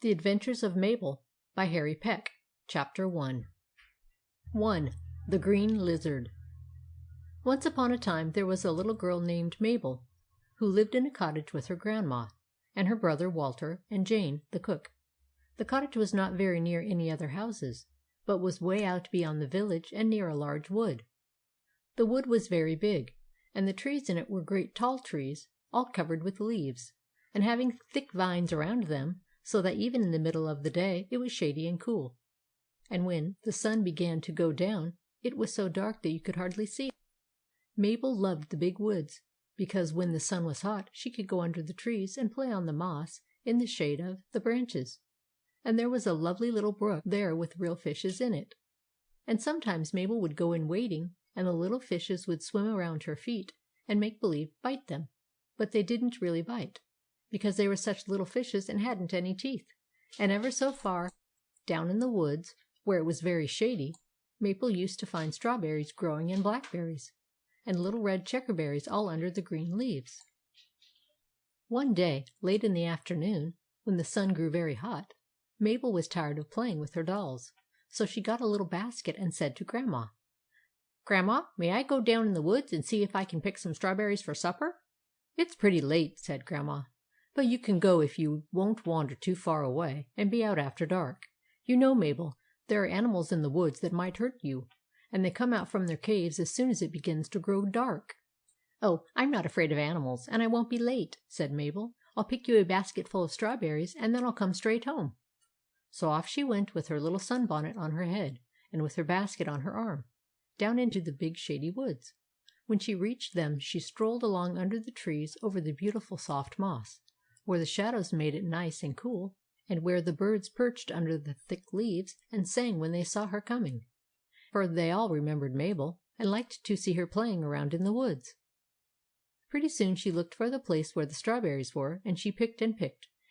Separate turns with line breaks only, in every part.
The Adventures of Mabel by Harry Peck. Chapter 1. 1. The Green Lizard. Once upon a time there was a little girl named Mabel, who lived in a cottage with her grandma, and her brother Walter, and Jane, the cook. The cottage was not very near any other houses, but was way out beyond the village and near a large wood. The wood was very big, and the trees in it were great tall trees, all covered with leaves, and having thick vines around them, so that even in the middle of the day it was shady and cool. And when the sun began to go down, it was so dark that you could hardly see. Mabel loved the big woods, because when the sun was hot she could go under the trees and play on the moss in the shade of the branches. And there was a lovely little brook there with real fishes in it. And sometimes Mabel would go in wading, and the little fishes would swim around her feet and make believe bite them. But they didn't really bite, because they were such little fishes and hadn't any teeth. And ever so far down in the woods, where it was very shady, Mabel used to find strawberries growing and blackberries, and little red checkerberries all under the green leaves. One day, late in the afternoon, when the sun grew very hot, Mabel was tired of playing with her dolls, so she got a little basket and said to Grandma, "Grandma, may I go down in the woods and see if I can pick some strawberries for supper?" "It's pretty late," said Grandma, "but you can go if you won't wander too far away and be out after dark. You know, Mabel, there are animals in the woods that might hurt you, and they come out from their caves as soon as it begins to grow dark." "Oh, I'm not afraid of animals, and I won't be late," said Mabel. "I'll pick you a basket full of strawberries, and then I'll come straight home." So off she went with her little sunbonnet on her head, and with her basket on her arm, down into the big shady woods. When she reached them she strolled along under the trees over the beautiful soft moss, where the shadows made it nice and cool, and where the birds perched under the thick leaves and sang when they saw her coming, for they all remembered Mabel, and liked to see her playing around in the woods. Pretty soon she looked for the place where the strawberries were, and she picked and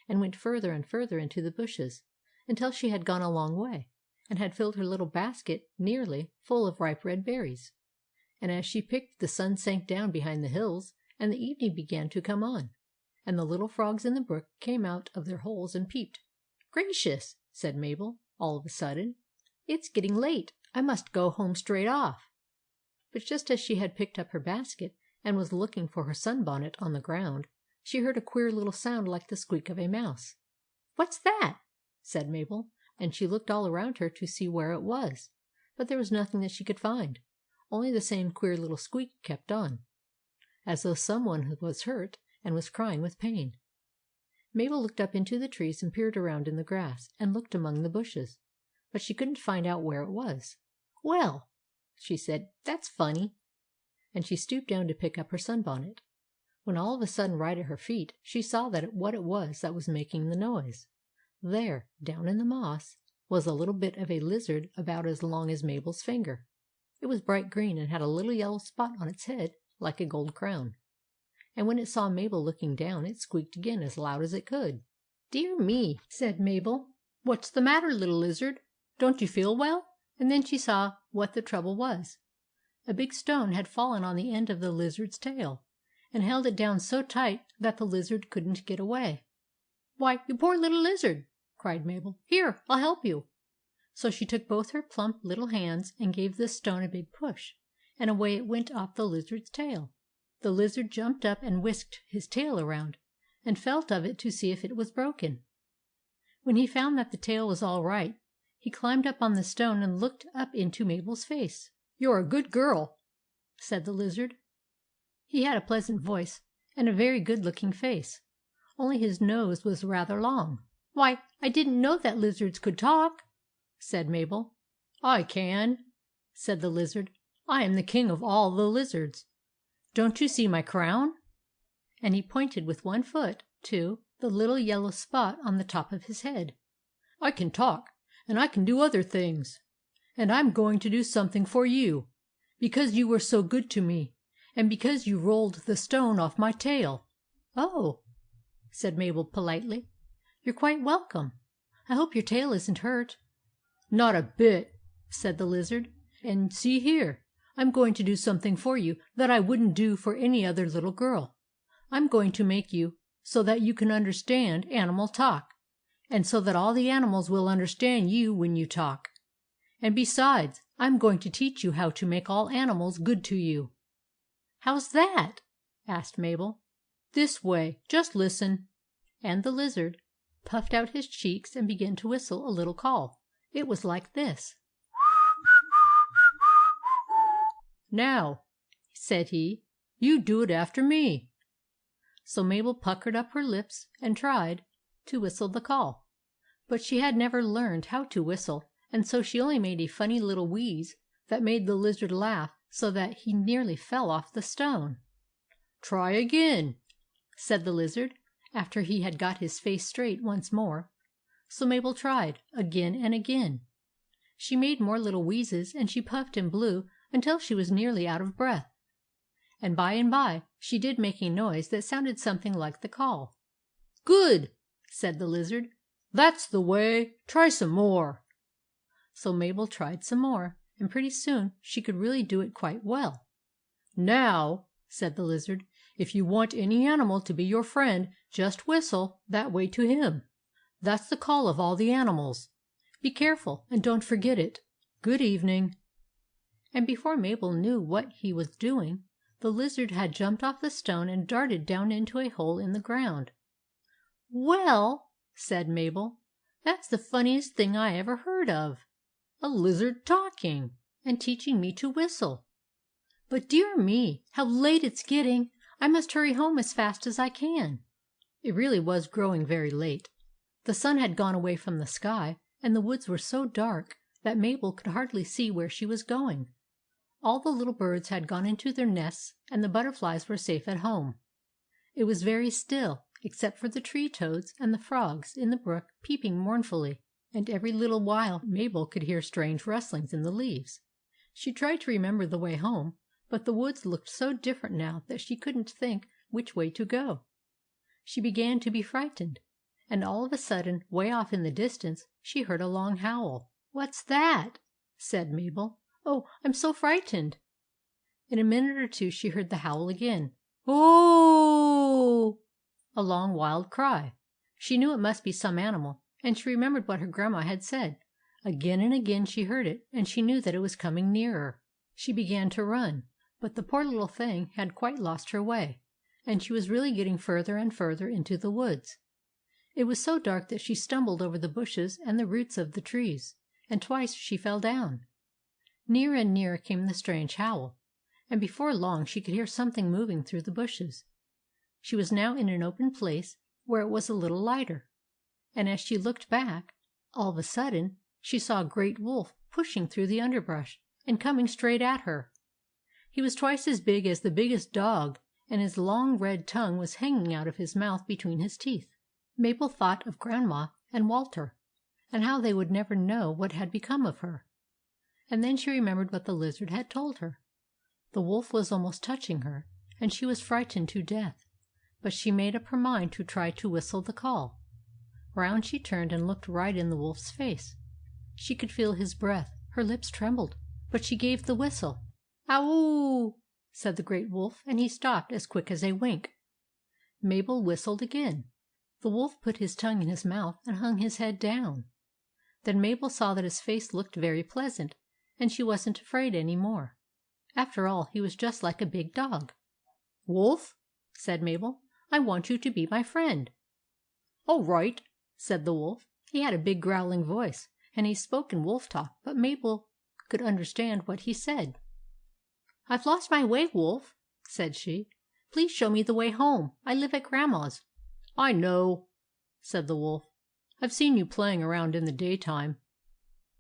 went further and further into the bushes, until she had gone a long way, and had filled her little basket nearly full of ripe red berries. And as she picked, the sun sank down behind the hills, and the evening began to come on, and the little frogs in the brook came out of their holes and peeped. "Gracious!" said Mabel, all of a sudden. "It's getting late. I must go home straight off." But just as she had picked up her basket, and was looking for her sunbonnet on the ground, she heard a queer little sound like the squeak of a mouse. "What's that?" said Mabel, and she looked all around her to see where it was, but there was nothing that she could find. Only the same queer little squeak kept on, as though some one was hurt and was crying with pain. Mabel looked up into the trees and peered around in the grass, and looked among the bushes, but she couldn't find out where it was. "Well," she said, "that's funny." And she stooped down to pick up her sunbonnet, when all of a sudden right at her feet she saw what it was that was making the noise. There, down in the moss, was a little bit of a lizard about as long as Mabel's finger. It was bright green, and had a little yellow spot on its head like a gold crown. And when it saw Mabel looking down, it squeaked again as loud as it could. "Dear me," said Mabel. "What's the matter, little lizard? Don't you feel well?" And then she saw what the trouble was. A big stone had fallen on the end of the lizard's tail, and held it down so tight that the lizard couldn't get away. "Why, you poor little lizard!" cried Mabel. "Here, I'll help you." So she took both her plump little hands and gave the stone a big push, and away it went off the lizard's tail. The lizard jumped up and whisked his tail around, and felt of it to see if it was broken. When he found that the tail was all right, he climbed up on the stone and looked up into Mabel's face. "You're a good girl," said the lizard. He had a pleasant voice, and a very good-looking face, only his nose was rather long. "Why, I didn't know that lizards could talk," said Mabel. "I can," said the lizard. "I am the king of all the lizards. Don't you see my crown?" And he pointed with one foot to the little yellow spot on the top of his head. "I can talk, and I can do other things. And I'm going to do something for you, because you were so good to me, and because you rolled the stone off my tail." "Oh," said Mabel politely. "You're quite welcome. I hope your tail isn't hurt." "Not a bit," said the lizard. "And see here, I'm going to do something for you that I wouldn't do for any other little girl. I'm going to make you so that you can understand animal talk. and so that all the animals will understand you when you talk. And besides, I'm going to teach you how to make all animals good to you." "How's that?" asked Mabel. "This way. Just listen." And the lizard puffed out his cheeks and began to whistle a little call. It was like this. "Now," said he, "you do it after me." So Mabel puckered up her lips and tried to whistle the call. But she had never learned how to whistle, and so she only made a funny little wheeze that made the lizard laugh so that he nearly fell off the stone. "Try again," said the lizard, after he had got his face straight once more. So Mabel tried, again and again. She made more little wheezes, and she puffed and blew until she was nearly out of breath. And by she did make a noise that sounded something like the call. "Good!" said the lizard. "That's the way. Try some more." So Mabel tried some more, and pretty soon she could really do it quite well. "Now," said the lizard, "if you want any animal to be your friend, just whistle that way to him. That's the call of all the animals. Be careful, and don't forget it. Good evening." And before Mabel knew what he was doing, the lizard had jumped off the stone and darted down into a hole in the ground. "Well," said Mabel, "that's the funniest thing I ever heard of. A lizard talking, and teaching me to whistle. But dear me, how late it's getting! I must hurry home as fast as I can." It really was growing very late. The sun had gone away from the sky, and the woods were so dark that Mabel could hardly see where she was going. All the little birds had gone into their nests, and the butterflies were safe at home. It was very still, except for the tree toads and the frogs in the brook peeping mournfully, and every little while Mabel could hear strange rustlings in the leaves. She tried to remember the way home, but the woods looked so different now that she couldn't think which way to go. She began to be frightened, and all of a sudden, way off in the distance, she heard a long howl. "What's that?" said Mabel. "Oh, I'm so frightened." In a minute or two she heard the howl again. "Oh!" A long, wild cry. She knew it must be some animal, and she remembered what her grandma had said. Again and again she heard it, and she knew that it was coming nearer. She began to run, but the poor little thing had quite lost her way, and she was really getting further and further into the woods. It was so dark that she stumbled over the bushes and the roots of the trees, and twice she fell down. Nearer and nearer came the strange howl, and before long she could hear something moving through the bushes. She was now in an open place where it was a little lighter, and as she looked back, all of a sudden she saw a great wolf pushing through the underbrush and coming straight at her. He was twice as big as the biggest dog, and his long red tongue was hanging out of his mouth between his teeth. Mabel thought of Grandma and Walter, and how they would never know what had become of her. And then she remembered what the lizard had told her. The wolf was almost touching her, and she was frightened to death, but she made up her mind to try to whistle the call. Round she turned and looked right in the wolf's face. She could feel his breath. Her lips trembled, but she gave the whistle. "Ow!" said the great wolf, and he stopped as quick as a wink. Mabel whistled again. The wolf put his tongue in his mouth and hung his head down. Then Mabel saw that his face looked very pleasant, and she wasn't afraid any more. After all, he was just like a big dog. "Wolf," said Mabel, "I want you to be my friend." "All right," said the wolf. He had a big growling voice, and he spoke in wolf talk, but Mabel could understand what he said. "I've lost my way, Wolf," said she. "Please show me the way home. I live at Grandma's." "I know," said the wolf. "I've seen you playing around in the daytime.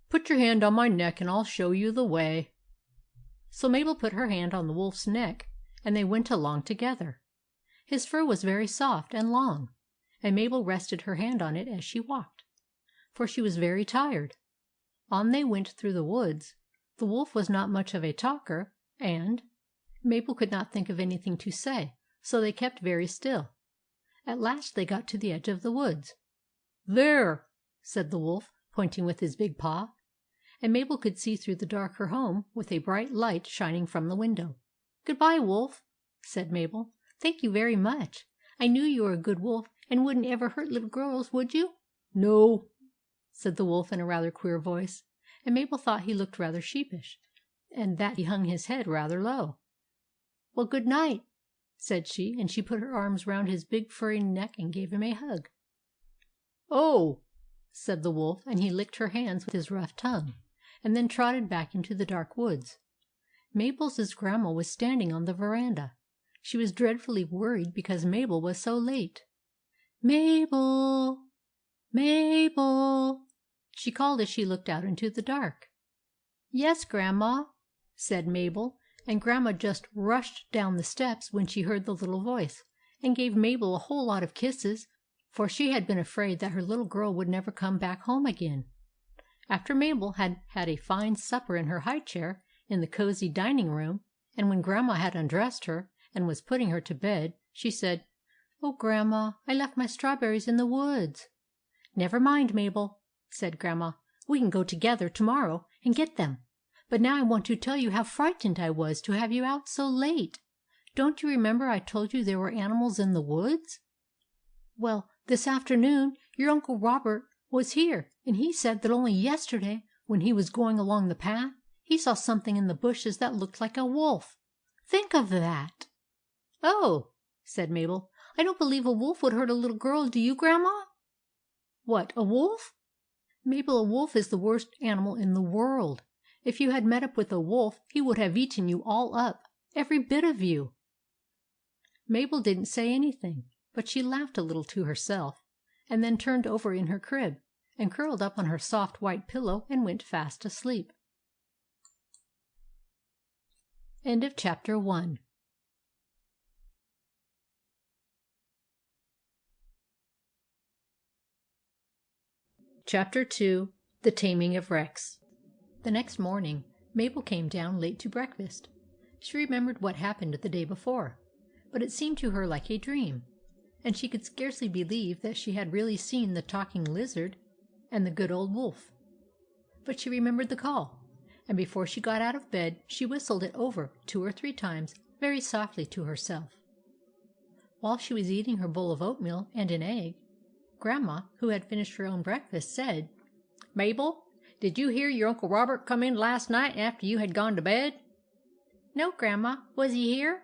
Put your hand on my neck and I'll show you the way." So Mabel put her hand on the wolf's neck, and they went along together. His fur was very soft and long, and Mabel rested her hand on it as she walked, for she was very tired. On they went through the woods. The wolf was not much of a talker, and Mabel could not think of anything to say, so they kept very still. At last they got to the edge of the woods. "There!" said the wolf, pointing with his big paw, and Mabel could see through the dark her home with a bright light shining from the window. "Goodbye, Wolf," said Mabel. "Thank you very much. I knew you were a good wolf and wouldn't ever hurt little girls, would you?" "No," said the wolf in a rather queer voice, and Mabel thought he looked rather sheepish, and that he hung his head rather low. "Well, good night," said she, and she put her arms round his big furry neck and gave him a hug. "Oh!" said the wolf, and he licked her hands with his rough tongue, and then trotted back into the dark woods. Mabel's grandma was standing on the veranda. She was dreadfully worried because Mabel was so late. "Mabel! Mabel!" she called as she looked out into the dark. "Yes, Grandma," said Mabel, and Grandma just rushed down the steps when she heard the little voice, and gave Mabel a whole lot of kisses, for she had been afraid that her little girl would never come back home again. After Mabel had had a fine supper in her high chair in the cozy dining room, and when Grandma had undressed her and was putting her to bed, she said, "Oh, Grandma, I left my strawberries in the woods." "Never mind, Mabel," said Grandma. "We can go together to-morrow and get them. But now I want to tell you how frightened I was to have you out so late. Don't you remember I told you there were animals in the woods? Well, this afternoon your Uncle Robert was here, and he said that only yesterday, when he was going along the path, he saw something in the bushes that looked like a wolf. Think of that!" "Oh!" said Mabel. "I don't believe a wolf would hurt a little girl, do you, Grandma?" "What, a wolf?" "Mabel, a wolf is the worst animal in the world. If you had met up with a wolf, he would have eaten you all up, every bit of you." Mabel didn't say anything, but she laughed a little to herself, and then turned over in her crib, and curled up on her soft white pillow and went fast asleep. End of chapter 1. Chapter 2. The Taming of Rex. The next morning, Mabel came down late to breakfast. She remembered what happened the day before, but it seemed to her like a dream, and she could scarcely believe that she had really seen the talking lizard and the good old wolf. But she remembered the call, and before she got out of bed she whistled it over 2 or 3 times very softly to herself. While she was eating her bowl of oatmeal and an egg, Grandma, who had finished her own breakfast, said, "Mabel, did you hear your Uncle Robert come in last night after you had gone to bed?" "No, Grandma. Was he here?"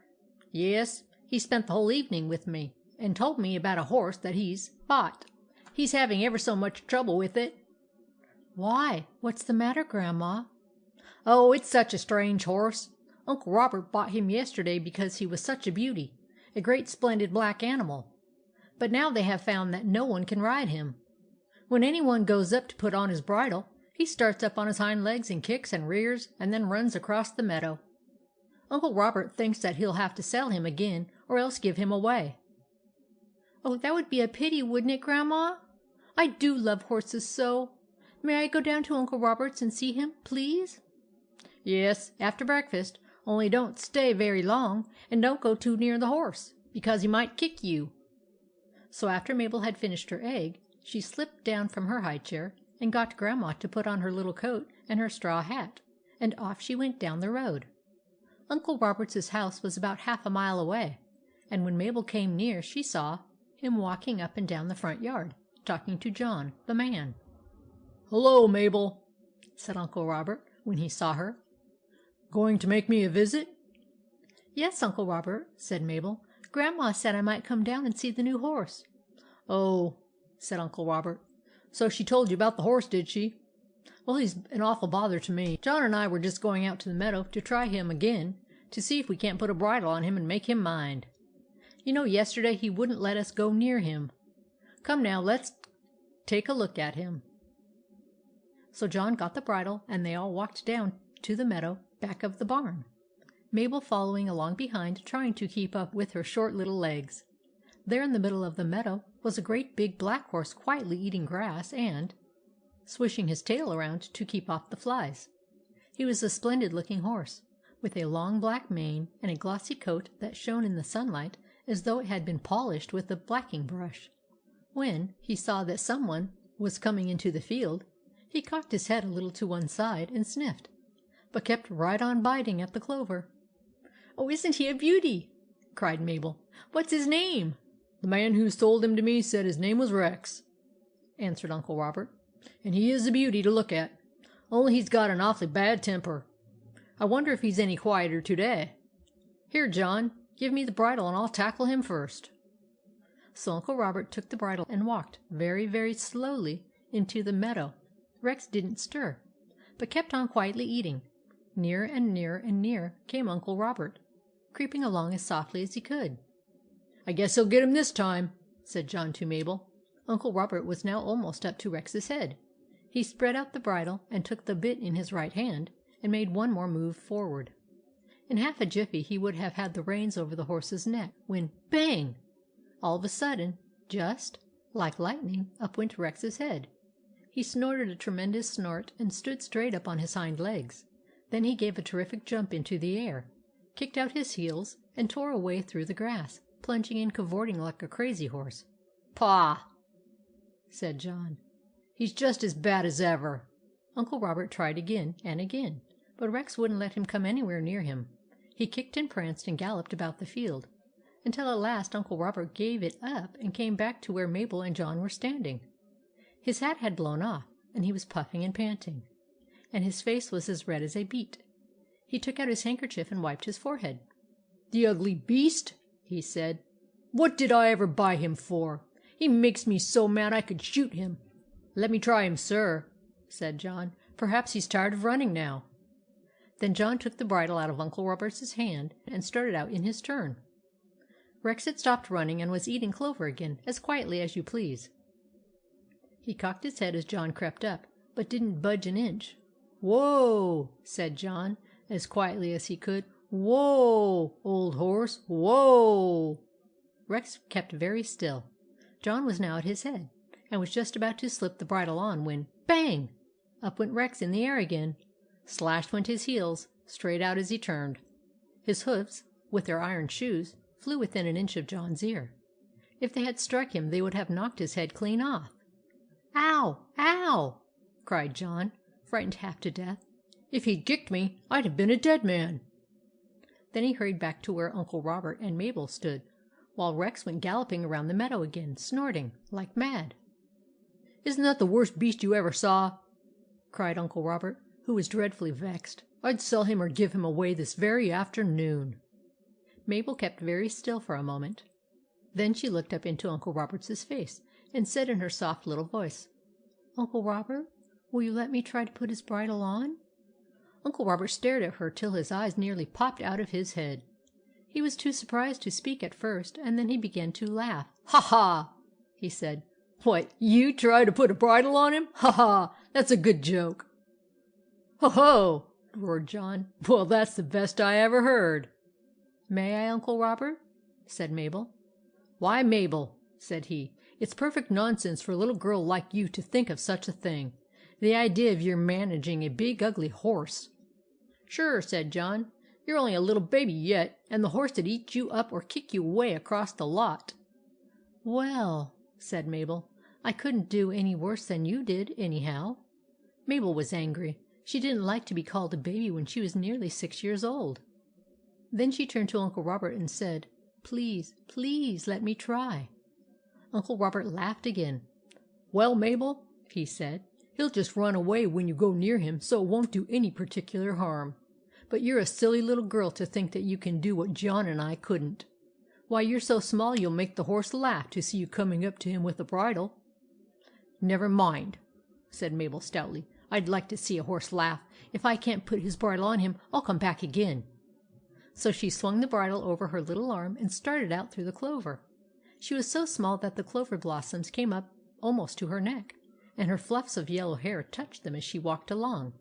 "Yes. He spent the whole evening with me, and told me about a horse that he's bought. He's having ever so much trouble with it." "Why? What's the matter, Grandma?" "Oh, it's such a strange horse. Uncle Robert bought him yesterday because he was such a beauty, a great splendid black animal. But now they have found that no one can ride him. When any one goes up to put on his bridle, he starts up on his hind legs and kicks and rears and then runs across the meadow. Uncle Robert thinks that he'll have to sell him again or else give him away." "Oh, that would be a pity, wouldn't it, Grandma? I do love horses so. May I go down to Uncle Robert's and see him, please?" "Yes, after breakfast. Only don't stay very long, and don't go too near the horse, because he might kick you." So after Mabel had finished her egg, she slipped down from her high chair and got Grandma to put on her little coat and her straw hat, and off she went down the road. Uncle Robert's house was about half a mile away, and when Mabel came near she saw him walking up and down the front yard, talking to John, the man. "Hello, Mabel," said Uncle Robert when he saw her. "Going to make me a visit?" "Yes, Uncle Robert," said Mabel. "Grandma said I might come down and see the new horse." "Oh," said Uncle Robert. "So she told you about the horse, did she? Well, he's an awful bother to me. John and I were just going out to the meadow to try him again, to see if we can't put a bridle on him and make him mind. You know, yesterday he wouldn't let us go near him. Come now, let's take a look at him." So John got the bridle, and they all walked down to the meadow back of the barn, Mabel following along behind, trying to keep up with her short little legs. There in the middle of the meadow was a great big black horse quietly eating grass and swishing his tail around to keep off the flies. He was a splendid-looking horse, with a long black mane and a glossy coat that shone in the sunlight as though it had been polished with a blacking brush. When he saw that someone was coming into the field, he cocked his head a little to one side and sniffed, but kept right on biting at the clover. "Oh, isn't he a beauty?" cried Mabel. "What's his name?" "The man who sold him to me said his name was Rex." answered Uncle Robert. "And he is a beauty to look at. Only he's got an awfully bad temper. I wonder if he's any quieter today. Here, John, give me the bridle and I'll tackle him first." So Uncle Robert took the bridle and walked very, very slowly into the meadow. Rex didn't stir, but kept on quietly eating. Nearer and nearer and nearer came Uncle Robert, creeping along as softly as he could. "I guess he'll get him this time," said John to Mabel. Uncle Robert was now almost up to Rex's head. He spread out the bridle and took the bit in his right hand and made one more move forward. In half a jiffy he would have had the reins over the horse's neck, when bang! All of a sudden, just like lightning, up went Rex's head. He snorted a tremendous snort and stood straight up on his hind legs. Then he gave a terrific jump into the air, kicked out his heels, and tore away through the grass, plunging and cavorting like a crazy horse. "Pah!" said John. "He's just as bad as ever." Uncle Robert tried again and again, but Rex wouldn't let him come anywhere near him. He kicked and pranced and galloped about the field, until at last Uncle Robert gave it up and came back to where Mabel and John were standing. His hat had blown off, and he was puffing and panting, and his face was as red as a beet. He took out his handkerchief and wiped his forehead. "The ugly beast!" he said. "What did I ever buy him for? He makes me so mad I could shoot him." "Let me try him, sir," said John. "Perhaps he's tired of running now." Then John took the bridle out of Uncle Robert's hand and started out in his turn. Rex had stopped running and was eating clover again, as quietly as you please. He cocked his head as John crept up, but didn't budge an inch. "Whoa!" said John, as quietly as he could. "Whoa, old horse, whoa!" Rex kept very still. John was now at his head, and was just about to slip the bridle on when, bang! Up went Rex in the air again. Slash went his heels, straight out as he turned. His hoofs, with their iron shoes, flew within an inch of John's ear. If they had struck him, they would have knocked his head clean off. "Ow! Ow!" cried John, frightened half to death. "If he'd kicked me, I'd have been a dead man." Then he hurried back to where Uncle Robert and Mabel stood, while Rex went galloping around the meadow again, snorting like mad. "Isn't that the worst beast you ever saw?" cried Uncle Robert, who was dreadfully vexed. "I'd sell him or give him away this very afternoon." Mabel kept very still for a moment. Then she looked up into Uncle Robert's face, and said in her soft little voice, "Uncle Robert, will you let me try to put his bridle on?" Uncle Robert stared at her till his eyes nearly popped out of his head. He was too surprised to speak at first, and then he began to laugh. "Ha, ha!" he said. "What, you try to put a bridle on him? Ha, ha! That's a good joke." "Ho, ho!" roared John. "Well, that's the best I ever heard." "May I, Uncle Robert?" said Mabel. "Why, Mabel," said he, "it's perfect nonsense for a little girl like you to think of such a thing. The idea of your managing a big, ugly horse." "Sure," said John. "You're only a little baby yet, and the horse would eat you up or kick you away across the lot." "Well," said Mabel, "I couldn't do any worse than you did, anyhow." Mabel was angry. She didn't like to be called a baby when she was nearly 6 years old. Then she turned to Uncle Robert and said, "Please, please let me try." Uncle Robert laughed again. "Well, Mabel," he said, "he'll just run away when you go near him, so it won't do any particular harm. But you're a silly little girl to think that you can do what John and I couldn't. Why, you're so small you'll make the horse laugh to see you coming up to him with a bridle." "Never mind," said Mabel stoutly. "I'd like to see a horse laugh. If I can't put his bridle on him, I'll come back again." So she swung the bridle over her little arm and started out through the clover. She was so small that the clover blossoms came up almost to her neck, and her fluffs of yellow hair touched them as she walked along.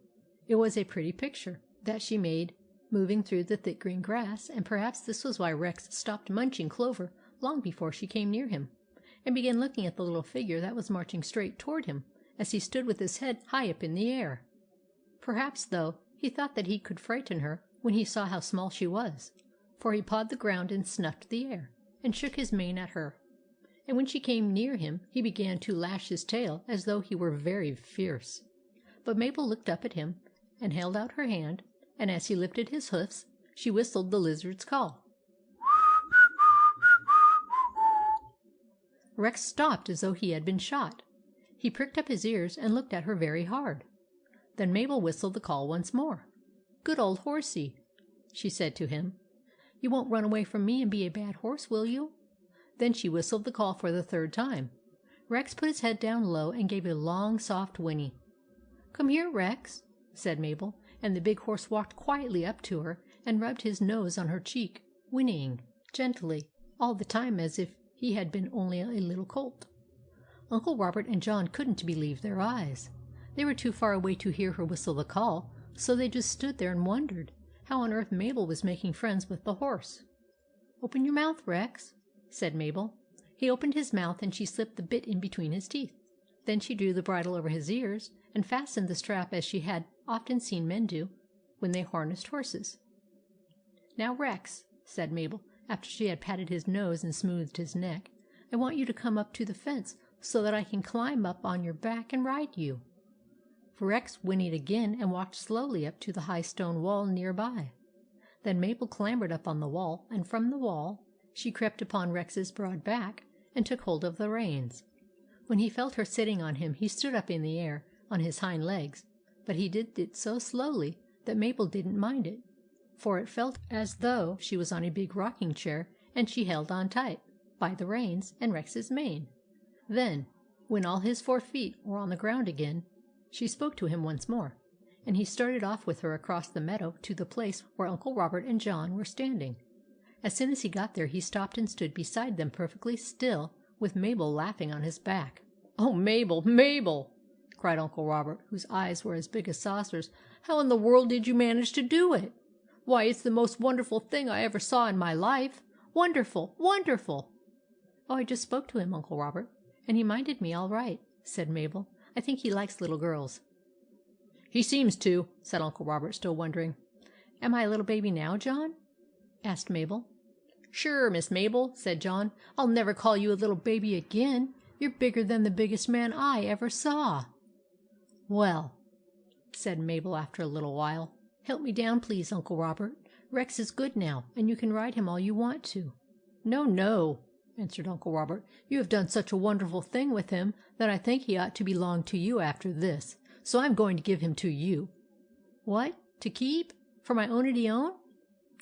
It was a pretty picture that she made, moving through the thick green grass, and perhaps this was why Rex stopped munching clover long before she came near him, and began looking at the little figure that was marching straight toward him as he stood with his head high up in the air. Perhaps, though, he thought that he could frighten her when he saw how small she was, for he pawed the ground and snuffed the air, and shook his mane at her. And when she came near him, he began to lash his tail as though he were very fierce. But Mabel looked up at him, and held out her hand, and as he lifted his hoofs, she whistled the lizard's call. Rex stopped as though he had been shot. He pricked up his ears and looked at her very hard. Then Mabel whistled the call once more. "Good old horsey," she said to him. "You won't run away from me and be a bad horse, will you?" Then she whistled the call for the third time. Rex put his head down low and gave a long, soft whinny. "Come here, Rex," said Mabel, and the big horse walked quietly up to her and rubbed his nose on her cheek, whinnying gently, all the time as if he had been only a little colt. Uncle Robert and John couldn't believe their eyes. They were too far away to hear her whistle the call, so they just stood there and wondered how on earth Mabel was making friends with the horse. "Open your mouth, Rex," said Mabel. He opened his mouth, and she slipped the bit in between his teeth. Then she drew the bridle over his ears and fastened the strap as she had often seen men do when they harnessed horses. "Now, Rex," said Mabel, after she had patted his nose and smoothed his neck, "I want you to come up to the fence so that I can climb up on your back and ride you." Rex whinnied again and walked slowly up to the high stone wall near by. Then Mabel clambered up on the wall, and from the wall she crept upon Rex's broad back and took hold of the reins. When he felt her sitting on him, he stood up in the air on his hind legs, but he did it so slowly that Mabel didn't mind it, for it felt as though she was on a big rocking chair, and she held on tight by the reins and Rex's mane. Then, when all his 4 feet were on the ground again, she spoke to him once more, and he started off with her across the meadow to the place where Uncle Robert and John were standing. As soon as he got there, he stopped and stood beside them perfectly still, with Mabel laughing on his back. "Oh, Mabel, Mabel!" cried Uncle Robert, whose eyes were as big as saucers. "How in the world did you manage to do it? Why, it's the most wonderful thing I ever saw in my life. Wonderful! Wonderful!" "Oh, I just spoke to him, Uncle Robert, and he minded me all right," said Mabel. "I think he likes little girls." "He seems to," said Uncle Robert, still wondering. "Am I a little baby now, John?" asked Mabel. "Sure, Miss Mabel," said John. "I'll never call you a little baby again. You're bigger than the biggest man I ever saw." "Well," said Mabel after a little while, "help me down, please, Uncle Robert. Rex is good now, and you can ride him all you want to." "No, no," answered Uncle Robert. "You have done such a wonderful thing with him that I think he ought to belong to you after this. So I'm going to give him to you." "What? To keep? For my ownity own?"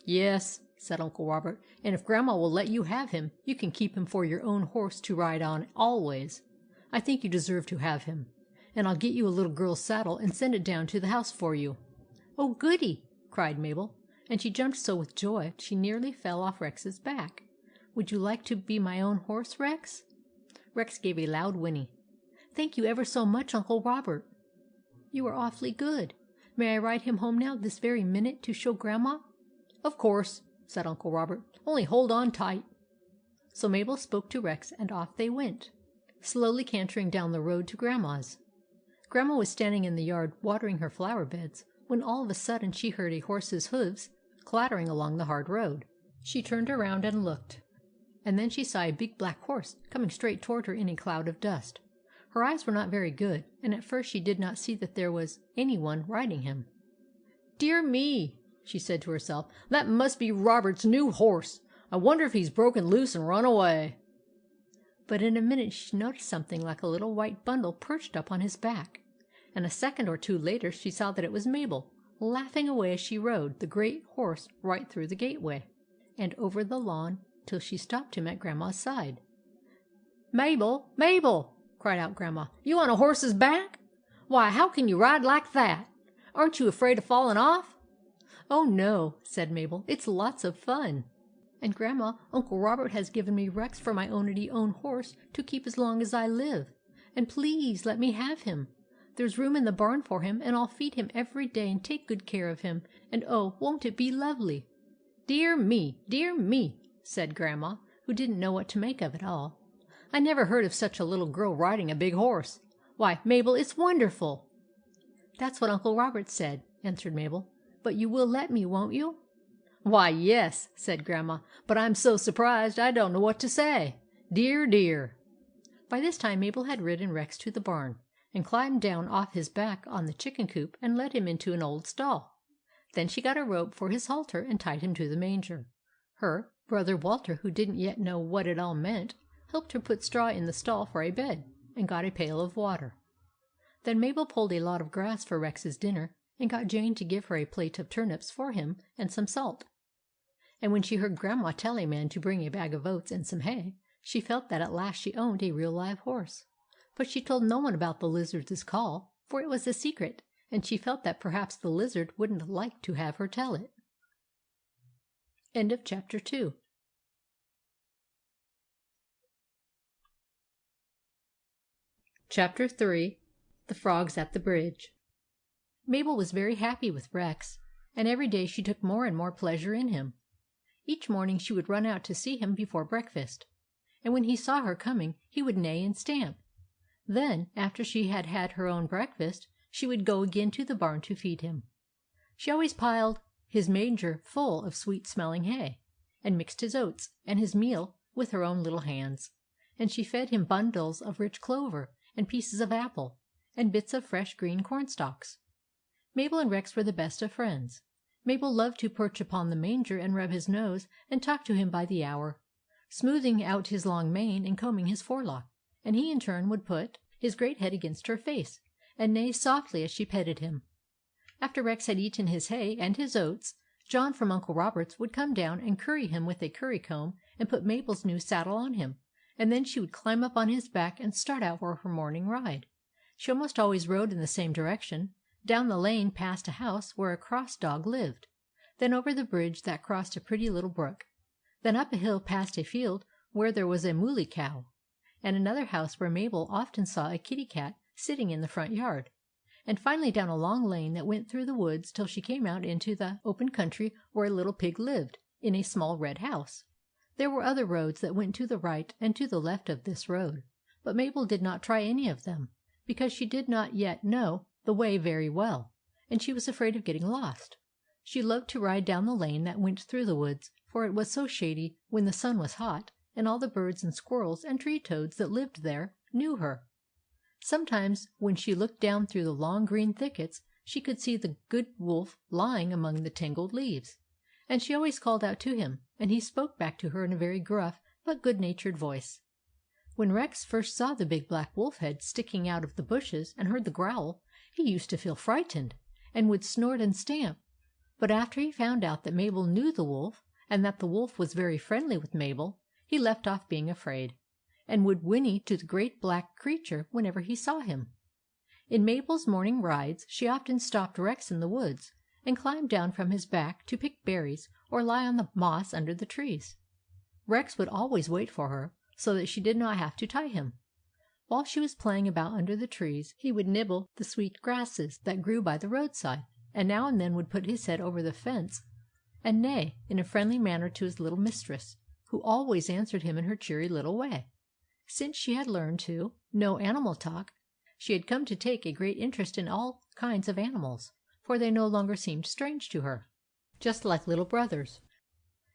"Yes," said Uncle Robert. "And if Grandma will let you have him, you can keep him for your own horse to ride on always. I think you deserve to have him. And I'll get you a little girl's saddle and send it down to the house for you." "Oh, goody!" cried Mabel, and she jumped so with joy she nearly fell off Rex's back. "Would you like to be my own horse, Rex?" Rex gave a loud whinny. "Thank you ever so much, Uncle Robert. You are awfully good. May I ride him home now this very minute to show Grandma?" "Of course," said Uncle Robert. "Only hold on tight." So Mabel spoke to Rex, and off they went, slowly cantering down the road to Grandma's. Grandma was standing in the yard watering her flower beds, when all of a sudden she heard a horse's hoofs clattering along the hard road. She turned around and looked, and then she saw a big black horse coming straight toward her in a cloud of dust. Her eyes were not very good, and at first she did not see that there was any one riding him. "Dear me," she said to herself, "that must be Robert's new horse. I wonder if he's broken loose and run away." But in a minute she noticed something like a little white bundle perched up on his back, and a second or two later she saw that it was Mabel, laughing away as she rode the great horse right through the gateway, and over the lawn till she stopped him at Grandma's side. "Mabel, Mabel!" cried out Grandma. "You on a horse's back? Why, how can you ride like that? Aren't you afraid of falling off?" "Oh, no," said Mabel. "It's lots of fun. And, Grandma, Uncle Robert has given me Rex for my ownity own horse to keep as long as I live. And please let me have him. There's room in the barn for him, and I'll feed him every day and take good care of him. And oh, won't it be lovely?" Dear me," said Grandma, who didn't know what to make of it all. "I never heard of such a little girl riding a big horse. Why, Mabel, it's wonderful." "That's what Uncle Robert said," answered Mabel. "But you will let me, won't you?" "Why, yes," said Grandma. "But I'm so surprised I don't know what to say. Dear, dear!" By this time Mabel had ridden Rex to the barn, and climbed down off his back on the chicken coop and led him into an old stall. Then she got a rope for his halter and tied him to the manger. Her brother Walter, who didn't yet know what it all meant, helped her put straw in the stall for a bed, and got a pail of water. Then Mabel pulled a lot of grass for Rex's dinner, and got Jane to give her a plate of turnips for him and some salt. And when she heard Grandma tell a man to bring a bag of oats and some hay, she felt that at last she owned a real live horse. But she told no one about the lizard's call, for it was a secret, and she felt that perhaps the lizard wouldn't like to have her tell it. End of chapter 2. Chapter 3. The Frogs at the Bridge. Mabel was very happy with Rex, and every day she took more and more pleasure in him. Each morning she would run out to see him before breakfast, and when he saw her coming he would neigh and stamp. Then, after she had had her own breakfast, she would go again to the barn to feed him. She always piled his manger full of sweet-smelling hay, and mixed his oats and his meal with her own little hands, and she fed him bundles of rich clover, and pieces of apple, and bits of fresh green cornstalks. Mabel and Rex were the best of friends. Mabel loved to perch upon the manger and rub his nose and talk to him by the hour, smoothing out his long mane and combing his forelock, and he in turn would put his great head against her face, and neigh softly as she petted him. After Rex had eaten his hay and his oats, John from Uncle Robert's would come down and curry him with a curry-comb and put Mabel's new saddle on him, and then she would climb up on his back and start out for her morning ride. She almost always rode in the same direction, down the lane past a house where a cross dog lived, then over the bridge that crossed a pretty little brook, then up a hill past a field where there was a mooly cow, and another house where Mabel often saw a kitty cat sitting in the front yard, and finally down a long lane that went through the woods till she came out into the open country where a little pig lived, in a small red house. There were other roads that went to the right and to the left of this road, but Mabel did not try any of them, because she did not yet know the way very well, and she was afraid of getting lost. She loved to ride down the lane that went through the woods, for it was so shady when the sun was hot, and all the birds and squirrels and tree-toads that lived there knew her. Sometimes, when she looked down through the long green thickets, she could see the good wolf lying among the tangled leaves, and she always called out to him, and he spoke back to her in a very gruff but good-natured voice. When Rex first saw the big black wolf head sticking out of the bushes and heard the growl, he used to feel frightened, and would snort and stamp. But after he found out that Mabel knew the wolf, and that the wolf was very friendly with Mabel, he left off being afraid, and would whinny to the great black creature whenever he saw him. In Mabel's morning rides she often stopped Rex in the woods, and climbed down from his back to pick berries or lie on the moss under the trees. Rex would always wait for her, so that she did not have to tie him. While she was playing about under the trees, he would nibble the sweet grasses that grew by the roadside, and now and then would put his head over the fence and neigh in a friendly manner to his little mistress, who always answered him in her cheery little way. Since she had learned to know animal talk, she had come to take a great interest in all kinds of animals, for they no longer seemed strange to her, just like little brothers.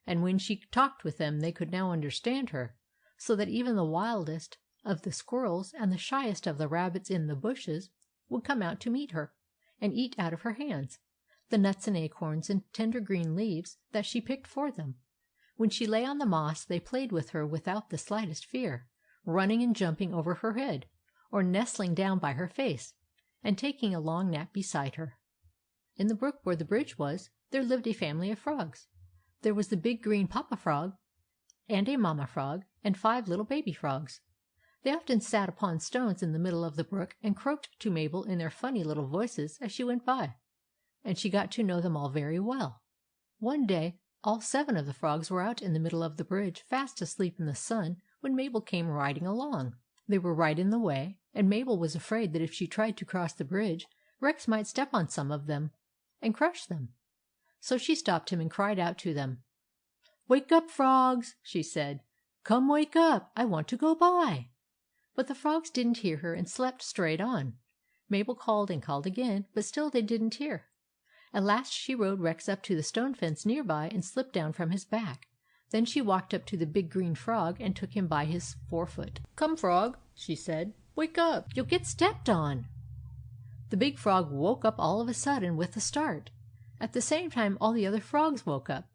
And when she talked with them they could now understand her, so that even the wildest of the squirrels and the shyest of the rabbits in the bushes would come out to meet her, and eat out of her hands the nuts and acorns and tender green leaves that she picked for them. When she lay on the moss they played with her without the slightest fear, running and jumping over her head, or nestling down by her face, and taking a long nap beside her. In the brook where the bridge was, there lived a family of frogs. There was the big green papa frog, and a mamma frog, and 5 little baby frogs. They often sat upon stones in the middle of the brook and croaked to Mabel in their funny little voices as she went by, and she got to know them all very well. One day all 7 of the frogs were out in the middle of the bridge, fast asleep in the sun, when Mabel came riding along. They were right in the way, and Mabel was afraid that if she tried to cross the bridge, Rex might step on some of them and crush them. So she stopped him and cried out to them. "Wake up, frogs," she said. "Come, wake up. I want to go by." But the frogs didn't hear her and slept straight on. Mabel called and called again, but still they didn't hear. At last she rode Rex up to the stone fence near by and slipped down from his back. Then she walked up to the big green frog and took him by his forefoot. "Come, frog," she said. "Wake up. You'll get stepped on." The big frog woke up all of a sudden with a start. At the same time all the other frogs woke up.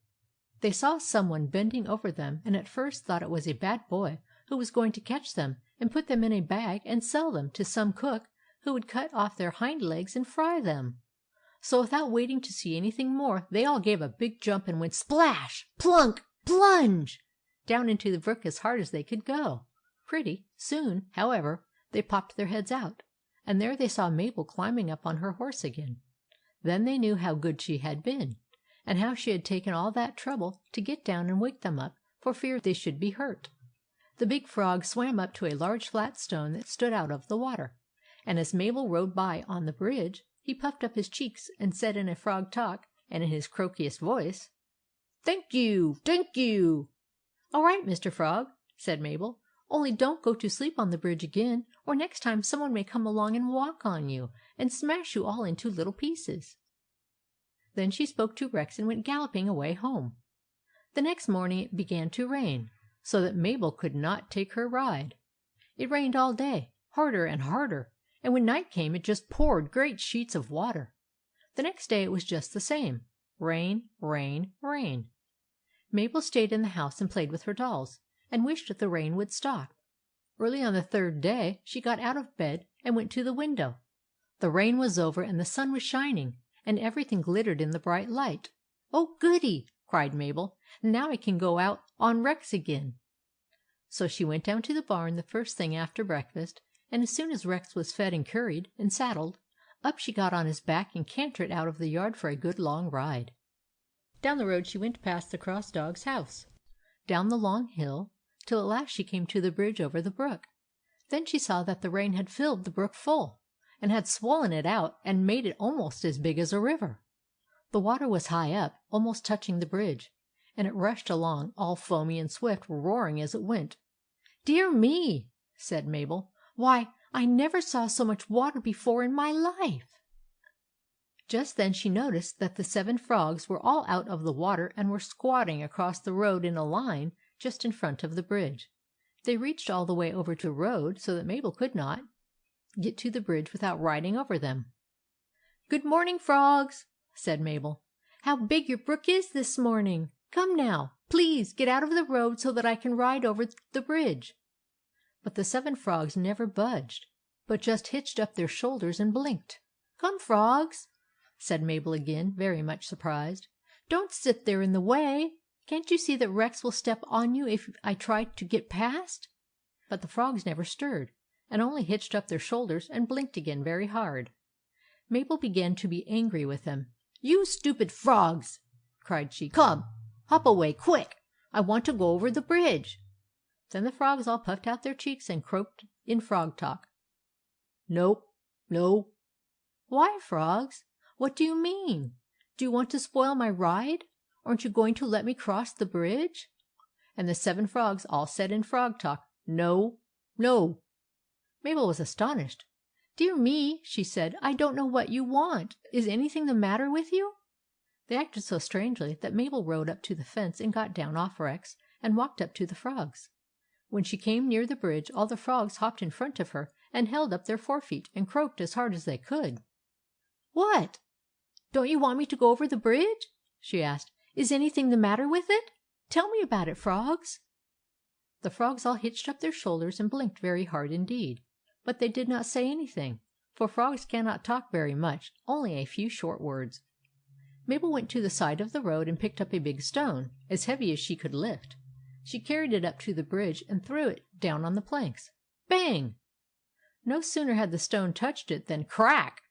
They saw someone bending over them, and at first thought it was a bad boy who was going to catch them and put them in a bag and sell them to some cook who would cut off their hind legs and fry them. So without waiting to see anything more, they all gave a big jump and went splash, plunk, plunge down into the brook as hard as they could go. Pretty soon, however, they popped their heads out, and there they saw Mabel climbing up on her horse again. Then they knew how good she had been, and how she had taken all that trouble to get down and wake them up for fear they should be hurt. The big frog swam up to a large flat stone that stood out of the water, and as Mabel rode by on the bridge, he puffed up his cheeks and said in a frog talk and in his croakiest voice, "Thank you, thank you." "All right, Mr. Frog," said Mabel. "Only don't go to sleep on the bridge again, or next time someone may come along and walk on you, and smash you all into little pieces." Then she spoke to Rex and went galloping away home. The next morning it began to rain, so that Mabel could not take her ride. It rained all day, harder and harder, and when night came it just poured great sheets of water. The next day it was just the same. Rain, rain, rain. Mabel stayed in the house and played with her dolls, and wished the rain would stop. Early on the third day she got out of bed and went to the window. The rain was over and the sun was shining, and everything glittered in the bright light. "Oh, goody!" cried Mabel. "Now I can go out on Rex again." So she went down to the barn the first thing after breakfast, and as soon as Rex was fed and curried and saddled, up she got on his back and cantered out of the yard for a good long ride. Down the road she went past the cross dog's house, down the long hill, till at last she came to the bridge over the brook. Then she saw that the rain had filled the brook full, and had swollen it out and made it almost as big as a river. The water was high up, almost touching the bridge, and it rushed along, all foamy and swift, roaring as it went. "Dear me!" said Mabel. "Why, I never saw so much water before in my life." Just then she noticed that the 7 frogs were all out of the water and were squatting across the road in a line just in front of the bridge. They reached all the way over to the road so that Mabel could not get to the bridge without riding over them. "Good morning, frogs," said Mabel. "How big your brook is this morning! Come now, please get out of the road so that I can ride over the bridge." But the 7 frogs never budged, but just hitched up their shoulders and blinked. "Come, frogs," said Mabel again, very much surprised. "Don't sit there in the way. Can't you see that Rex will step on you if I try to get past?" But the frogs never stirred, and only hitched up their shoulders and blinked again very hard. Mabel began to be angry with them. "You stupid frogs!" cried she. "Come, hop away, quick! I want to go over the bridge." Then the frogs all puffed out their cheeks and croaked in frog talk. "Nope, no." "Why, frogs? What do you mean? Do you want to spoil my ride? Aren't you going to let me cross the bridge?" And the 7 frogs all said in frog talk, "No, no." Mabel was astonished. "Dear me," she said, "I don't know what you want. Is anything the matter with you?" They acted so strangely that Mabel rode up to the fence and got down off Rex and walked up to the frogs. When she came near the bridge, all the frogs hopped in front of her and held up their forefeet and croaked as hard as they could. "What? Don't you want me to go over the bridge?" she asked. "Is anything the matter with it? Tell me about it, frogs." The frogs all hitched up their shoulders and blinked very hard indeed, but they did not say anything, for frogs cannot talk very much, only a few short words. Mabel went to the side of the road and picked up a big stone, as heavy as she could lift. She carried it up to the bridge and threw it down on the planks. Bang! No sooner had the stone touched it than crack!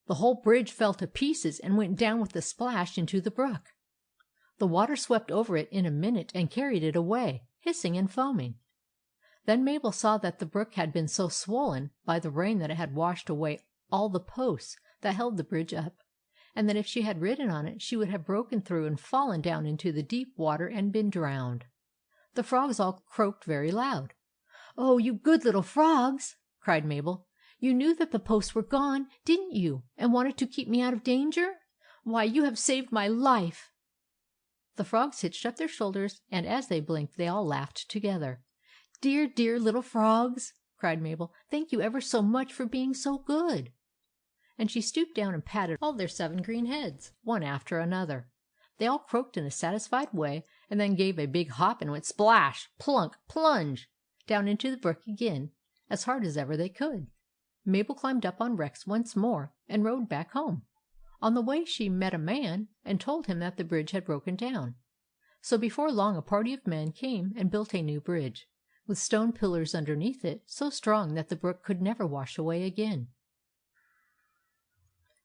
The whole bridge fell to pieces and went down with a splash into the brook. The water swept over it in a minute and carried it away, hissing and foaming. Then Mabel saw that the brook had been so swollen by the rain that it had washed away all the posts that held the bridge up, and that if she had ridden on it she would have broken through and fallen down into the deep water and been drowned. The frogs all croaked very loud. "Oh, you good little frogs!" cried Mabel. "You knew that the posts were gone, didn't you, and wanted to keep me out of danger? Why, you have saved my life!" The frogs hitched up their shoulders, and as they blinked they all laughed together. "Dear, dear little frogs!" cried Mabel. "Thank you ever so much for being so good." And she stooped down and patted all their 7 green heads, one after another. They all croaked in a satisfied way, and then gave a big hop and went splash, plunk, plunge down into the brook again, as hard as ever they could. Mabel climbed up on Rex once more and rode back home. On the way she met a man and told him that the bridge had broken down. So before long a party of men came and built a new bridge, with stone pillars underneath it, so strong that the brook could never wash away again.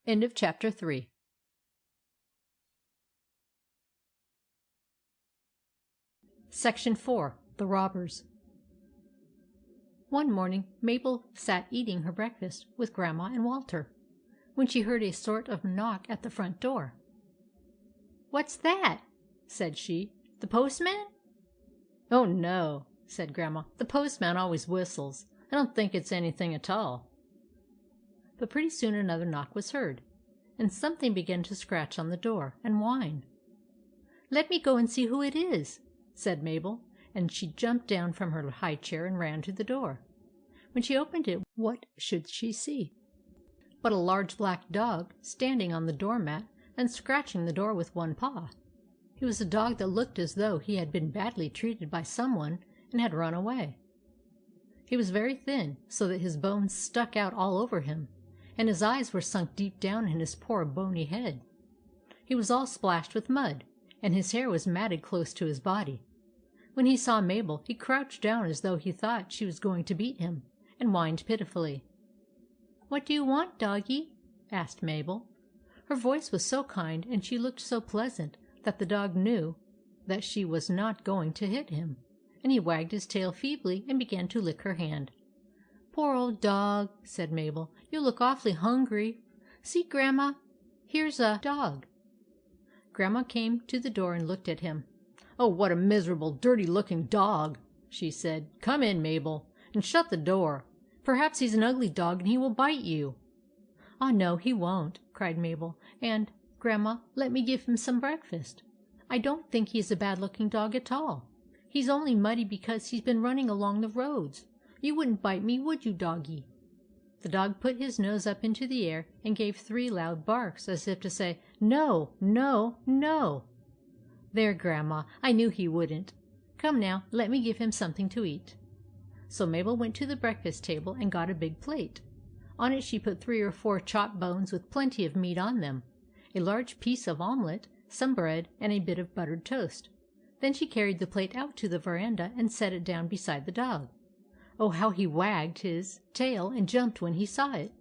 End of chapter 3. Section 4. The Robbers. One morning Mabel sat eating her breakfast with Grandma and Walter, when she heard a sort of knock at the front door. "What's that?" said she. "The postman?" "Oh, no," said Grandma. "The postman always whistles. I don't think it's anything at all." But pretty soon another knock was heard, and something began to scratch on the door and whine. "Let me go and see who it is," said Mabel, and she jumped down from her high chair and ran to the door. When she opened it, what should she see but a large black dog standing on the doormat and scratching the door with one paw. He was a dog that looked as though he had been badly treated by someone and had run away. He was very thin, so that his bones stuck out all over him, and his eyes were sunk deep down in his poor bony head. He was all splashed with mud, and his hair was matted close to his body. When he saw Mabel, he crouched down as though he thought she was going to beat him, and whined pitifully. "What do you want, doggie?" asked Mabel. Her voice was so kind, and she looked so pleasant, that the dog knew that she was not going to hit him, and he wagged his tail feebly and began to lick her hand. "Poor old dog," said Mabel. "You look awfully hungry. See, Grandma, here's a dog." Grandma came to the door and looked at him. "Oh, what a miserable, dirty-looking dog!" she said. "Come in, Mabel, and shut the door. Perhaps he's an ugly dog and he will bite you." "Ah, no, he won't," cried Mabel. "And, Grandma, let me give him some breakfast. I don't think he's a bad-looking dog at all. He's only muddy because he's been running along the roads. You wouldn't bite me, would you, doggie?" The dog put his nose up into the air and gave 3 loud barks, as if to say, "No, no, no!" "There, Grandma, I knew he wouldn't. Come now, let me give him something to eat." So Mabel went to the breakfast table and got a big plate. On it she put 3 or 4 chopped bones with plenty of meat on them, a large piece of omelette, some bread, and a bit of buttered toast. Then she carried the plate out to the veranda and set it down beside the dog. Oh, how he wagged his tail and jumped when he saw it!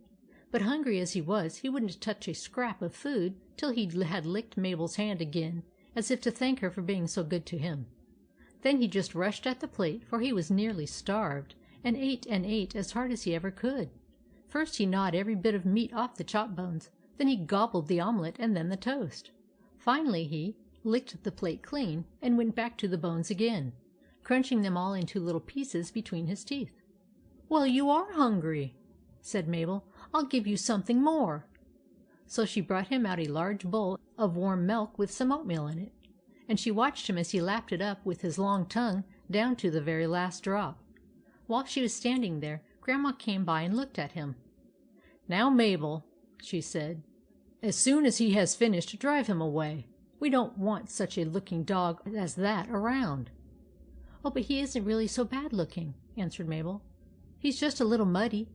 But hungry as he was, he wouldn't touch a scrap of food till he had licked Mabel's hand again, as if to thank her for being so good to him. Then he just rushed at the plate, for he was nearly starved, and ate as hard as he ever could. First he gnawed every bit of meat off the chop bones, then he gobbled the omelette and then the toast. Finally he licked the plate clean and went back to the bones again, crunching them all into little pieces between his teeth. "Well, you are hungry," said Mabel. "I'll give you something more." So she brought him out a large bowl of warm milk with some oatmeal in it, and she watched him as he lapped it up with his long tongue down to the very last drop. While she was standing there, Grandma came by and looked at him. "Now, Mabel," she said, "as soon as he has finished, drive him away. We don't want such a looking dog as that around." "Oh, but he isn't really so bad looking," answered Mabel. "He's just a little muddy."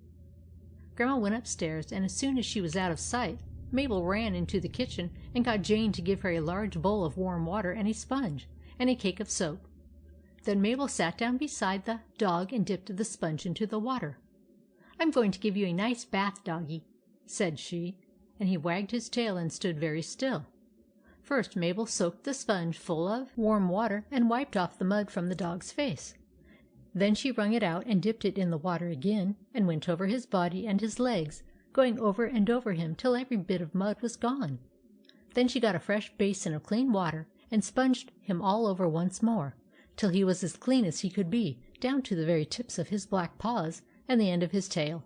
Grandma went upstairs, and as soon as she was out of sight, Mabel ran into the kitchen and got Jane to give her a large bowl of warm water and a sponge, and a cake of soap. Then Mabel sat down beside the dog and dipped the sponge into the water. "I'm going to give you a nice bath, doggie," said she, and he wagged his tail and stood very still. First Mabel soaked the sponge full of warm water and wiped off the mud from the dog's face. Then she wrung it out and dipped it in the water again, and went over his body and his legs, going over and over him till every bit of mud was gone. Then she got a fresh basin of clean water and sponged him all over once more, till he was as clean as he could be, down to the very tips of his black paws and the end of his tail.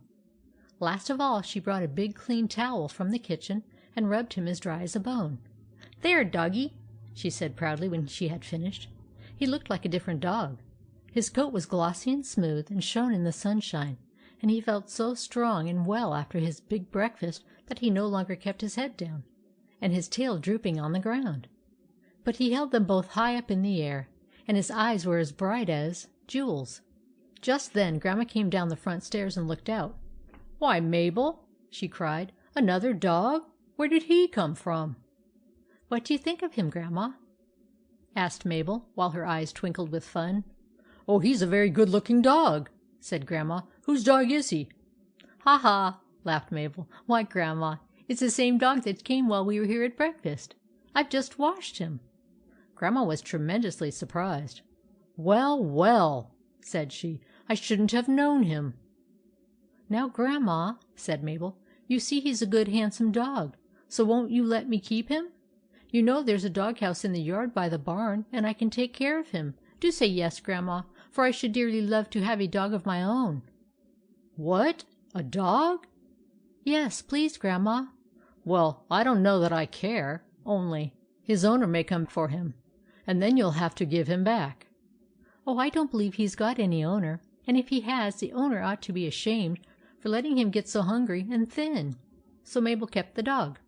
Last of all she brought a big clean towel from the kitchen and rubbed him as dry as a bone. "There, doggie," she said proudly when she had finished. He looked like a different dog. His coat was glossy and smooth and shone in the sunshine, and he felt so strong and well after his big breakfast that he no longer kept his head down, and his tail drooping on the ground. But he held them both high up in the air, and his eyes were as bright as jewels. Just then Grandma came down the front stairs and looked out. "Why, Mabel!" she cried. "Another dog? Where did he come from?" "What do you think of him, Grandma?" asked Mabel, while her eyes twinkled with fun. "Oh, he's a very good-looking dog," said Grandma. "Whose dog is he?" "Ha, ha!" laughed Mabel. "Why, Grandma, it's the same dog that came while we were here at breakfast. I've just washed him." Grandma was tremendously surprised. "Well, well!" said she. "I shouldn't have known him." "Now, Grandma," said Mabel, "you see he's a good, handsome dog, so won't you let me keep him? You know there's a dog house in the yard by the barn, and I can take care of him. Do say yes, Grandma, for I should dearly love to have a dog of my own." "What? A dog?" "Yes, please, Grandma." "Well, I don't know that I care. Only his owner may come for him, and then you'll have to give him back." "Oh, I don't believe he's got any owner, and if he has, the owner ought to be ashamed for letting him get so hungry and thin." So Mabel kept the dog.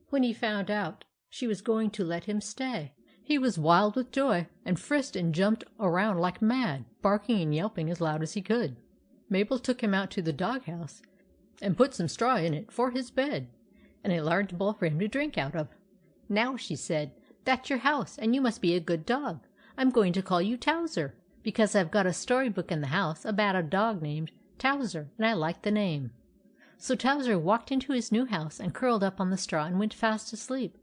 When he found out she was going to let him stay, he was wild with joy, and frisked and jumped around like mad, barking and yelping as loud as he could. Mabel took him out to the dog house and put some straw in it for his bed, and a large bowl for him to drink out of. "Now," she said, "that's your house, and you must be a good dog. I'm going to call you Towser, because I've got a story book in the house about a dog named Towser, and I like the name." So Towser walked into his new house and curled up on the straw and went fast asleep.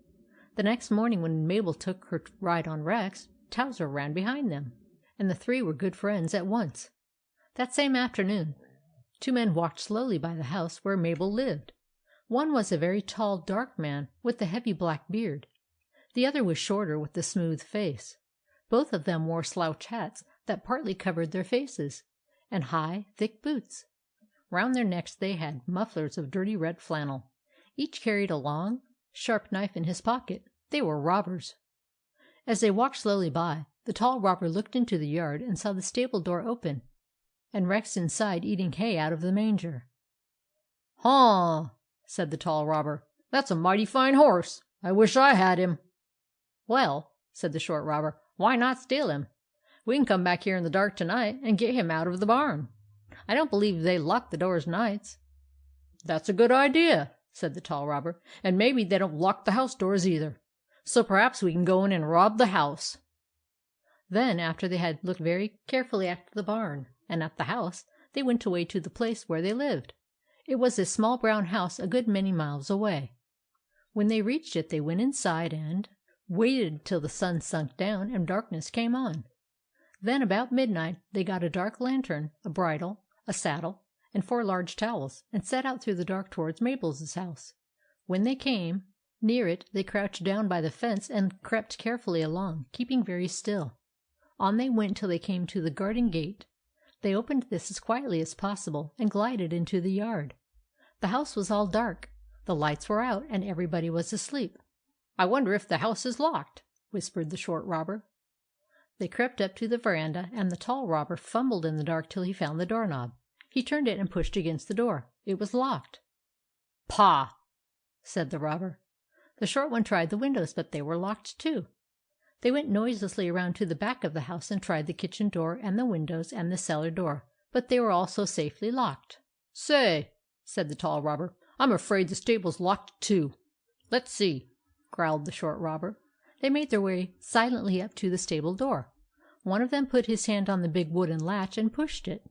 The next morning, when Mabel took her ride on Rex, Towser ran behind them, and the three were good friends at once. That same afternoon, two men walked slowly by the house where Mabel lived. One was a very tall, dark man with a heavy black beard. The other was shorter, with a smooth face. Both of them wore slouch hats that partly covered their faces, and high, thick boots. Round their necks they had mufflers of dirty red flannel. Each carried a long, sharp knife in his pocket. They were robbers. As they walked slowly by, the tall robber looked into the yard and saw the stable door open, and Rex inside eating hay out of the manger. "Huh!" said the tall robber. "That's a mighty fine horse. I wish I had him." "Well," said the short robber, "why not steal him? We can come back here in the dark tonight and get him out of the barn. I don't believe they lock the doors nights." "That's a good idea," said the tall robber. "And maybe they don't lock the house doors either. So perhaps we can go in and rob the house." Then, after they had looked very carefully at the barn and at the house, they went away to the place where they lived. It was a small brown house a good many miles away. When they reached it, they went inside and waited till the sun sunk down and darkness came on. Then, about midnight, they got a dark lantern, a bridle, a saddle, and 4 large towels, and set out through the dark towards Mabel's house. When they came near it, they crouched down by the fence and crept carefully along, keeping very still. On they went till they came to the garden gate. They opened this as quietly as possible and glided into the yard. The house was all dark. The lights were out, and everybody was asleep. "I wonder if the house is locked," whispered the short robber. They crept up to the veranda, and the tall robber fumbled in the dark till he found the doorknob. He turned it and pushed against the door. It was locked. "Pah!" said the robber. The short one tried the windows, but they were locked too. They went noiselessly around to the back of the house and tried the kitchen door and the windows and the cellar door, but they were also safely locked. "Say," said the tall robber, "I'm afraid the stable's locked too." "Let's see," growled the short robber. They made their way silently up to the stable door. One of them put his hand on the big wooden latch and pushed it.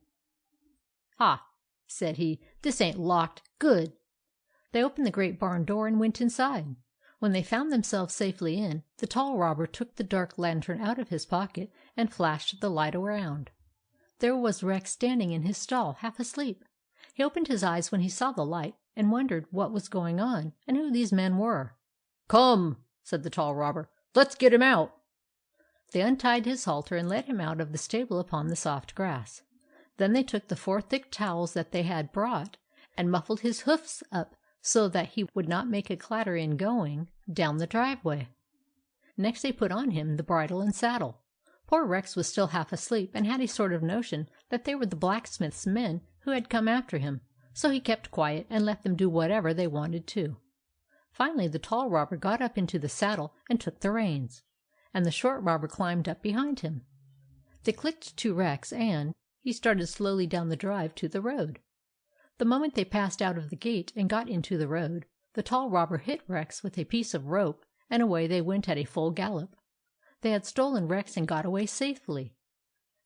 "Ha!" said he, "this ain't locked. Good!" They opened the great barn door and went inside. When they found themselves safely in, the tall robber took the dark lantern out of his pocket and flashed the light around. There was Rex standing in his stall, half asleep. He opened his eyes when he saw the light, and wondered what was going on, and who these men were. "Come," said the tall robber, "let's get him out." They untied his halter and led him out of the stable upon the soft grass. Then they took the 4 thick towels that they had brought, and muffled his hoofs up so that he would not make a clatter in going down the driveway. Next they put on him the bridle and saddle. Poor Rex was still half asleep, and had a sort of notion that they were the blacksmith's men who had come after him, so he kept quiet and let them do whatever they wanted to. Finally the tall robber got up into the saddle and took the reins, and the short robber climbed up behind him. They clicked to Rex, and he started slowly down the drive to the road. The moment they passed out of the gate and got into the road, the tall robber hit Rex with a piece of rope, and away they went at a full gallop. They had stolen Rex and got away safely.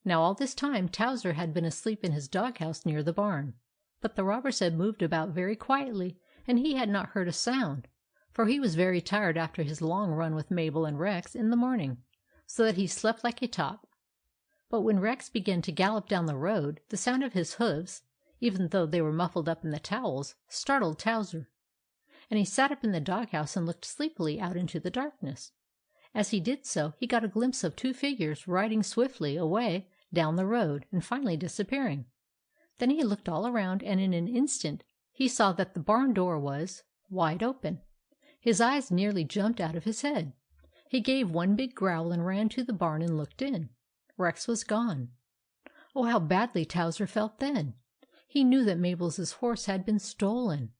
Now all this time Towser had been asleep in his doghouse near the barn, but the robbers had moved about very quietly, and he had not heard a sound, for he was very tired after his long run with Mabel and Rex in the morning, so that he slept like a top. But when Rex began to gallop down the road, the sound of his hoofs, even though they were muffled up in the towels, startled Towser, and he sat up in the doghouse and looked sleepily out into the darkness. As he did so, he got a glimpse of two figures riding swiftly away down the road and finally disappearing. Then he looked all around, and in an instant he saw that the barn door was wide open. His eyes nearly jumped out of his head. He gave one big growl and ran to the barn and looked in. Rex was gone. Oh, how badly Towser felt then! He knew that Mabel's horse had been stolen,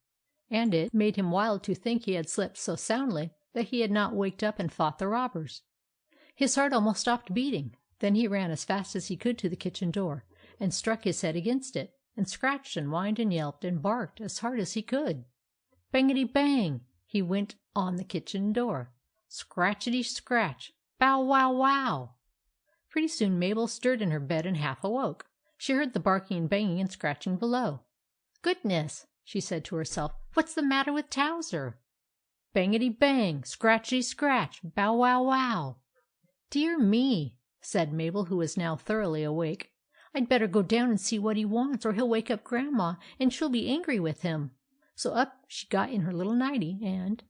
and it made him wild to think he had slept so soundly that he had not waked up and fought the robbers. His heart almost stopped beating. Then he ran as fast as he could to the kitchen door, and struck his head against it, and scratched and whined and yelped and barked as hard as he could. Bangety bang! He went on the kitchen door. Scratchety scratch! Bow wow wow! Pretty soon Mabel stirred in her bed and half awoke. She heard the barking and banging and scratching below. "Goodness!" she said to herself. "What's the matter with Towser?" Bangety bang! Scratchety scratch! Bow wow wow! "Dear me!" said Mabel, who was now thoroughly awake. "I'd better go down and see what he wants, or he'll wake up Grandma, and she'll be angry with him." So up she got in her little nightie and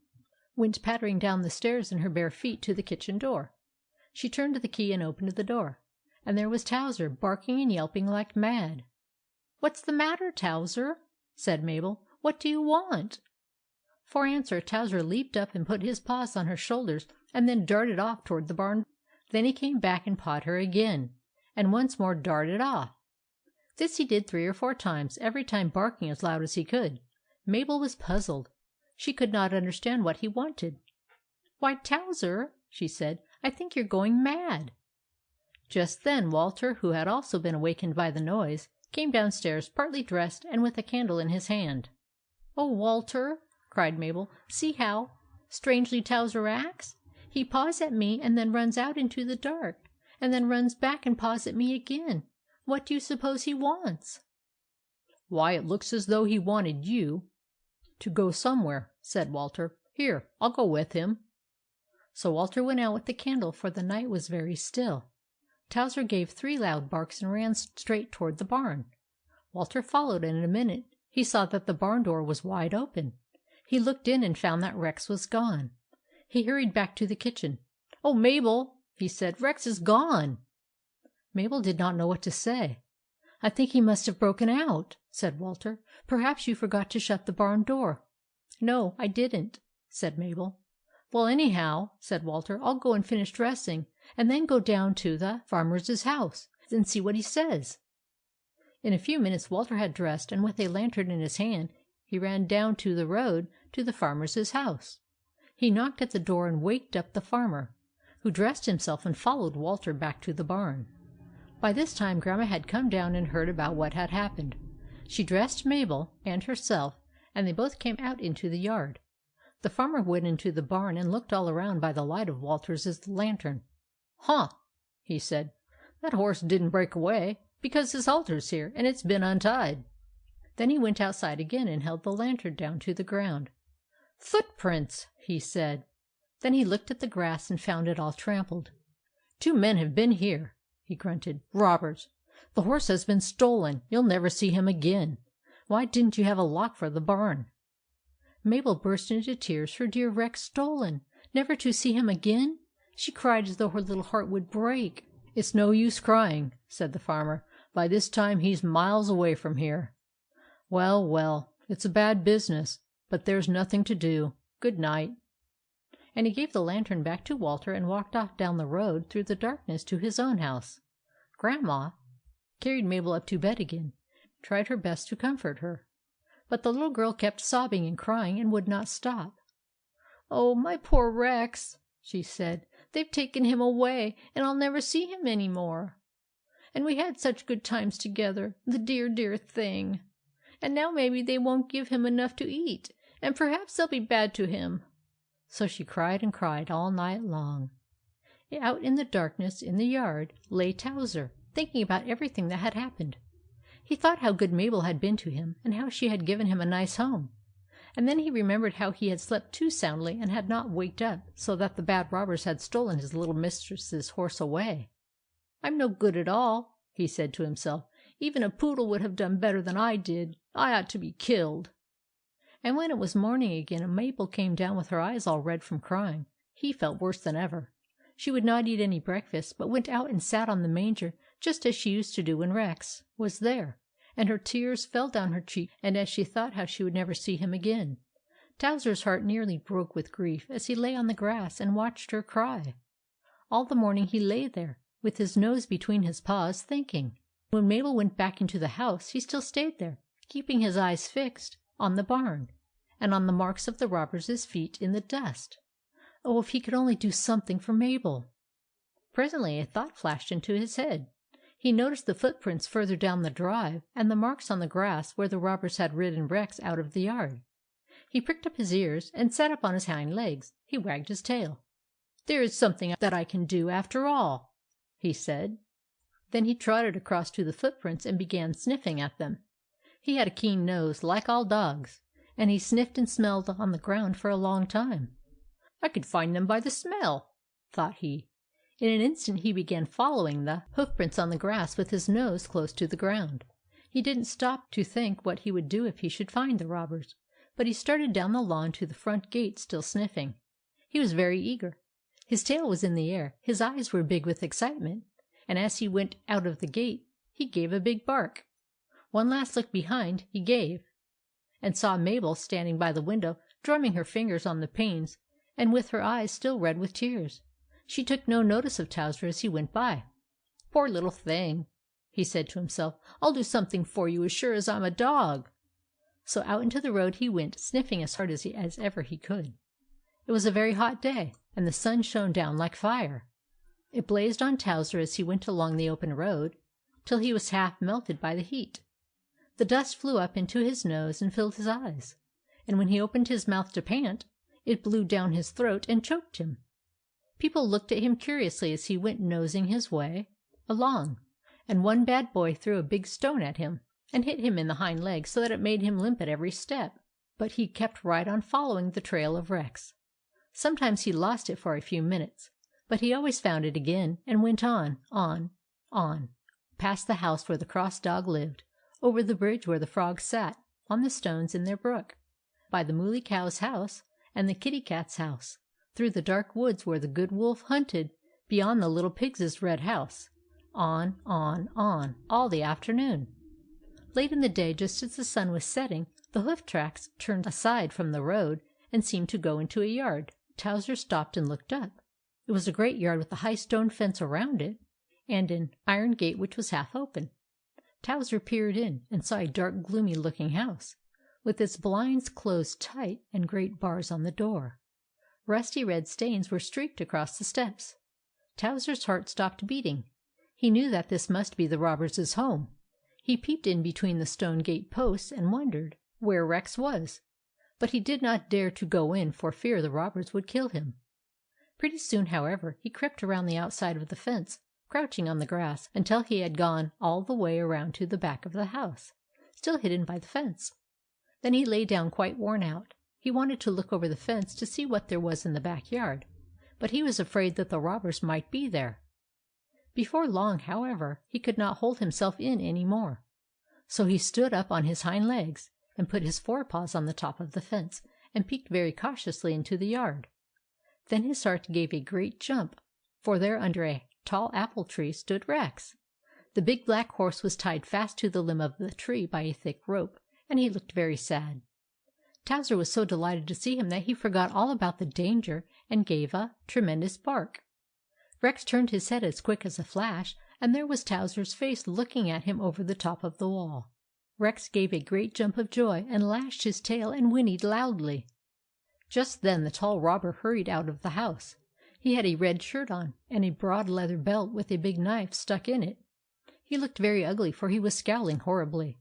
went pattering down the stairs in her bare feet to the kitchen door. She turned the key and opened the door, and there was Towser, barking and yelping like mad. "What's the matter, Towser?" said Mabel. "What do you want?" For answer, Towser leaped up and put his paws on her shoulders, and then darted off toward the barn. Then he came back and pawed her again, and once more darted off. This he did 3 or 4 times, every time barking as loud as he could. Mabel was puzzled. She could not understand what he wanted. "Why, Towser," she said, "I think you're going mad." Just then Walter, who had also been awakened by the noise, came downstairs, partly dressed and with a candle in his hand. "Oh, Walter," cried Mabel, "see how strangely Towser acts. He paws at me and then runs out into the dark, and then runs back and paws at me again. What do you suppose he wants?" "Why, it looks as though he wanted you to go somewhere," said Walter. "Here, I'll go with him." So Walter went out with the candle, for the night was very still. Towser gave 3 loud barks and ran straight toward the barn. Walter followed, and in a minute he saw that the barn door was wide open. He looked in and found that Rex was gone. He hurried back to the kitchen. "Oh, Mabel," he said, "Rex is gone." Mabel did not know what to say. "I think he must have broken out," said Walter. "Perhaps you forgot to shut the barn door." "No, I didn't," said Mabel. "Well, anyhow," said Walter, "I'll go and finish dressing, and then go down to the farmer's house and see what he says." In a few minutes Walter had dressed, and with a lantern in his hand he ran down to the road to the farmer's house. He knocked at the door and waked up the farmer, who dressed himself and followed Walter back to the barn. By this time Grandma had come down and heard about what had happened. She dressed Mabel and herself, and they both came out into the yard. The farmer went into the barn and looked all around by the light of Walter's lantern. "Huh!" he said. "That horse didn't break away, because his halter's here, and it's been untied." Then he went outside again and held the lantern down to the ground. "Footprints!" he said. Then he looked at the grass and found it all trampled. "2 men have been here," he grunted. "Robbers! The horse has been stolen. You'll never see him again. Why didn't you have a lock for the barn?" Mabel burst into tears. Her dear Rex stolen! Never to see him again! She cried as though her little heart would break. "It's no use crying," said the farmer. "By this time he's miles away from here. Well, well, it's a bad business, but there's nothing to do. Good night." And he gave the lantern back to Walter and walked off down the road through the darkness to his own house. Grandma carried Mabel up to bed again, tried her best to comfort her. But the little girl kept sobbing and crying and would not stop. "Oh, my poor Rex," she said. "They've taken him away, and I'll never see him any more." and we had such good times together, the dear, dear thing. And now maybe they won't give him enough to eat, and perhaps they'll be bad to him." So she cried and cried all night long. Out in the darkness in the yard lay Towser, thinking about everything that had happened. He thought how good Mabel had been to him, and how she had given him a nice home. And then he remembered how he had slept too soundly and had not waked up, so that the bad robbers had stolen his little mistress's horse away. "I'm no good at all," he said to himself. "Even a poodle would have done better than I did. I ought to be killed." And when it was morning again and Mabel came down with her eyes all red from crying, he felt worse than ever. She would not eat any breakfast, but went out and sat on the manger just as she used to do when Rex was there, and her tears fell down her cheeks, and as she thought how she would never see him again, Towser's heart nearly broke with grief as he lay on the grass and watched her cry. All the morning he lay there, with his nose between his paws, thinking. When Mabel went back into the house, he still stayed there, keeping his eyes fixed on the barn, and on the marks of the robbers' feet in the dust. Oh, if he could only do something for Mabel! Presently a thought flashed into his head. He noticed the footprints further down the drive, and the marks on the grass where the robbers had ridden Rex out of the yard. He pricked up his ears, and sat up on his hind legs. He wagged his tail. "There is something that I can do, after all," he said. Then he trotted across to the footprints and began sniffing at them. He had a keen nose, like all dogs, and he sniffed and smelled on the ground for a long time. "I could find them by the smell," thought he. In an instant he began following the hoofprints on the grass with his nose close to the ground. He didn't stop to think what he would do if he should find the robbers, but he started down the lawn to the front gate, still sniffing. He was very eager. His tail was in the air, his eyes were big with excitement, and as he went out of the gate he gave a big bark. One last look behind he gave, and saw Mabel standing by the window, drumming her fingers on the panes, and with her eyes still red with tears. She took no notice of Towser as he went by. "Poor little thing," he said to himself. "I'll do something for you as sure as I'm a dog." So out into the road he went, sniffing as hard as ever he could. It was a very hot day, and the sun shone down like fire. It blazed on Towser as he went along the open road, till he was half melted by the heat. The dust flew up into his nose and filled his eyes, and when he opened his mouth to pant, it blew down his throat and choked him. People looked at him curiously as he went nosing his way along, and one bad boy threw a big stone at him and hit him in the hind leg so that it made him limp at every step. But he kept right on following the trail of Rex. Sometimes he lost it for a few minutes, but he always found it again and went on, past the house where the cross dog lived, over the bridge where the frogs sat on the stones in their brook, by the Mooly Cow's house and the Kitty Cat's house, through the dark woods where the Good Wolf hunted, beyond the Little Pig's red house, on, all the afternoon. Late in the day, just as the sun was setting, the hoof tracks turned aside from the road and seemed to go into a yard. Towser stopped and looked up. It was a great yard with a high stone fence around it, and an iron gate which was half open. Towser peered in, and saw a dark, gloomy-looking house, with its blinds closed tight and great bars on the door. Rusty red stains were streaked across the steps. Towser's heart stopped beating. He knew that this must be the robbers' home. He peeped in between the stone gate posts and wondered where Rex was, but he did not dare to go in for fear the robbers would kill him. Pretty soon, however, he crept around the outside of the fence, crouching on the grass, until he had gone all the way around to the back of the house, still hidden by the fence. Then he lay down quite worn out. He wanted to look over the fence to see what there was in the backyard, but he was afraid that the robbers might be there. Before long, however, he could not hold himself in any more. So he stood up on his hind legs and put his forepaws on the top of the fence and peeked very cautiously into the yard. Then his heart gave a great jump, for there under a tall apple tree stood Rex. The big black horse was tied fast to the limb of the tree by a thick rope, and he looked very sad. Towser was so delighted to see him that he forgot all about the danger and gave a tremendous bark. Rex turned his head as quick as a flash, and there was Towser's face looking at him over the top of the wall. Rex gave a great jump of joy and lashed his tail and whinnied loudly. Just then the tall robber hurried out of the house. He had a red shirt on, and a broad leather belt with a big knife stuck in it. He looked very ugly, for he was scowling horribly.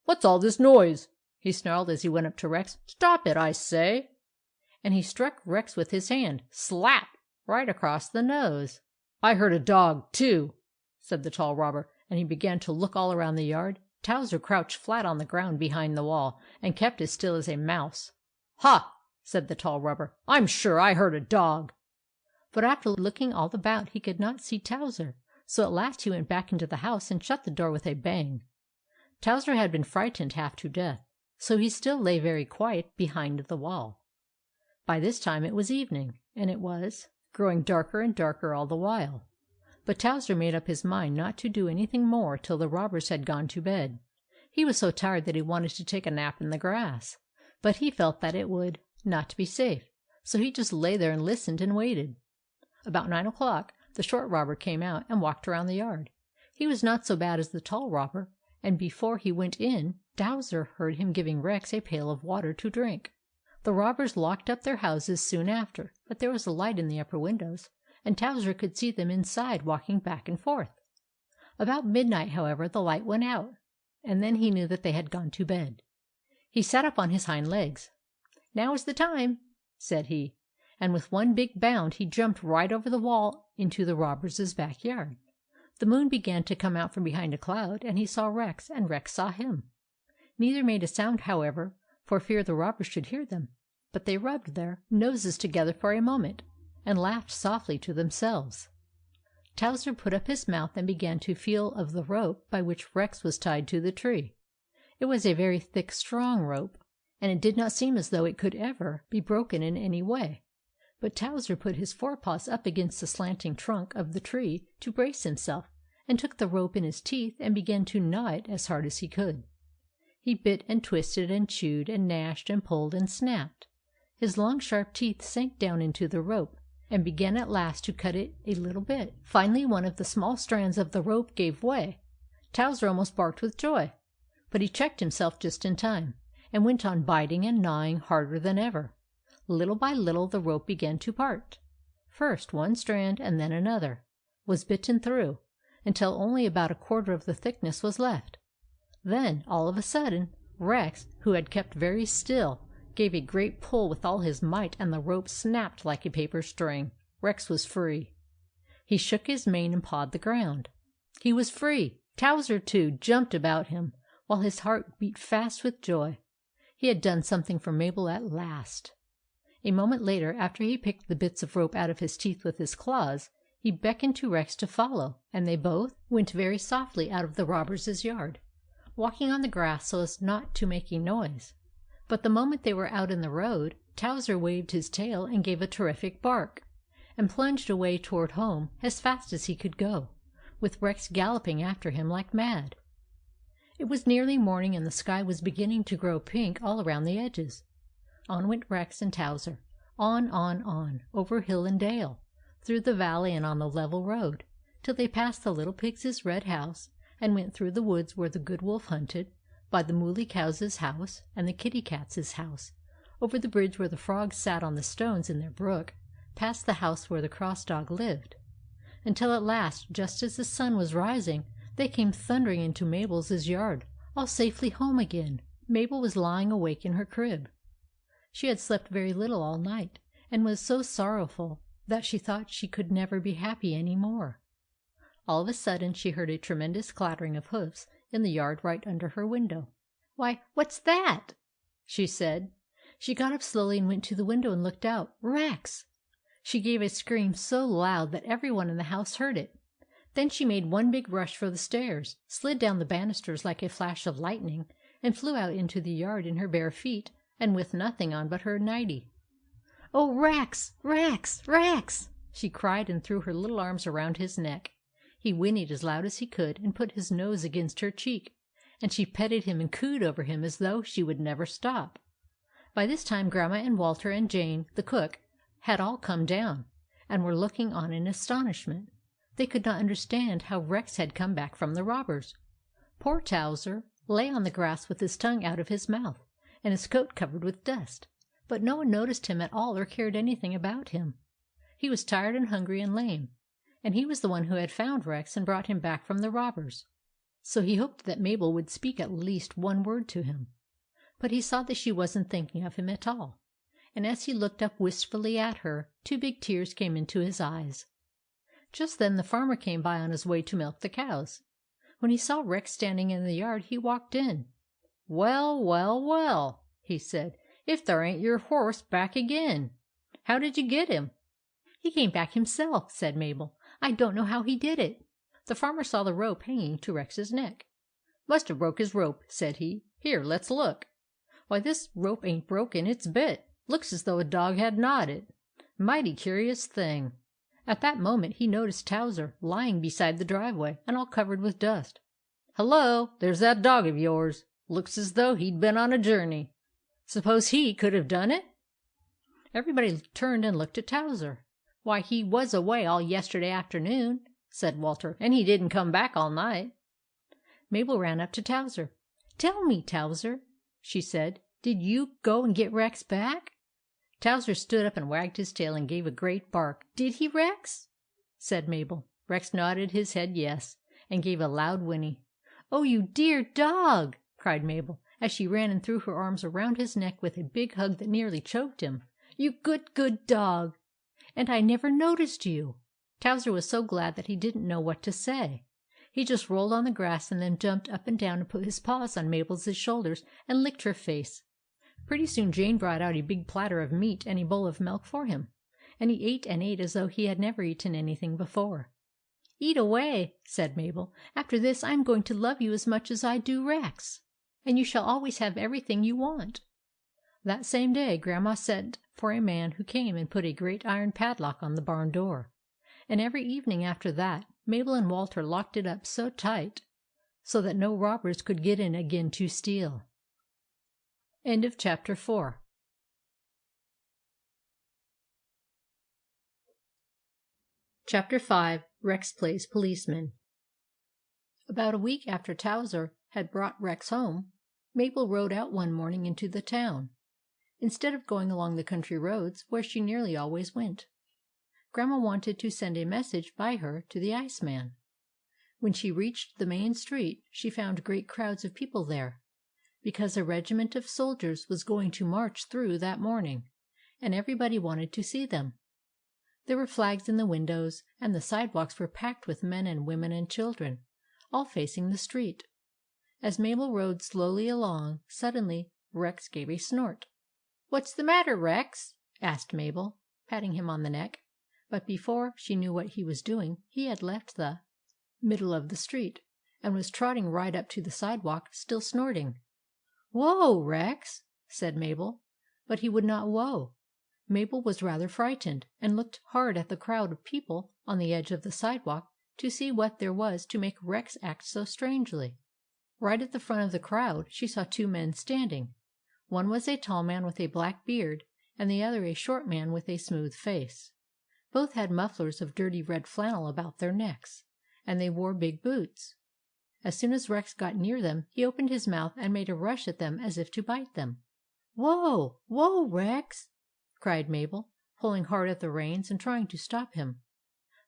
"What's all this noise?" he snarled as he went up to Rex. "Stop it, I say!" And he struck Rex with his hand, slap, right across the nose. "I heard a dog, too," said the tall robber, and he began to look all around the yard. Towser crouched flat on the ground behind the wall, and kept as still as a mouse. "Ha!" said the tall robber. "I'm sure I heard a dog." But after looking all about he could not see Towser, so at last he went back into the house and shut the door with a bang. Towser had been frightened half to death, so he still lay very quiet behind the wall. By this time it was evening, and it was growing darker and darker all the while. But Towser made up his mind not to do anything more till the robbers had gone to bed. He was so tired that he wanted to take a nap in the grass, but he felt that it would not be safe, so he just lay there and listened and waited. About 9 o'clock the short robber came out and walked around the yard. He was not so bad as the tall robber, and before he went in Towser heard him giving Rex a pail of water to drink. The robbers locked up their houses soon after, but there was a light in the upper windows, and Towser could see them inside walking back and forth. About midnight, however, the light went out, and then he knew that they had gone to bed. He sat up on his hind legs. "Now is the time," said he, and with one big bound he jumped right over the wall into the robbers' backyard. The moon began to come out from behind a cloud, and he saw Rex, and Rex saw him. Neither made a sound, however, for fear the robbers should hear them, but they rubbed their noses together for a moment, and laughed softly to themselves. Towser put up his mouth and began to feel of the rope by which Rex was tied to the tree. It was a very thick, strong rope, and it did not seem as though it could ever be broken in any way. But Towser put his forepaws up against the slanting trunk of the tree to brace himself, and took the rope in his teeth and began to gnaw it as hard as he could. He bit and twisted and chewed and gnashed and pulled and snapped. His long sharp teeth sank down into the rope, and began at last to cut it a little bit. Finally one of the small strands of the rope gave way. Towser almost barked with joy, but he checked himself just in time, and went on biting and gnawing harder than ever. Little by little the rope began to part. First one strand and then another was bitten through, until only about a quarter of the thickness was left. Then, all of a sudden, Rex, who had kept very still, gave a great pull with all his might, and the rope snapped like a paper string. Rex was free. He shook his mane and pawed the ground. He was free! Towser, too, jumped about him, while his heart beat fast with joy. He had done something for Mabel at last. A moment later, after he picked the bits of rope out of his teeth with his claws, he beckoned to Rex to follow, and they both went very softly out of the robbers' yard, walking on the grass so as not to make a noise. But the moment they were out in the road, Towser waved his tail and gave a terrific bark, and plunged away toward home as fast as he could go, with Rex galloping after him like mad. It was nearly morning, and the sky was beginning to grow pink all around the edges. On went Rex and Towser, on, over hill and dale, through the valley and on the level road, till they passed the little pig's red house, and went through the woods where the good wolf hunted, by the mooly cow's house and the kitty cat's house, over the bridge where the frogs sat on the stones in their brook, past the house where the cross dog lived, until at last, just as the sun was rising, they came thundering into Mabel's yard, all safely home again. Mabel was lying awake in her crib. She had slept very little all night, and was so sorrowful that she thought she could never be happy any more. All of a sudden she heard a tremendous clattering of hoofs in the yard right under her window. "Why, what's that?" she said. She got up slowly and went to the window and looked out. Rex! She gave a scream so loud that every one in the house heard it. Then she made one big rush for the stairs, slid down the banisters like a flash of lightning, and flew out into the yard in her bare feet, and with nothing on but her nightie. "Oh, Rex! Rex! Rex!" she cried, and threw her little arms around his neck. He whinnied as loud as he could, and put his nose against her cheek, and she petted him and cooed over him as though she would never stop. By this time Grandma and Walter and Jane, the cook, had all come down, and were looking on in astonishment. They could not understand how Rex had come back from the robbers. Poor Towser lay on the grass with his tongue out of his mouth, and his coat covered with dust, but no one noticed him at all or cared anything about him. He was tired and hungry and lame, and he was the one who had found Rex and brought him back from the robbers. so he hoped that Mabel would speak at least one word to him. But he saw that she wasn't thinking of him at all, and as he looked up wistfully at her, two big tears came into his eyes. Just then the farmer came by on his way to milk the cows. When he saw Rex standing in the yard, he walked in. "Well, well, well," he said, "if there ain't your horse back again! How did you get him?" "He came back himself," said Mabel. "I don't know how he did it." The farmer saw the rope hanging to Rex's neck. "Must have broke his rope," said he. "Here, let's look. Why, this rope ain't broken, it's bit. Looks as though a dog had gnawed it. Mighty curious thing." At that moment he noticed Towser lying beside the driveway, and all covered with dust. "Hello, there's that dog of yours. Looks as though he'd been on a journey. Suppose he could have done it?" Everybody turned and looked at Towser. "Why, he was away all yesterday afternoon," said Walter, "and he didn't come back all night." Mabel ran up to Towser. "Tell me, Towser," she said, "did you go and get Rex back?" Towser stood up and wagged his tail and gave a great bark. "Did he, Rex?" said Mabel. Rex nodded his head yes, and gave a loud whinny. "Oh, you dear dog!" cried Mabel, as she ran and threw her arms around his neck with a big hug that nearly choked him. "You good, good dog! And I never noticed you!" Towser was so glad that he didn't know what to say. He just rolled on the grass and then jumped up and down and put his paws on Mabel's shoulders and licked her face. Pretty soon Jane brought out a big platter of meat and a bowl of milk for him, and he ate and ate as though he had never eaten anything before. "Eat away," said Mabel. "After this I am going to love you as much as I do Rex, and you shall always have everything you want." That same day Grandma sent for a man who came and put a great iron padlock on the barn door, and every evening after that Mabel and Walter locked it up so tight so that no robbers could get in again to steal. Chapter 5. Rex Plays Policeman. About a week after Towser had brought Rex home, Mabel rode out one morning into the town, instead of going along the country roads, where she nearly always went. Grandma wanted to send a message by her to the iceman. When she reached the main street, she found great crowds of people there, because a regiment of soldiers was going to march through that morning, and everybody wanted to see them. There were flags in the windows, and the sidewalks were packed with men and women and children, all facing the street. As Mabel rode slowly along, suddenly Rex gave a snort. "What's the matter, Rex?" asked Mabel, patting him on the neck. But before she knew what he was doing, he had left the middle of the street, and was trotting right up to the sidewalk, still snorting. "Whoa, Rex!" said Mabel. But he would not whoa. Mabel was rather frightened, and looked hard at the crowd of people on the edge of the sidewalk to see what there was to make Rex act so strangely. Right at the front of the crowd she saw two men standing. One was a tall man with a black beard, and the other a short man with a smooth face. Both had mufflers of dirty red flannel about their necks, and they wore big boots. As soon as Rex got near them, he opened his mouth and made a rush at them as if to bite them. "Whoa! Whoa, Rex!" cried Mabel, pulling hard at the reins and trying to stop him.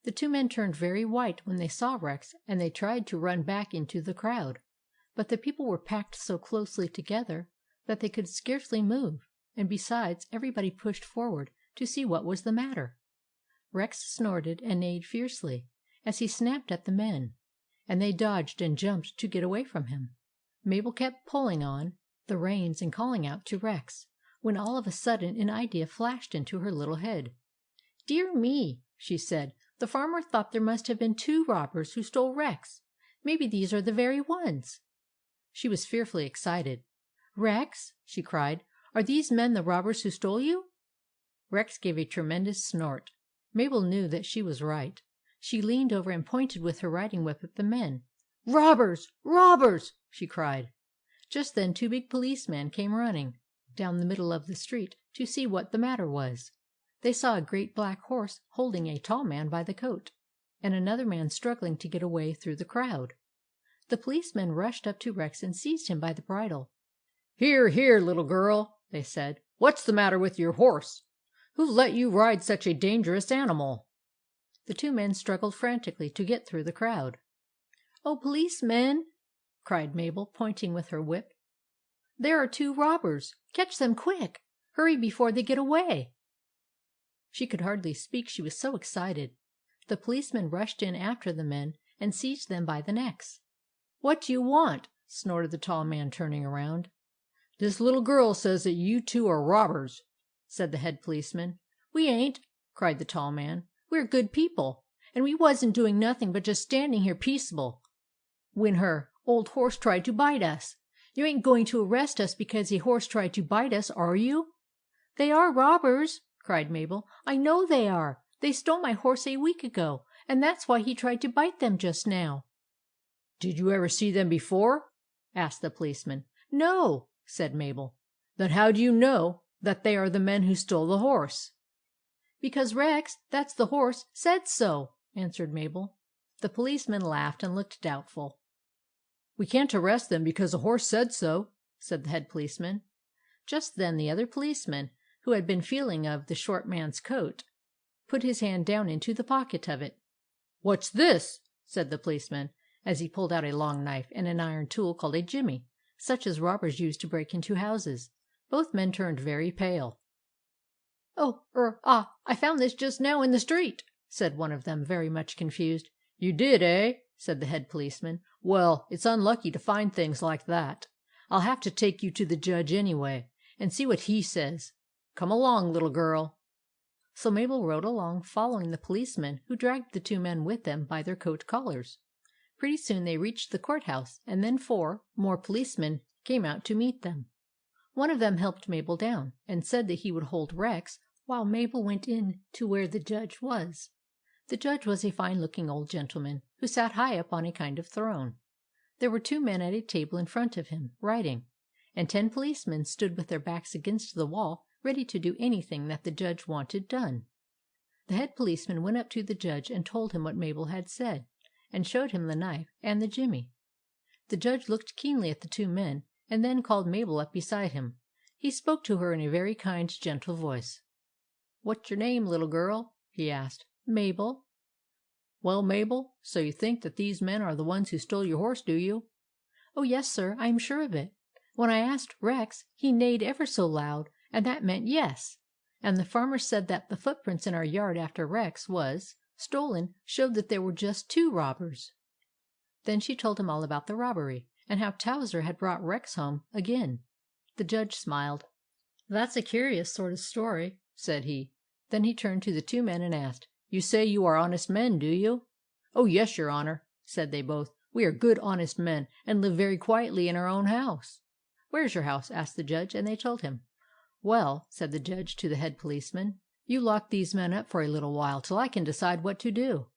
The two men turned very white when they saw Rex, and they tried to run back into the crowd. But the people were packed so closely together that they could scarcely move, and besides, everybody pushed forward to see what was the matter. Rex snorted and neighed fiercely as he snapped at the men, and they dodged and jumped to get away from him. Mabel kept pulling on the reins and calling out to Rex, when all of a sudden an idea flashed into her little head. "Dear me," she said, "the farmer thought there must have been two robbers who stole Rex. Maybe these are the very ones." She was fearfully excited. "Rex," she cried, "are these men the robbers who stole you?" Rex gave a tremendous snort. Mabel knew that she was right. She leaned over and pointed with her riding whip at the men. "Robbers! Robbers!" she cried. Just then two big policemen came running down the middle of the street to see what the matter was. They saw a great black horse holding a tall man by the coat, and another man struggling to get away through the crowd. The policemen rushed up to Rex and seized him by the bridle. "Here, here, little girl," they said. "What's the matter with your horse? Who let you ride such a dangerous animal?" The two men struggled frantically to get through the crowd. "Oh, policemen!" cried Mabel, pointing with her whip. "There are 2 robbers. Catch them quick! Hurry before they get away!" She could hardly speak, she was so excited. The policeman rushed in after the men and seized them by the necks. "What do you want?" snorted the tall man, turning around. "This little girl says that you 2 are robbers," said the head policeman. "We ain't," cried the tall man. "We're good people, and we wasn't doing nothing but just standing here peaceable when her old horse tried to bite us. You ain't going to arrest us because a horse tried to bite us, are you?" "They are robbers," cried Mabel. "I know they are. They stole my horse a week ago, and that's why he tried to bite them just now." "Did you ever see them before?" asked the policeman. "No," said Mabel. "Then how do you know that they are the men who stole the horse?" "Because Rex, that's the horse, said so," answered Mabel. The policeman laughed and looked doubtful. "We can't arrest them because the horse said so," said the head policeman. Just then the other policeman, who had been feeling of the short man's coat, put his hand down into the pocket of it. "What's this?" said the policeman, as he pulled out a long knife and an iron tool called a jimmy, such as robbers use to break into houses. Both men turned very pale. I found this just now in the street," said one of them, very much confused. "You did, eh?" said the head policeman. "Well, it's unlucky to find things like that. I'll have to take you to the judge anyway, and see what he says. Come along, little girl." So Mabel rode along, following the policeman, who dragged the 2 men with them by their coat collars. Pretty soon they reached the courthouse, and then 4 more policemen came out to meet them. One of them helped Mabel down, and said that he would hold Rex while Mabel went in to where the judge was. The judge was a fine-looking old gentleman, who sat high up on a kind of throne. There were 2 men at a table in front of him, writing, and 10 policemen stood with their backs against the wall, ready to do anything that the judge wanted done. The head policeman went up to the judge and told him what Mabel had said, and showed him the knife and the jimmy. The judge looked keenly at the 2 men, and then called Mabel up beside him. He spoke to her in a very kind, gentle voice. "What's your name, little girl?" he asked. "Mabel." "Well, Mabel, so you think that these men are the ones who stole your horse, do you?" "Oh, yes, sir, I am sure of it. When I asked Rex, he neighed ever so loud, and that meant yes. And the farmer said that the footprints in our yard after Rex was stolen showed that there were just 2 robbers." Then she told him all about the robbery, and how Towser had brought Rex home again. The judge smiled. "That's a curious sort of story," said he. Then he turned to the 2 men and asked, "You say you are honest men, do you?" "Oh, yes, your honor," said they both. "We are good, honest men, and live very quietly in our own house." "Where's your house?" asked the judge, and they told him. "Well," said the judge to the head policeman, "you lock these men up for a little while till I can decide what to do."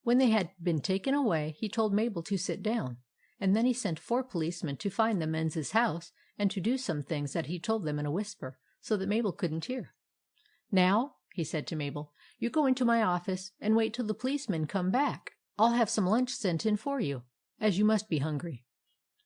When they had been taken away, he told Mabel to sit down, and then he sent 4 policemen to find the men's house and to do some things that he told them in a whisper, so that Mabel couldn't hear. "Now," he said to Mabel, "you go into my office and wait till the policemen come back. I'll have some lunch sent in for you, as you must be hungry."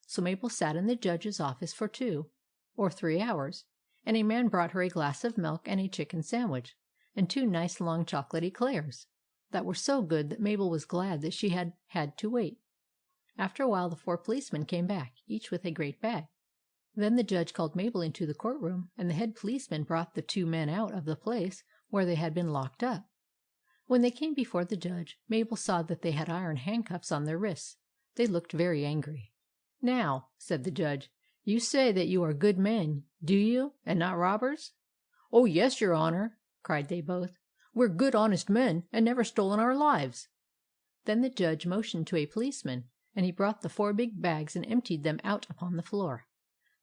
So Mabel sat in the judge's office for 2 or 3 hours, and a man brought her a glass of milk and a chicken sandwich, and 2 nice long chocolate eclairs, that were so good that Mabel was glad that she had had to wait. After a while the 4 policemen came back, each with a great bag. Then the judge called Mabel into the courtroom, and the head policeman brought the 2 men out of the place where they had been locked up. When they came before the judge, Mabel saw that they had iron handcuffs on their wrists. They looked very angry. "Now," said the judge, "you say that you are good men, do you, and not robbers?" "Oh, yes, your honor," cried they both. "We're good, honest men, and never stole in our lives." Then the judge motioned to a policeman, and he brought the 4 big bags and emptied them out upon the floor.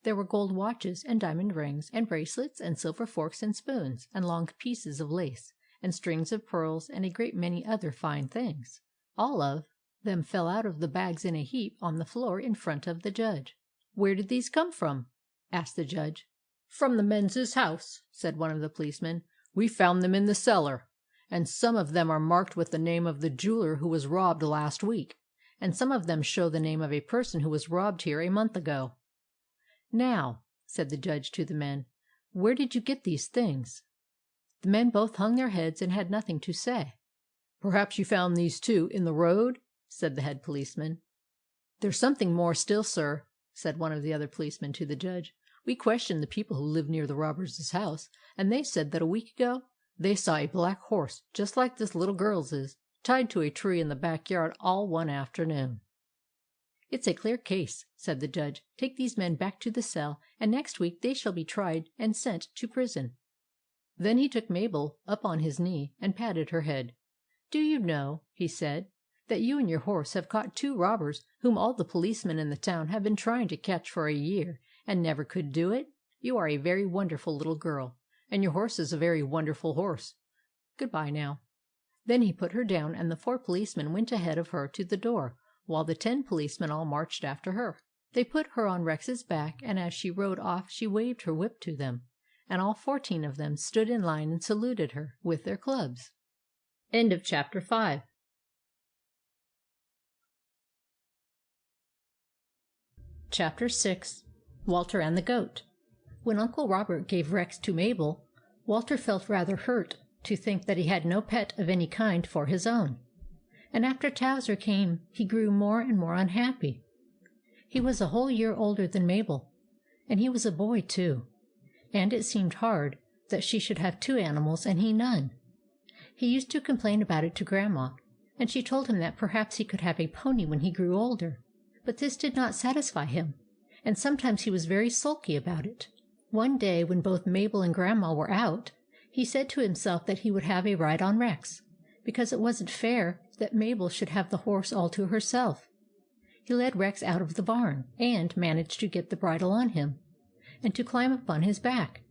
There were gold watches and diamond rings and bracelets and silver forks and spoons and long pieces of lace and strings of pearls and a great many other fine things. All of them fell out of the bags in a heap on the floor in front of the judge. "Where did these come from?" asked the judge. "From the men's house," said one of the policemen. "We found them in the cellar, and some of them are marked with the name of the jeweler who was robbed last week, and some of them show the name of a person who was robbed here a month ago." "Now," said the judge to the men, "where did you get these things?" The men both hung their heads and had nothing to say. "Perhaps you found these too in the road?" said the head policeman. "There's something more still, sir," said one of the other policemen to the judge. "We questioned the people who live near the robbers' house, and they said that a week ago they saw a black horse, just like this little girl's is, tied to a tree in the back yard all one afternoon." "It's a clear case," said the judge. "Take these men back to the cell, and next week they shall be tried and sent to prison." Then he took Mabel up on his knee and patted her head. "Do you know," he said, "that you and your horse have caught 2 robbers whom all the policemen in the town have been trying to catch for a year, and never could do it? You are a very wonderful little girl, and your horse is a very wonderful horse. Good-bye now." Then he put her down, and the 4 policemen went ahead of her to the door, while the 10 policemen all marched after her. They put her on Rex's back, and as she rode off she waved her whip to them, and all 14 of them stood in line and saluted her with their clubs. End of chapter 5. Chapter 6. Walter and the Goat. When Uncle Robert gave Rex to Mabel, Walter felt rather hurt to think that he had no pet of any kind for his own. And after Towser came he grew more and more unhappy. He was a whole year older than Mabel, and he was a boy too, and it seemed hard that she should have 2 animals and he none. He used to complain about it to Grandma, and she told him that perhaps he could have a pony when he grew older. But this did not satisfy him, and sometimes he was very sulky about it. One day, when both Mabel and Grandma were out, he said to himself that he would have a ride on Rex, because it wasn't fair that Mabel should have the horse all to herself. He led Rex out of the barn, and managed to get the bridle on him, and to climb upon his back.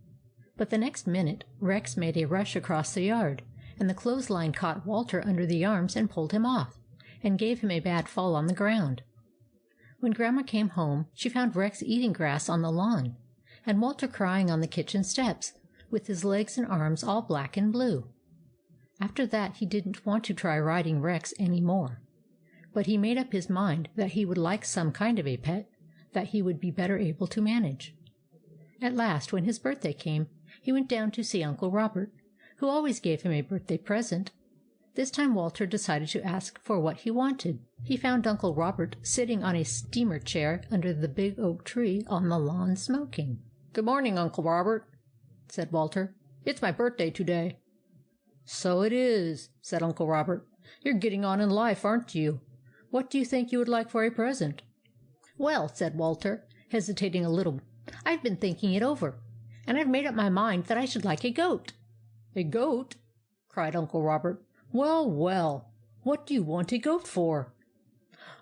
But the next minute Rex made a rush across the yard, and the clothesline caught Walter under the arms and pulled him off, and gave him a bad fall on the ground. When Grandma came home, she found Rex eating grass on the lawn, and Walter crying on the kitchen steps, with his legs and arms all black and blue. After that he didn't want to try riding Rex any more, but he made up his mind that he would like some kind of a pet that he would be better able to manage. At last, when his birthday came, he went down to see Uncle Robert, who always gave him a birthday present. This time Walter decided to ask for what he wanted. He found Uncle Robert sitting on a steamer chair under the big oak tree on the lawn, smoking. "Good morning, Uncle Robert," said Walter. "It's my birthday today." "So it is," said Uncle Robert. "You're getting on in life, aren't you? What do you think you would like for a present?" "Well," said Walter, hesitating a little, "I've been thinking it over, and I've made up my mind that I should like a goat." "A goat?" cried Uncle Robert. "Well, well, what do you want a goat for?"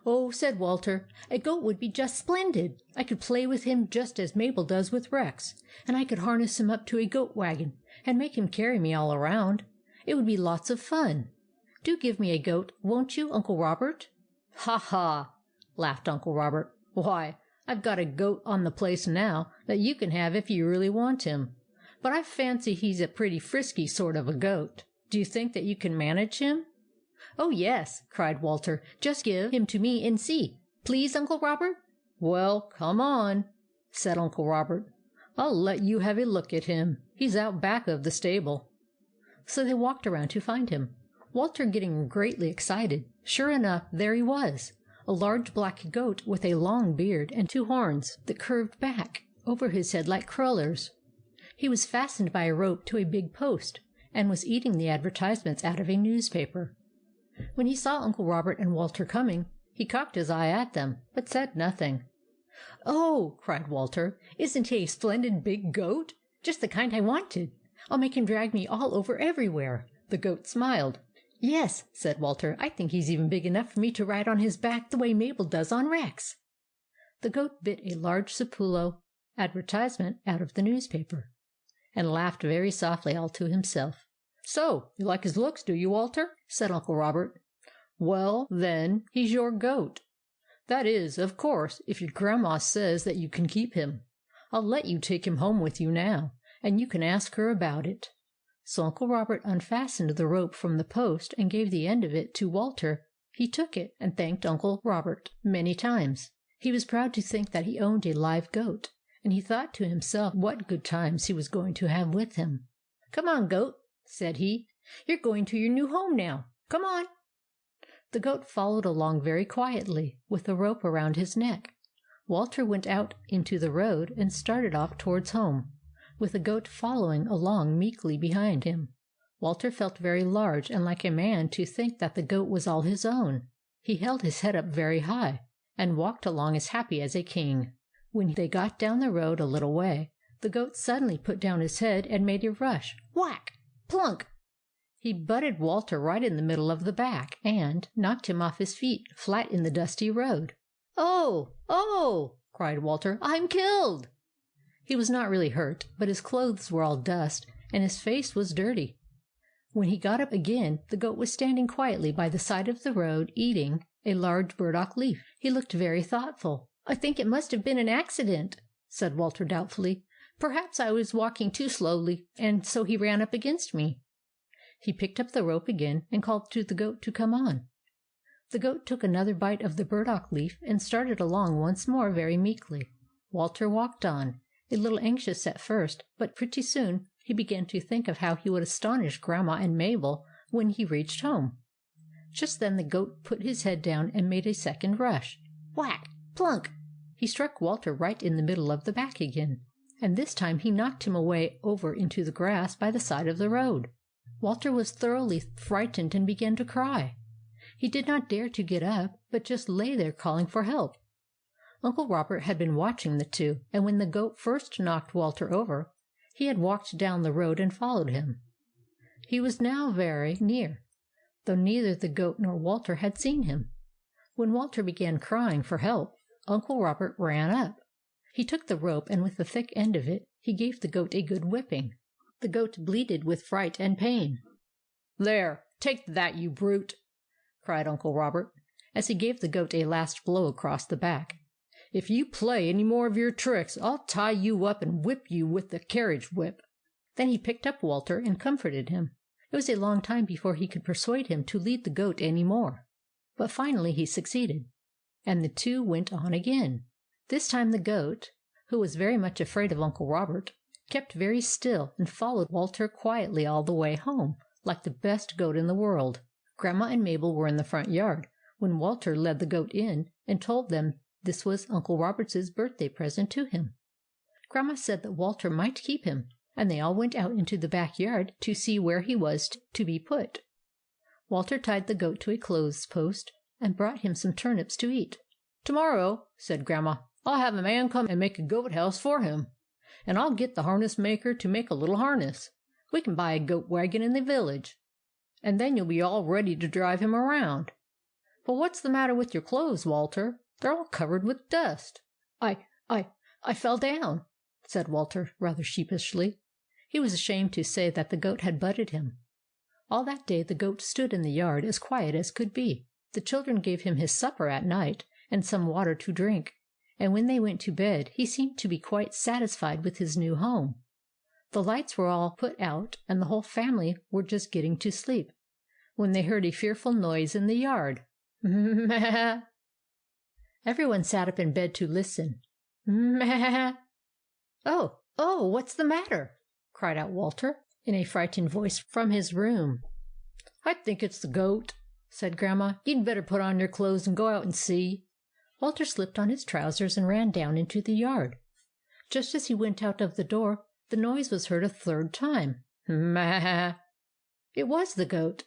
"Oh," said Walter, "a goat would be just splendid. I could play with him just as Mabel does with Rex, and I could harness him up to a goat wagon and make him carry me all around. It would be lots of fun. Do give me a goat, won't you, Uncle Robert?" "Ha, ha!" laughed Uncle Robert. "Why, I've got a goat on the place now that you can have if you really want him. But I fancy he's a pretty frisky sort of a goat. Do you think that you can manage him?" "Oh, yes," cried Walter. "Just give him to me and see. Please, Uncle Robert?" "Well, come on," said Uncle Robert. "I'll let you have a look at him. He's out back of the stable." So they walked around to find him, Walter getting greatly excited. Sure enough, there he was, a large black goat with a long beard and 2 horns that curved back over his head like crullers. He was fastened by a rope to a big post, and was eating the advertisements out of a newspaper. When he saw Uncle Robert and Walter coming, he cocked his eye at them, but said nothing. "Oh," cried Walter, "isn't he a splendid big goat? Just the kind I wanted. I'll make him drag me all over everywhere." The goat smiled. "Yes," said Walter, "I think he's even big enough for me to ride on his back the way Mabel does on Rex." The goat bit a large Sapulo advertisement out of the newspaper, and laughed very softly all to himself. "So, you like his looks, do you, Walter?" said Uncle Robert. "Well, then, he's your goat. That is, of course, if your grandma says that you can keep him. I'll let you take him home with you now, and you can ask her about it." So Uncle Robert unfastened the rope from the post and gave the end of it to Walter. He took it and thanked Uncle Robert many times. He was proud to think that he owned a live goat, and he thought to himself what good times he was going to have with him. "Come on, goat," said he. "You're going to your new home now. Come on." The goat followed along very quietly, with a rope around his neck. Walter went out into the road and started off towards home, with the goat following along meekly behind him. Walter felt very large and like a man to think that the goat was all his own. He held his head up very high, and walked along as happy as a king. When they got down the road a little way, the goat suddenly put down his head and made a rush. Whack! Plunk! He butted Walter right in the middle of the back, and knocked him off his feet, flat in the dusty road. "Oh! Oh!" cried Walter. "I'm killed!" He was not really hurt, but his clothes were all dust, and his face was dirty. When he got up again, the goat was standing quietly by the side of the road, eating a large burdock leaf. He looked very thoughtful. "I think it must have been an accident," said Walter doubtfully. "Perhaps I was walking too slowly, and so he ran up against me." He picked up the rope again and called to the goat to come on. The goat took another bite of the burdock leaf and started along once more very meekly. Walter walked on, a little anxious at first, but pretty soon he began to think of how he would astonish Grandma and Mabel when he reached home. Just then the goat put his head down and made a second rush. Whack! Plunk! He struck Walter right in the middle of the back again, and this time he knocked him away over into the grass by the side of the road. Walter was thoroughly frightened and began to cry. He did not dare to get up, but just lay there calling for help. Uncle Robert had been watching the two, and when the goat first knocked Walter over, he had walked down the road and followed him. He was now very near, though neither the goat nor Walter had seen him. When Walter began crying for help, Uncle Robert ran up. He took the rope, and with the thick end of it, he gave the goat a good whipping. The goat bleated with fright and pain. "There, take that, you brute!" cried Uncle Robert, as he gave the goat a last blow across the back. "If you play any more of your tricks, I'll tie you up and whip you with the carriage whip." Then he picked up Walter and comforted him. It was a long time before he could persuade him to lead the goat any more, but finally he succeeded, and the two went on again. This time the goat, who was very much afraid of Uncle Robert, kept very still and followed Walter quietly all the way home, like the best goat in the world. Grandma and Mabel were in the front yard when Walter led the goat in and told them this was Uncle Robert's birthday present to him. Grandma said that Walter might keep him, and they all went out into the back yard to see where he was to be put. Walter tied the goat to a clothes post and brought him some turnips to eat. "Tomorrow," said Grandma, "I'll have a man come and make a goat house for him, and I'll get the harness maker to make a little harness. We can buy a goat wagon in the village, and then you'll be all ready to drive him around. But what's the matter with your clothes, Walter? They're all covered with dust." I fell down," said Walter, rather sheepishly. He was ashamed to say that the goat had butted him. All that day the goat stood in the yard as quiet as could be. The children gave him his supper at night and some water to drink, and when they went to bed he seemed to be quite satisfied with his new home. The lights were all put out, and the whole family were just getting to sleep, when they heard a fearful noise in the yard. "Meh!" Everyone sat up in bed to listen. "Meh!" "Oh, oh, what's the matter?" cried out Walter, in a frightened voice from his room. "I think it's the goat," said Grandma. "You'd better put on your clothes and go out and see." Walter slipped on his trousers and ran down into the yard. Just as he went out of the door, the noise was heard a third time. "Meh!" It was the goat.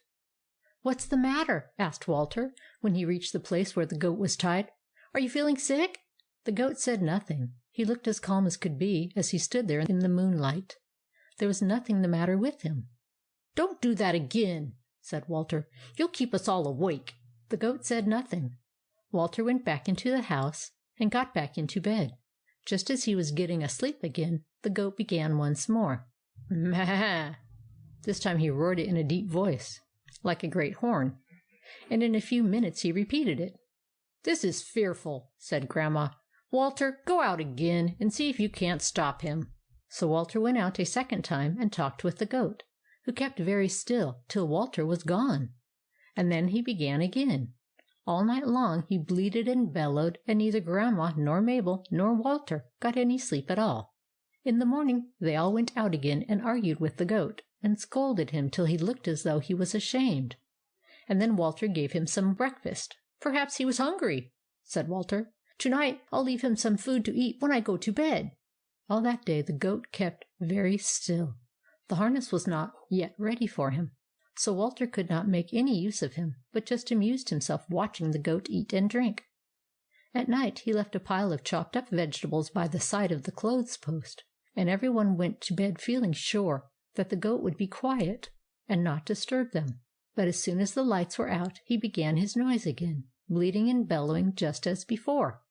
"What's the matter?" asked Walter, when he reached the place where the goat was tied. "Are you feeling sick?" The goat said nothing. He looked as calm as could be as he stood there in the moonlight. There was nothing the matter with him. "Don't do that again," said Walter. "You'll keep us all awake." The goat said nothing. Walter went back into the house and got back into bed. Just as he was getting asleep again, the goat began once more. "Meh!" This time he roared it in a deep voice, like a great horn, and in a few minutes he repeated it. "This is fearful," said Grandma. "Walter, go out again and see if you can't stop him." So Walter went out a second time and talked with the goat, who kept very still till Walter was gone, and then he began again. All night long he bleated and bellowed, and neither Grandma nor Mabel nor Walter got any sleep at all. In the morning they all went out again and argued with the goat, and scolded him till he looked as though he was ashamed. and then Walter gave him some breakfast. "Perhaps he was hungry," said Walter. "To-night I'll leave him some food to eat when I go to bed." All that day the goat kept very still. The harness was not yet ready for him, so Walter could not make any use of him, but just amused himself watching the goat eat and drink. At night he left a pile of chopped up vegetables by the side of the clothes post, and everyone went to bed feeling sure that the goat would be quiet and not disturb them. But as soon as the lights were out, he began his noise again, bleating and bellowing just as before.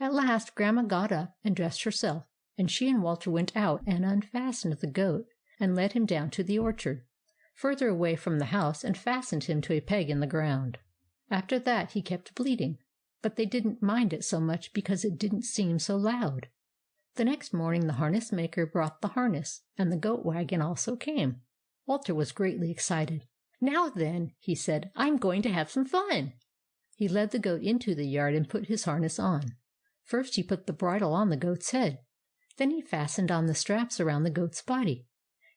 At last Grandma got up and dressed herself, and she and Walter went out and unfastened the goat and led him down to the orchard, further away from the house, and fastened him to a peg in the ground. After that he kept bleating, but they didn't mind it so much because it didn't seem so loud. The next morning the harness maker brought the harness, and the goat wagon also came. Walter was greatly excited. "Now then," he said, "I'm going to have some fun." He led the goat into the yard and put his harness on. First he put the bridle on the goat's head. Then he fastened on the straps around the goat's body.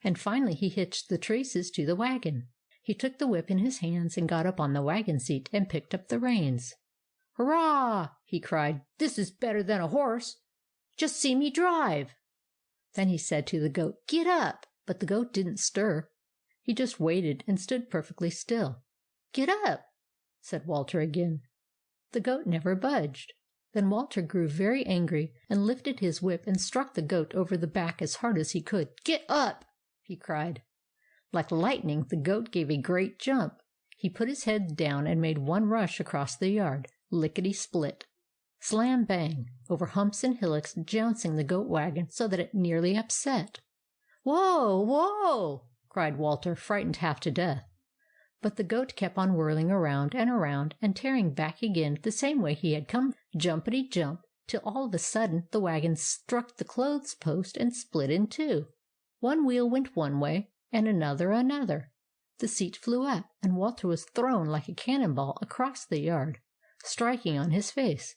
And finally he hitched the traces to the wagon. He took the whip in his hands and got up on the wagon seat and picked up the reins. "Hurrah!" he cried. "This is better than a horse. Just see me drive." Then he said to the goat, "Get up!" But the goat didn't stir. He just waited and stood perfectly still. "Get up!" said Walter again. The goat never budged. Then Walter grew very angry and lifted his whip and struck the goat over the back as hard as he could. "Get up!" he cried. Like lightning, the goat gave a great jump. He put his head down and made one rush across the yard, lickety-split, slam-bang, over humps and hillocks, jouncing the goat wagon so that it nearly upset. "Whoa! Whoa!" cried Walter, frightened half to death. But the goat kept on whirling around and tearing back again the same way he had come, jumpety-jump, till all of a sudden the wagon struck the clothes post and split in two. One wheel went one way, and another another. The seat flew up, and Walter was thrown like a cannonball across the yard, striking on his face.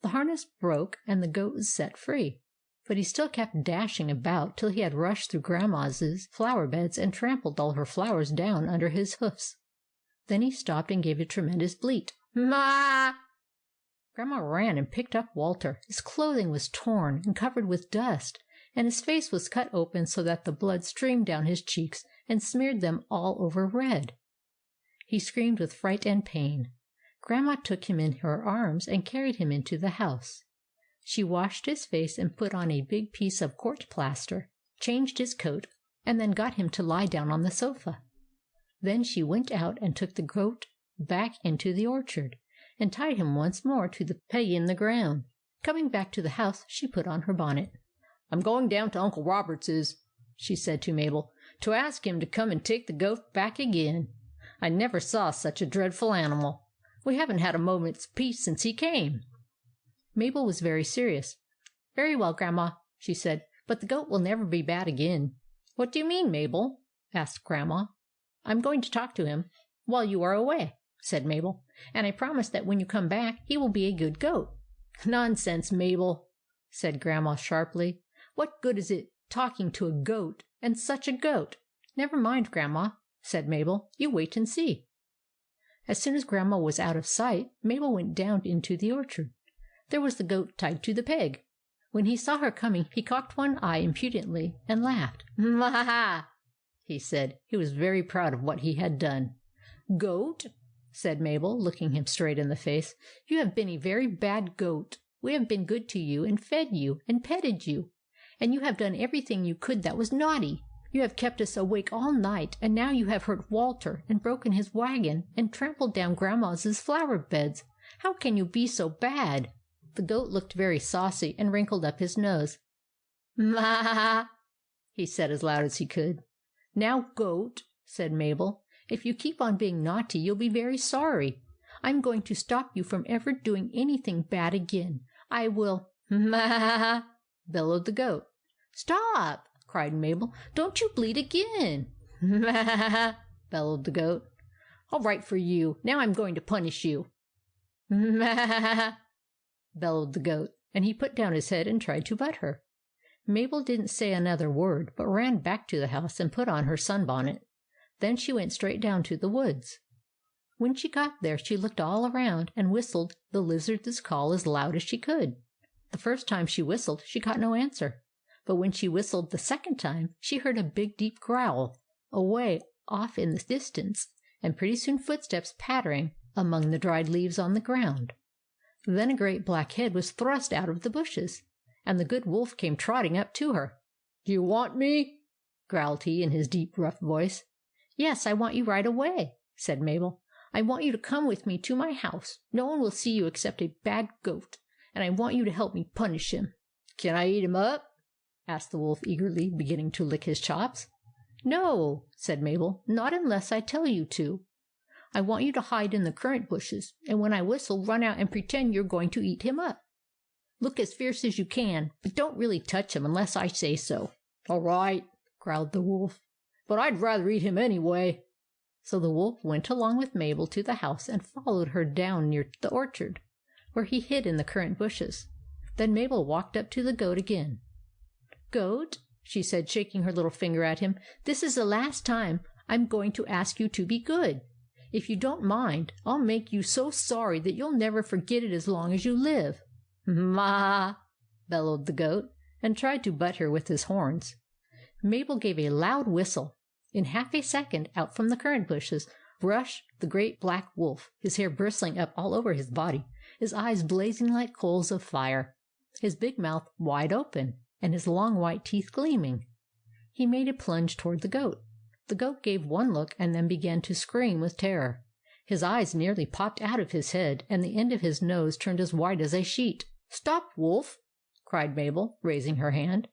The harness broke, and the goat was set free. But he still kept dashing about till he had rushed through Grandma's flower beds and trampled all her flowers down under his hoofs. Then he stopped and gave a tremendous bleat. "Ma!" Grandma ran and picked up Walter. His clothing was torn and covered with dust, and his face was cut open so that the blood streamed down his cheeks and smeared them all over red. He screamed with fright and pain. Grandma took him in her arms and carried him into the house. She washed his face and put on a big piece of court plaster, changed his coat, and then got him to lie down on the sofa. Then she went out and took the goat back into the orchard, and tied him once more to the peg in the ground. Coming back to the house, she put on her bonnet. "I'm going down to Uncle Roberts's," she said to Mabel, "to ask him to come and take the goat back again. I never saw such a dreadful animal. We haven't had a moment's peace since he came." Mabel was very serious. "Very well, Grandma," she said, "but the goat will never be bad again." "What do you mean, Mabel?" asked Grandma. "I'm going to talk to him while you are away," said Mabel, "and I promise that when you come back he will be a good goat." "Nonsense, Mabel," said Grandma sharply. "What good is it talking to a goat, and such a goat?" "Never mind, Grandma," said Mabel. "You wait and see." As soon as Grandma was out of sight, Mabel went down into the orchard. There was the goat tied to the peg. When he saw her coming, he cocked one eye impudently and laughed. "Ha!" he said. He was very proud of what he had done. "Goat," said Mabel, looking him straight in the face, "you have been a very bad goat. We have been good to you, and fed you, and petted you, and you have done everything you could that was naughty. You have kept us awake all night, and now you have hurt Walter, and broken his wagon, and trampled down Grandma's flower beds. How can you be so bad?" The goat looked very saucy and wrinkled up his nose. "Ma!" he said as loud as he could. "Now, goat," said Mabel, "if you keep on being naughty, you'll be very sorry. I'm going to stop you from ever doing anything bad again. I will—" "Ma!" bellowed the goat. "Stop!" cried Mabel. "Don't you bleat again." "Ma!" bellowed the goat. "All right for you. Now I'm going to punish you." "Ma!" bellowed the goat, and he put down his head and tried to butt her. Mabel didn't say another word, but ran back to the house and put on her sunbonnet. Then she went straight down to the woods. When she got there, she looked all around and whistled the lizard's call as loud as she could. The first time she whistled, she got no answer. But when she whistled the second time, she heard a big, deep growl away off in the distance, and pretty soon footsteps pattering among the dried leaves on the ground. Then a great black head was thrust out of the bushes, and the good wolf came trotting up to her. "Do you want me?" growled he in his deep, rough voice. "Yes, I want you right away," said Mabel. "I want you to come with me to my house. No one will see you except a bad goat, and I want you to help me punish him." "Can I eat him up?" asked the wolf eagerly, beginning to lick his chops. "No," said Mabel, "not unless I tell you to. I want you to hide in the currant bushes, and when I whistle, run out and pretend you're going to eat him up. Look as fierce as you can, but don't really touch him unless I say so." "All right," growled the wolf, "but I'd rather eat him anyway." So the wolf went along with Mabel to the house and followed her down near the orchard, where he hid in the currant bushes. Then Mabel walked up to the goat again. "Goat," she said, shaking her little finger at him, "this is the last time I'm going to ask you to be good. If you don't mind, I'll make you so sorry that you'll never forget it as long as you live." "Ma!" bellowed the goat, and tried to butt her with his horns. Mabel gave a loud whistle. In half a second, out from the currant bushes rushed the great black wolf, his hair bristling up all over his body, his eyes blazing like coals of fire, his big mouth wide open, and his long white teeth gleaming. He made a plunge toward the goat. The goat gave one look and then began to scream with terror. His eyes nearly popped out of his head, and the end of his nose turned as white as a sheet. "Stop, wolf!" cried Mabel, raising her hand.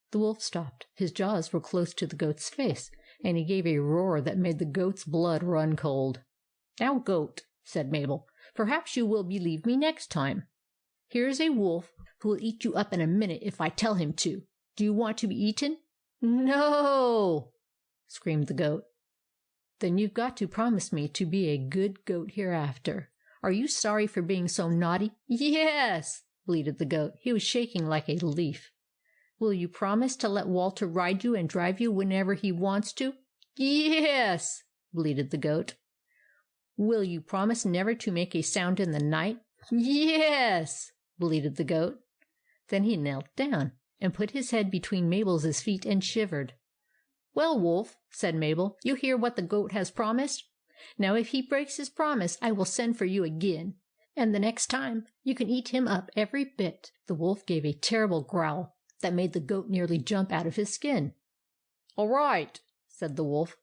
The wolf stopped. His jaws were close to the goat's face, and he gave a roar that made the goat's blood run cold. "Now, goat," said Mabel, "perhaps you will believe me next time. Here is a wolf who will eat you up in a minute if I tell him to. Do you want to be eaten?" "No!" screamed the goat. "Then you've got to promise me to be a good goat hereafter. Are you sorry for being so naughty?" "Yes!" bleated the goat. He was shaking like a leaf. "Will you promise to let Walter ride you and drive you whenever he wants to?" "Yes!" bleated the goat. "Will you promise never to make a sound in the night?" "Yes!" bleated the goat. Then he knelt down and put his head between Mabel's feet and shivered. "Well, wolf," said Mabel, "you hear what the goat has promised. Now if he breaks his promise, I will send for you again, and the next time you can eat him up every bit." The wolf gave a terrible growl that made the goat nearly jump out of his skin. "All right," said the wolf.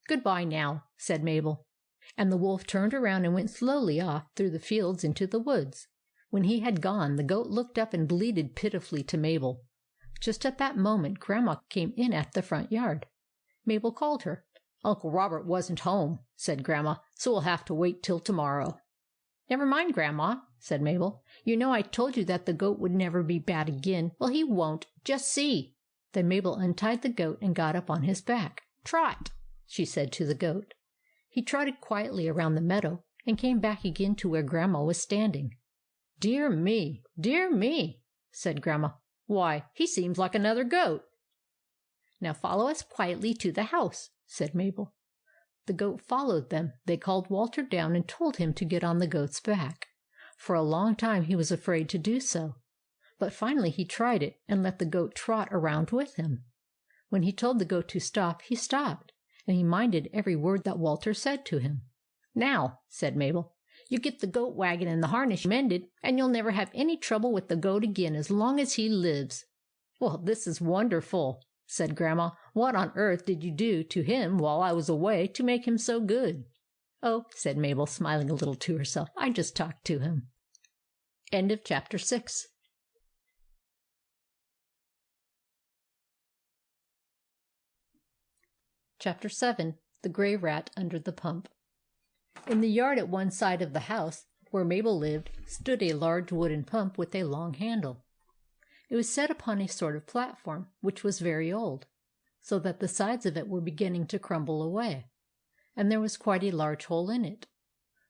"Good-bye now," said Mabel. And the wolf turned around and went slowly off through the fields into the woods. When he had gone, the goat looked up and bleated pitifully to Mabel. Just at that moment, Grandma came in at the front yard. Mabel called her. "Uncle Robert wasn't home," said Grandma, "so we'll have to wait till tomorrow." "Never mind, Grandma," said Mabel. "You know I told you that the goat would never be bad again. Well, he won't. Just see." Then Mabel untied the goat and got up on his back. "Trot," she said to the goat. He trotted quietly around the meadow and came back again to where Grandma was standing. Dear me," said Grandma. "Why, he seems like another goat." "Now follow us quietly to the house," said Mabel. The goat followed them. They called Walter down and told him to get on the goat's back. For a long time he was afraid to do so, but finally he tried it and let the goat trot around with him. When he told the goat to stop, he stopped, and he minded every word that Walter said to him. "Now," said Mabel, "you get the goat wagon and the harness mended, and you'll never have any trouble with the goat again as long as he lives." "Well, this is wonderful," said Grandma. "What on earth did you do to him while I was away to make him so good?" "Oh," said Mabel, smiling a little to herself, "I just talked to him." End of chapter 6. Chapter 7. The Grey Rat Under the Pump. In the yard at one side of the house where Mabel lived stood a large wooden pump with a long handle. It was set upon a sort of platform, which was very old, so that the sides of it were beginning to crumble away, and there was quite a large hole in it.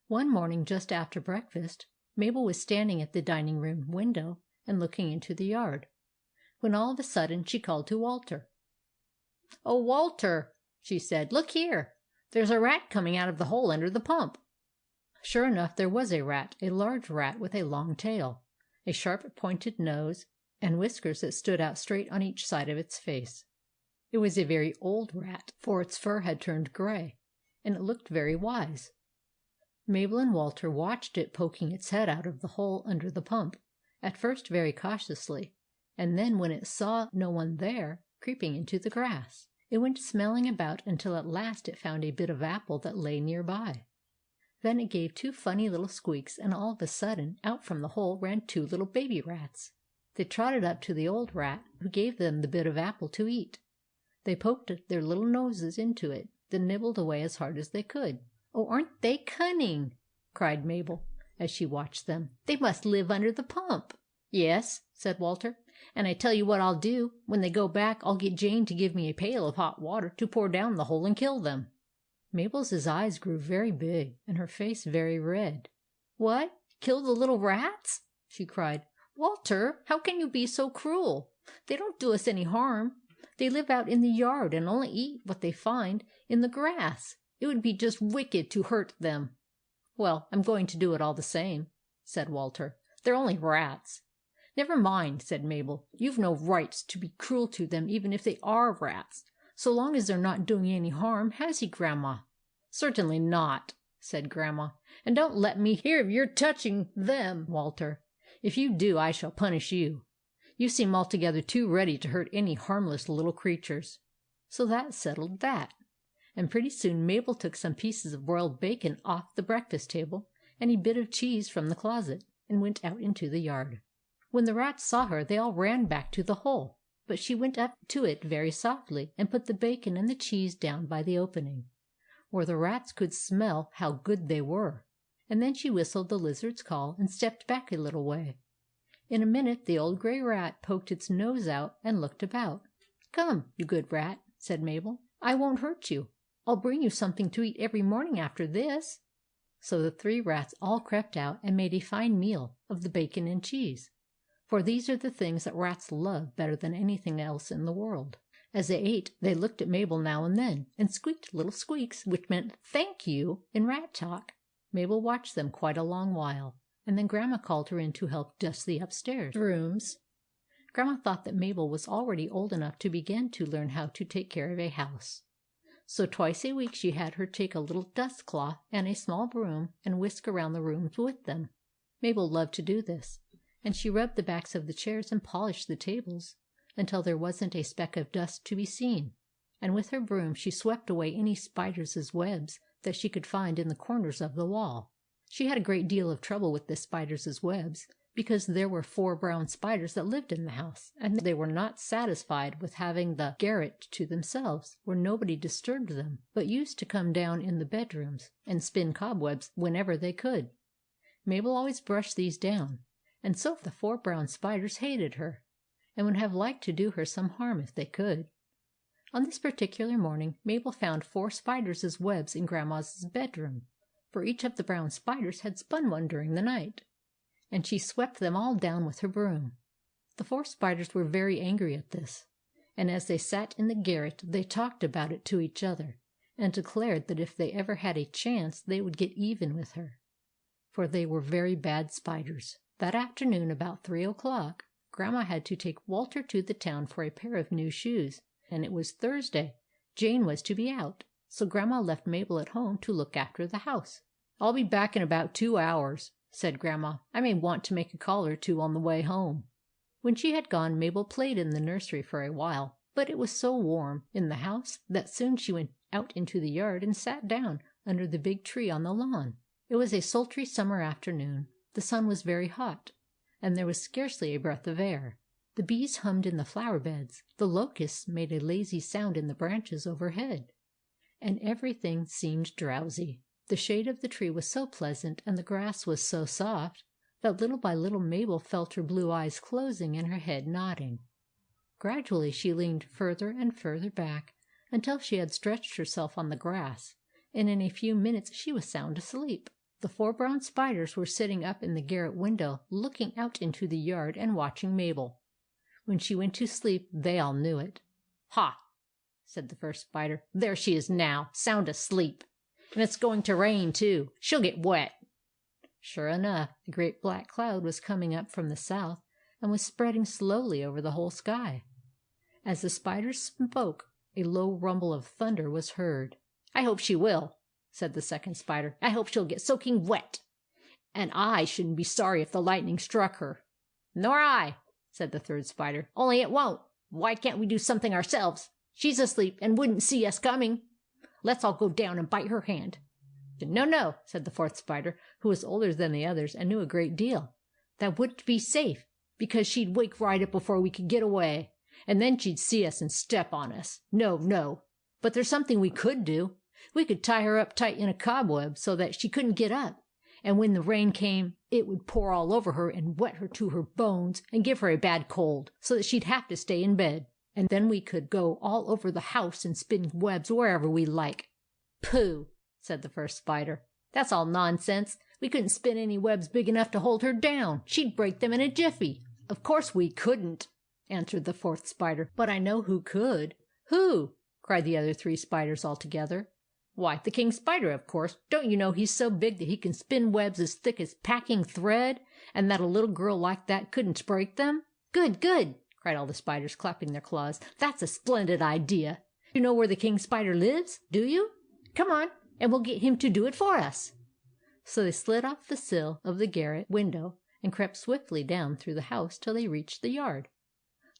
One morning, just after breakfast, Mabel was standing at the dining-room window and looking into the yard, when all of a sudden she called to Walter. "Oh, Walter," she said, "look here! There's a rat coming out of the hole under the pump." Sure enough, there was a rat, a large rat with a long tail, a sharp pointed nose, and whiskers that stood out straight on each side of its face. It was a very old rat, for its fur had turned gray, and it looked very wise. Mabel and Walter watched it poking its head out of the hole under the pump, at first very cautiously, and then, when it saw no one there, creeping into the grass. It went smelling about until at last it found a bit of apple that lay near by. Then it gave two funny little squeaks, and all of a sudden out from the hole ran two little baby rats. They trotted up to the old rat, who gave them the bit of apple to eat. They poked their little noses into it, then nibbled away as hard as they could. "Oh, aren't they cunning!" cried Mabel, as she watched them. "They must live under the pump." "Yes," said Walter, "and I tell you what I'll do. When they go back, I'll get Jane to give me a pail of hot water to pour down the hole and kill them." Mabel's eyes grew very big, and her face very red. "What? Kill the little rats?" she cried. "Walter, how can you be so cruel? They don't do us any harm. They live out in the yard and only eat what they find in the grass. It would be just wicked to hurt them." "Well, I'm going to do it all the same," said Walter. "They're only rats." "Never mind," said Mabel. "You've no rights to be cruel to them even if they are rats, so long as they're not doing any harm, has he, Grandma?" "Certainly not," said Grandma. "And don't let me hear of your touching them, Walter. If you do, I shall punish you. You seem altogether too ready to hurt any harmless little creatures." So that settled that. And pretty soon Mabel took some pieces of broiled bacon off the breakfast table and a bit of cheese from the closet, and went out into the yard. When the rats saw her, they all ran back to the hole, but she went up to it very softly, and put the bacon and the cheese down by the opening, where the rats could smell how good they were. And then she whistled the lizard's call and stepped back a little way. In a minute the old grey rat poked its nose out and looked about. "Come, you good rat," said Mabel. "I won't hurt you. I'll bring you something to eat every morning after this." So the three rats all crept out and made a fine meal of the bacon and cheese, for these are the things that rats love better than anything else in the world. As they ate, they looked at Mabel now and then, and squeaked little squeaks, which meant "thank you" in rat talk. Mabel watched them quite a long while, and then Grandma called her in to help dust the upstairs rooms. Grandma thought that Mabel was already old enough to begin to learn how to take care of a house. So twice a week she had her take a little dust cloth and a small broom and whisk around the rooms with them. Mabel loved to do this, and she rubbed the backs of the chairs and polished the tables until there wasn't a speck of dust to be seen, and with her broom she swept away any spiders' webs that she could find in the corners of the wall. She had a great deal of trouble with the spiders' webs, because there were 4 brown spiders that lived in the house, and they were not satisfied with having the garret to themselves, where nobody disturbed them, but used to come down in the bedrooms and spin cobwebs whenever they could. Mabel always brushed these down, and so the 4 brown spiders hated her, and would have liked to do her some harm if they could. On this particular morning Mabel found 4 spiders' webs in Grandma's bedroom, for each of the brown spiders had spun one during the night, and she swept them all down with her broom. The 4 spiders were very angry at this, and as they sat in the garret they talked about it to each other, and declared that if they ever had a chance they would get even with her, for they were very bad spiders. That afternoon, about 3 o'clock, Grandma had to take Walter to the town for a pair of new shoes, and it was Thursday. Jane was to be out, so Grandma left Mabel at home to look after the house. "I'll be back in about 2 hours," said Grandma. "I may want to make a call or 2 on the way home." When she had gone, Mabel played in the nursery for a while, but it was so warm in the house that soon she went out into the yard and sat down under the big tree on the lawn. It was a sultry summer afternoon. The sun was very hot, and there was scarcely a breath of air. The bees hummed in the flower beds, the locusts made a lazy sound in the branches overhead, and everything seemed drowsy. The shade of the tree was so pleasant, and the grass was so soft, that little by little Mabel felt her blue eyes closing and her head nodding. Gradually she leaned further and further back until she had stretched herself on the grass, and in a few minutes she was sound asleep. The 4 brown spiders were sitting up in the garret window looking out into the yard and watching Mabel. When she went to sleep they all knew it. "Ha!" said the first spider. "There she is now, sound asleep. And it's going to rain, too. She'll get wet." Sure enough, a great black cloud was coming up from the south and was spreading slowly over the whole sky. As the spiders spoke, a low rumble of thunder was heard. "I hope she will," said the second spider. "I hope she'll get soaking wet. And I shouldn't be sorry if the lightning struck her." "Nor I," said the third spider. "Only it won't. Why can't we do something ourselves? She's asleep and wouldn't see us coming. Let's all go down and bite her hand." "No, no," said the fourth spider, who was older than the others and knew a great deal. "That wouldn't be safe, because she'd wake right up before we could get away, and then she'd see us and step on us. No, no. But there's something we could do. We could tie her up tight in a cobweb so that she couldn't get up, and when the rain came it would pour all over her and wet her to her bones and give her a bad cold, so that she'd have to stay in bed. And then we could go all over the house and spin webs wherever we like." "Pooh!" said the first spider. "That's all nonsense. We couldn't spin any webs big enough to hold her down. She'd break them in a jiffy." "Of course we couldn't," answered the fourth spider. "But I know who could." "Who?" cried the other three spiders all together. "Why, the king spider, of course. Don't you know he's so big that he can spin webs as thick as packing thread, and that a little girl like that couldn't break them?" "Good, good!" cried all the spiders, clapping their claws. "That's a splendid idea. You know where the king spider lives, do you? Come on, and we'll get him to do it for us." So they slid off the sill of the garret window and crept swiftly down through the house till they reached the yard.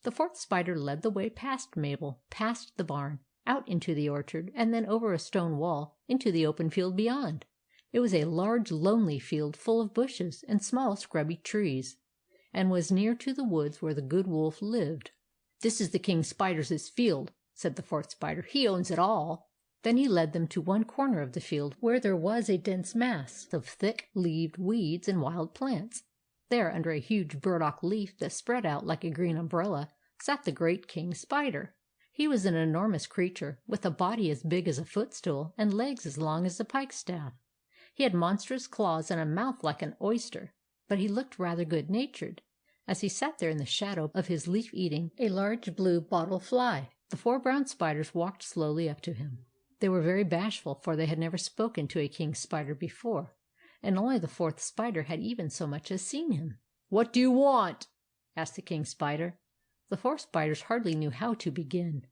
The fourth spider led the way past Mabel, past the barn, out into the orchard, and then over a stone wall into the open field beyond. It was a large, lonely field full of bushes and small, scrubby trees, and was near to the woods where the good wolf lived. "This is the king spider's field," said the fourth spider. "He owns it all." Then he led them to one corner of the field where there was a dense mass of thick-leaved weeds and wild plants. There, under a huge burdock leaf that spread out like a green umbrella, sat the great king spider. He was an enormous creature, with a body as big as a footstool and legs as long as a pikestaff. He had monstrous claws and a mouth like an oyster, but he looked rather good-natured, as he sat there in the shadow of his leaf eating a large blue bottle fly. The 4 brown spiders walked slowly up to him. They were very bashful, for they had never spoken to a king spider before, and only the fourth spider had even so much as seen him. "What do you want?" asked the king spider. The 4 spiders hardly knew how to begin.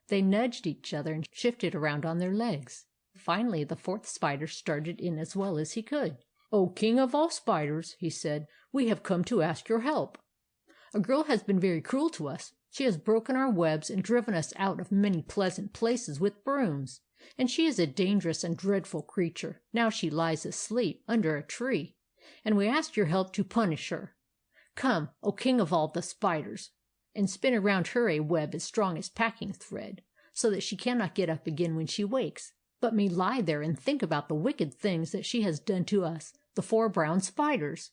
They nudged each other and shifted around on their legs. Finally the fourth spider started in as well as he could. "O king of all spiders," he said, "we have come to ask your help. A girl has been very cruel to us. She has broken our webs and driven us out of many pleasant places with brooms, and she is a dangerous and dreadful creature. Now she lies asleep under a tree, and we ask your help to punish her. Come, O king of all the spiders, and spin around her a web as strong as packing thread, so that she cannot get up again when she wakes, but may lie there and think about the wicked things that she has done to us, the 4 brown spiders."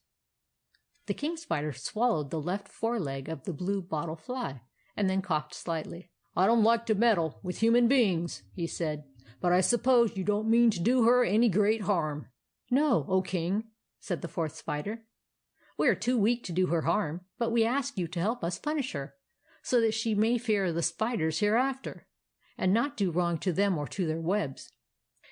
The king spider swallowed the left foreleg of the blue bottle fly, and then coughed slightly. "I don't like to meddle with human beings," he said, "but I suppose you don't mean to do her any great harm." "No, O king," said the fourth spider. "We are too weak to do her harm, but we ask you to help us punish her, so that she may fear the spiders hereafter, and not do wrong to them or to their webs."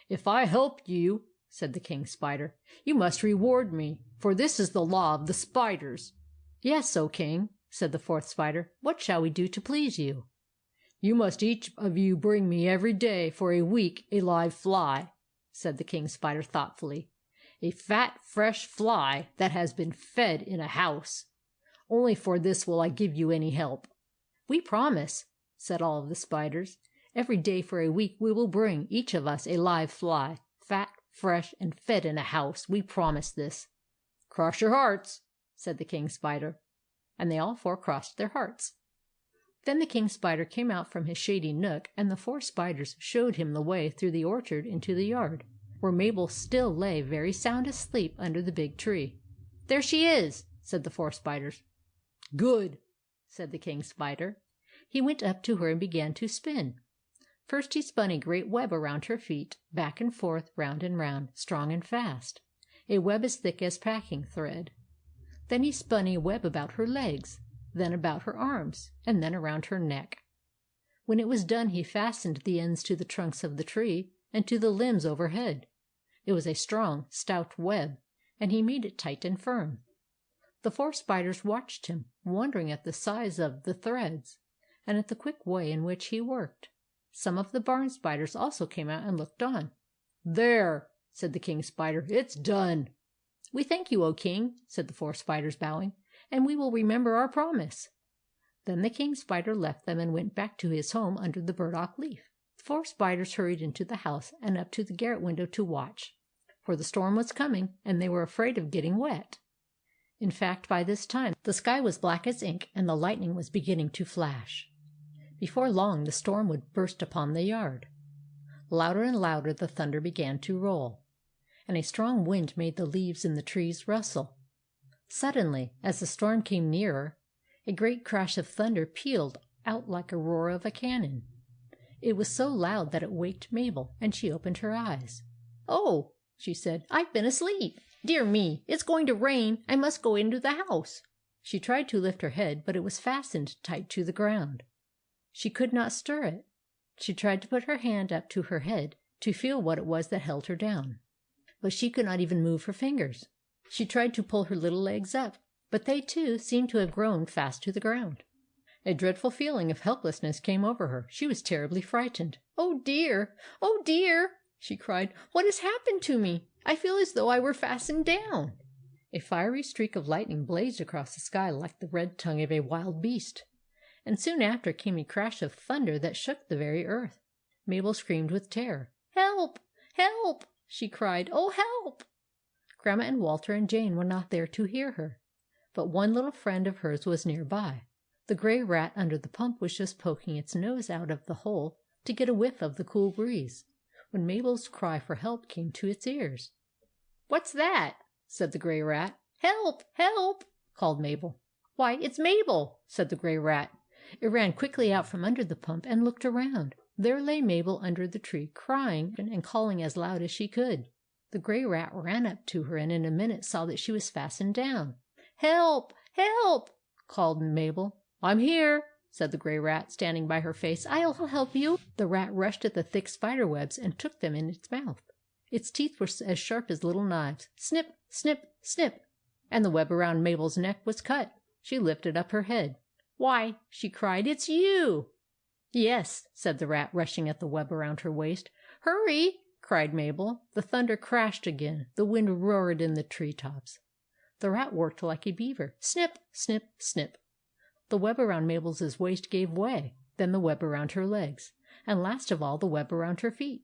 "If I help you," said the king spider, "you must reward me, for this is the law of the spiders." "Yes, O king," said the fourth spider. "What shall we do to please you?" "You must each of you bring me every day for a week a live fly," said the king spider thoughtfully. "A fat, fresh fly that has been fed in a house. Only for this will I give you any help." "We promise," said all of the spiders. "Every day for a week we will bring, each of us, a live fly, fat, fresh, and fed in a house. We promise this." "Cross your hearts," said the king spider. And they all 4 crossed their hearts. Then the king spider came out from his shady nook, and the 4 spiders showed him the way through the orchard into the yard, where Mabel still lay very sound asleep under the big tree. "There she is," said the 4 spiders. "Good," said the king spider. He went up to her and began to spin. First he spun a great web around her feet, back and forth, round and round, strong and fast, a web as thick as packing thread. Then he spun a web about her legs, then about her arms, and then around her neck. When it was done he fastened the ends to the trunks of the tree and to the limbs overhead. It was a strong, stout web, and he made it tight and firm. The 4 spiders watched him, wondering at the size of the threads, and at the quick way in which he worked. Some of the barn spiders also came out and looked on. "There," said the king spider, "it's done." "We thank you, O king," said the 4 spiders, bowing, "and we will remember our promise." Then the king spider left them and went back to his home under the burdock leaf. The 4 spiders hurried into the house and up to the garret window to watch, for the storm was coming, and they were afraid of getting wet. In fact, by this time, the sky was black as ink, and the lightning was beginning to flash. Before long, the storm would burst upon the yard. Louder and louder the thunder began to roll, and a strong wind made the leaves in the trees rustle. Suddenly, as the storm came nearer, a great crash of thunder pealed out like a roar of a cannon. It was so loud that it waked Mabel, and she opened her eyes. "Oh," she said, "I've been asleep. Dear me, it's going to rain. I must go into the house." She tried to lift her head, but it was fastened tight to the ground. She could not stir it. She tried to put her hand up to her head to feel what it was that held her down, but she could not even move her fingers. She tried to pull her little legs up, but they too seemed to have grown fast to the ground. A dreadful feeling of helplessness came over her. She was terribly frightened. "Oh dear! Oh dear!" she cried. "What has happened to me? I feel as though I were fastened down." A fiery streak of lightning blazed across the sky like the red tongue of a wild beast, and soon after came a crash of thunder that shook the very earth. Mabel screamed with terror. "Help! Help!" she cried. "Oh, help!" Grandma and Walter and Jane were not there to hear her, but one little friend of hers was near by. The grey rat under the pump was just poking its nose out of the hole to get a whiff of the cool breeze, when Mabel's cry for help came to its ears. "What's that?" said the grey rat. "Help! Help!" called Mabel. "Why, it's Mabel!" said the grey rat. It ran quickly out from under the pump and looked around. There lay Mabel under the tree, crying and calling as loud as she could. The grey rat ran up to her and in a minute saw that she was fastened down. "Help! Help!" called Mabel. "I'm here," said the grey rat, standing by her face. "I'll help you." The rat rushed at the thick spider webs and took them in its mouth. Its teeth were as sharp as little knives. Snip, snip, snip, and the web around Mabel's neck was cut. She lifted up her head. "Why," she cried, "it's you!" "Yes," said the rat, rushing at the web around her waist. "Hurry!" cried Mabel. The thunder crashed again. The wind roared in the tree tops. The rat worked like a beaver. Snip, snip, snip. The web around Mabel's waist gave way, then the web around her legs, and last of all the web around her feet.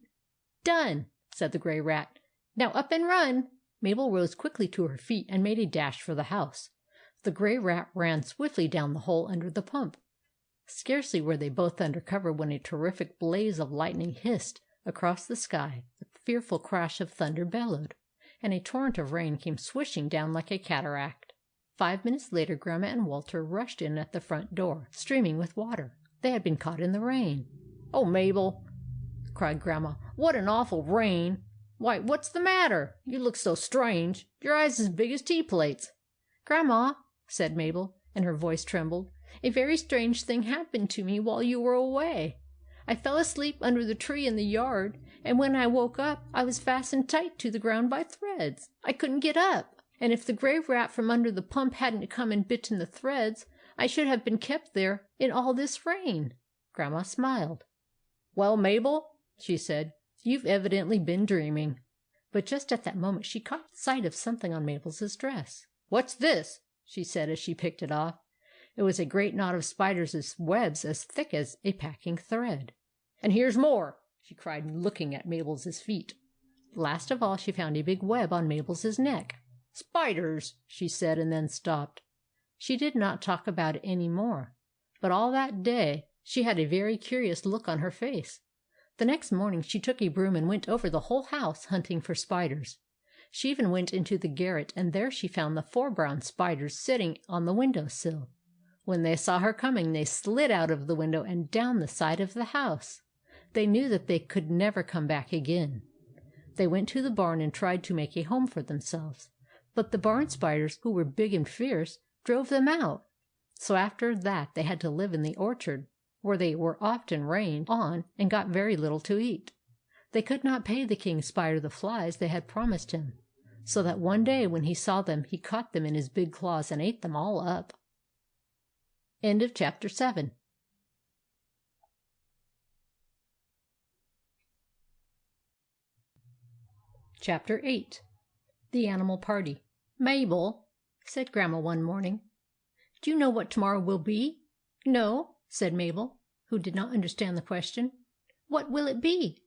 "Done!" said the grey rat. "Now up and run!" Mabel rose quickly to her feet and made a dash for the house. The grey rat ran swiftly down the hole under the pump. Scarcely were they both under cover when a terrific blaze of lightning hissed across the sky, a fearful crash of thunder bellowed, and a torrent of rain came swishing down like a cataract. 5 minutes later Grandma and Walter rushed in at the front door, streaming with water. They had been caught in the rain. "Oh, Mabel!" cried Grandma. "What an awful rain! Why, what's the matter? You look so strange. Your eyes as big as tea plates." "Grandma," said Mabel, and her voice trembled, "a very strange thing happened to me while you were away. I fell asleep under the tree in the yard, and when I woke up I was fastened tight to the ground by threads. I couldn't get up. And if the grey rat from under the pump hadn't come and bitten the threads, I should have been kept there in all this rain." Grandma smiled. "Well, Mabel," she said, "you've evidently been dreaming." But just at that moment she caught sight of something on Mabel's dress. "What's this?" she said as she picked it off. It was a great knot of spiders' webs as thick as a packing thread. "And here's more!" she cried, looking at Mabel's feet. Last of all she found a big web on Mabel's neck. "Spiders!" she said, and then stopped. She did not talk about it any more, but all that day she had a very curious look on her face. The next morning she took a broom and went over the whole house hunting for spiders. She even went into the garret, and there she found the 4 brown spiders sitting on the window sill. When they saw her coming, they slid out of the window and down the side of the house. They knew that they could never come back again. They went to the barn and tried to make a home for themselves. But the barn spiders, who were big and fierce, drove them out. So after that they had to live in the orchard, where they were often rained on and got very little to eat. They could not pay the king spider the flies they had promised him. so that one day when he saw them he caught them in his big claws and ate them all up. End of chapter 7. Chapter 8. The Animal Party. "Mabel," said Grandma one morning, "do you know what tomorrow will be?" "No," said Mabel, who did not understand the question. "What will it be?"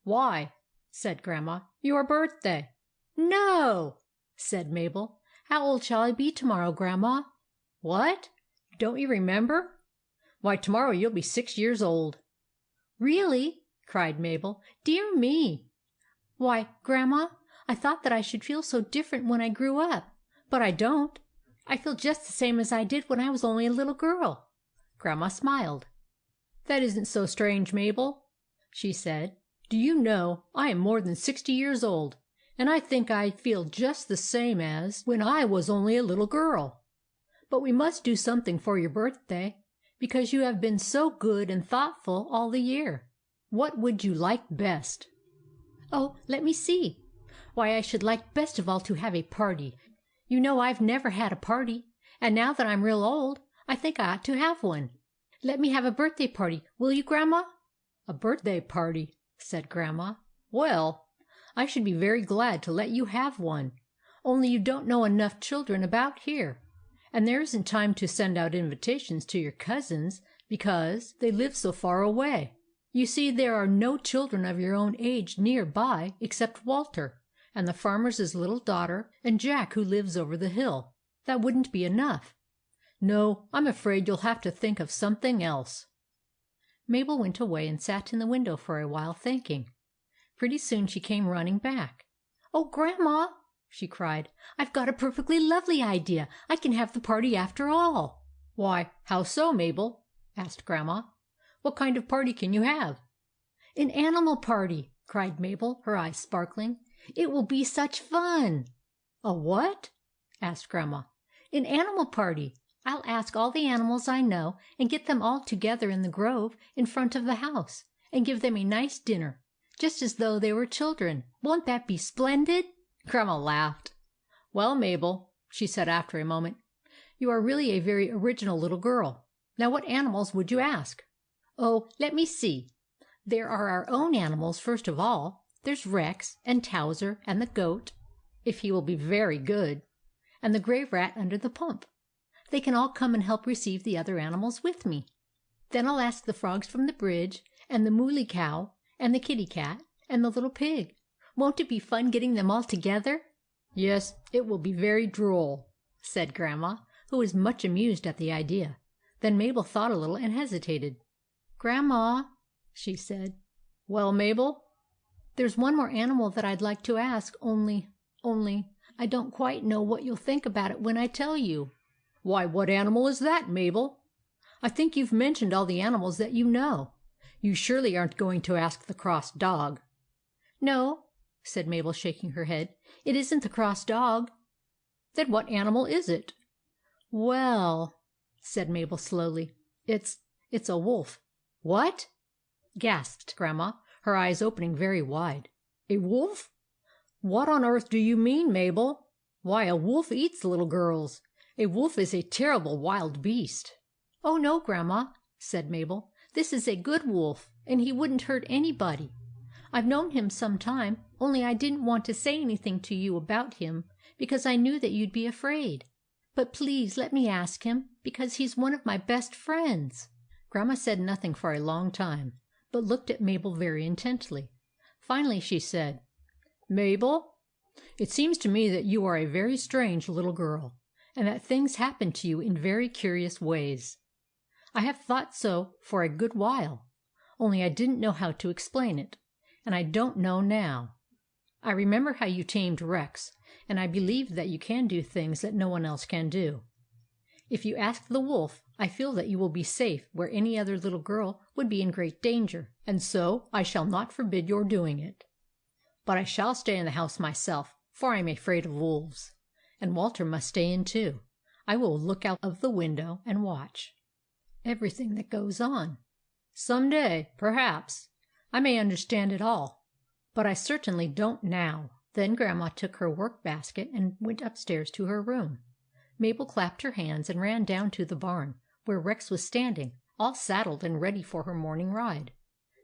"Why," said Grandma, "your birthday." "No!" said Mabel. "How old shall I be tomorrow, Grandma?" "What? Don't you remember? Why, tomorrow you'll be 6 years old." "Really?" cried Mabel. "Dear me! Why, Grandma, I thought that I should feel so different when I grew up. But I don't. I feel just the same as I did when I was only a little girl." Grandma smiled. "That isn't so strange, Mabel," she said. "Do you know, I am more than 60 years old, and I think I feel just the same as when I was only a little girl. But we must do something for your birthday, because you have been so good and thoughtful all the year. What would you like best?" "Oh, let me see. Why, I should like best of all to have a party. You know I've never had a party, and now that I'm real old, I think I ought to have one. Let me have a birthday party, will you, Grandma?" "A birthday party," said Grandma. "Well, I should be very glad to let you have one, only you don't know enough children about here, and there isn't time to send out invitations to your cousins because they live so far away. You see, there are no children of your own age near by except Walter and the farmer's little daughter and Jack, who lives over the hill. That wouldn't be enough. No, I'm afraid you'll have to think of something else." Mabel went away and sat in the window for a while thinking. Pretty soon she came running back. "Oh, Grandma," she cried, "I've got a perfectly lovely idea. I can have the party after all." "Why, how so, Mabel?" asked Grandma. "What kind of party can you have?" "An animal party," cried Mabel, her eyes sparkling. "It will be such fun." "A what?" asked Grandma. "An animal party. I'll ask all the animals I know, and get them all together in the grove in front of the house, and give them a nice dinner, just as though they were children. Won't that be splendid?" Grandma laughed. "Well, Mabel," she said after a moment, "you are really a very original little girl. Now, what animals would you ask?" "Oh, let me see. There are our own animals, first of all. There's Rex, and Towser, and the goat, if he will be very good, and the gray rat under the pump. They can all come and help receive the other animals with me. Then I'll ask the frogs from the bridge, and the mooly cow, and the kitty cat, and the little pig. Won't it be fun getting them all together?" "Yes, it will be very droll," said Grandma, who was much amused at the idea. Then Mabel thought a little and hesitated. "Grandma," she said. "Well, Mabel?" "There's one more animal that I'd like to ask, only I don't quite know what you'll think about it when I tell you." "Why, what animal is that, Mabel? I think you've mentioned all the animals that you know. You surely aren't going to ask the cross dog." "No," said Mabel, shaking her head. "It isn't the cross dog." "Then what animal is it?" "Well," said Mabel slowly, it's a wolf." "What?" gasped Grandma, her eyes opening very wide. "A wolf? What on earth do you mean, Mabel? Why, a wolf eats little girls. A wolf is a terrible wild beast." "Oh, no, Grandma," said Mabel. "This is a good wolf, and he wouldn't hurt anybody. I've known him some time, only I didn't want to say anything to you about him because I knew that you'd be afraid. But please let me ask him, because he's one of my best friends." Grandma said nothing for a long time, but looked at Mabel very intently. Finally she said, "Mabel, it seems to me that you are a very strange little girl, and that things happen to you in very curious ways. I have thought so for a good while, only I didn't know how to explain it, and I don't know now. I remember how you tamed Rex, and I believe that you can do things that no one else can do. If you ask the wolf, I feel that you will be safe where any other little girl would be in great danger, and so I shall not forbid your doing it. But I shall stay in the house myself, for I am afraid of wolves. And Walter must stay in too. I will look out of the window and watch everything that goes on. Some day, perhaps, I may understand it all, but I certainly don't now." Then Grandma took her work basket and went upstairs to her room. Mabel clapped her hands and ran down to the barn, where Rex was standing, all saddled and ready for her morning ride.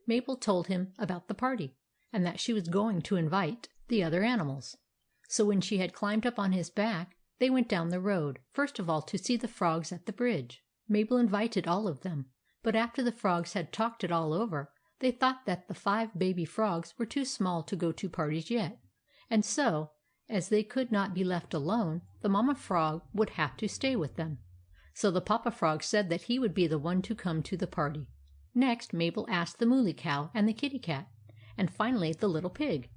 Mabel told him about the party, and that she was going to invite the other animals. So when she had climbed up on his back, they went down the road, first of all to see the frogs at the bridge. Mabel invited all of them, but after the frogs had talked it all over, they thought that the 5 baby frogs were too small to go to parties yet, and so, as they could not be left alone, the Mamma Frog would have to stay with them. So the Papa Frog said that he would be the one to come to the party. Next, Mabel asked the Mooly Cow and the Kitty Cat, and finally the Little Pig.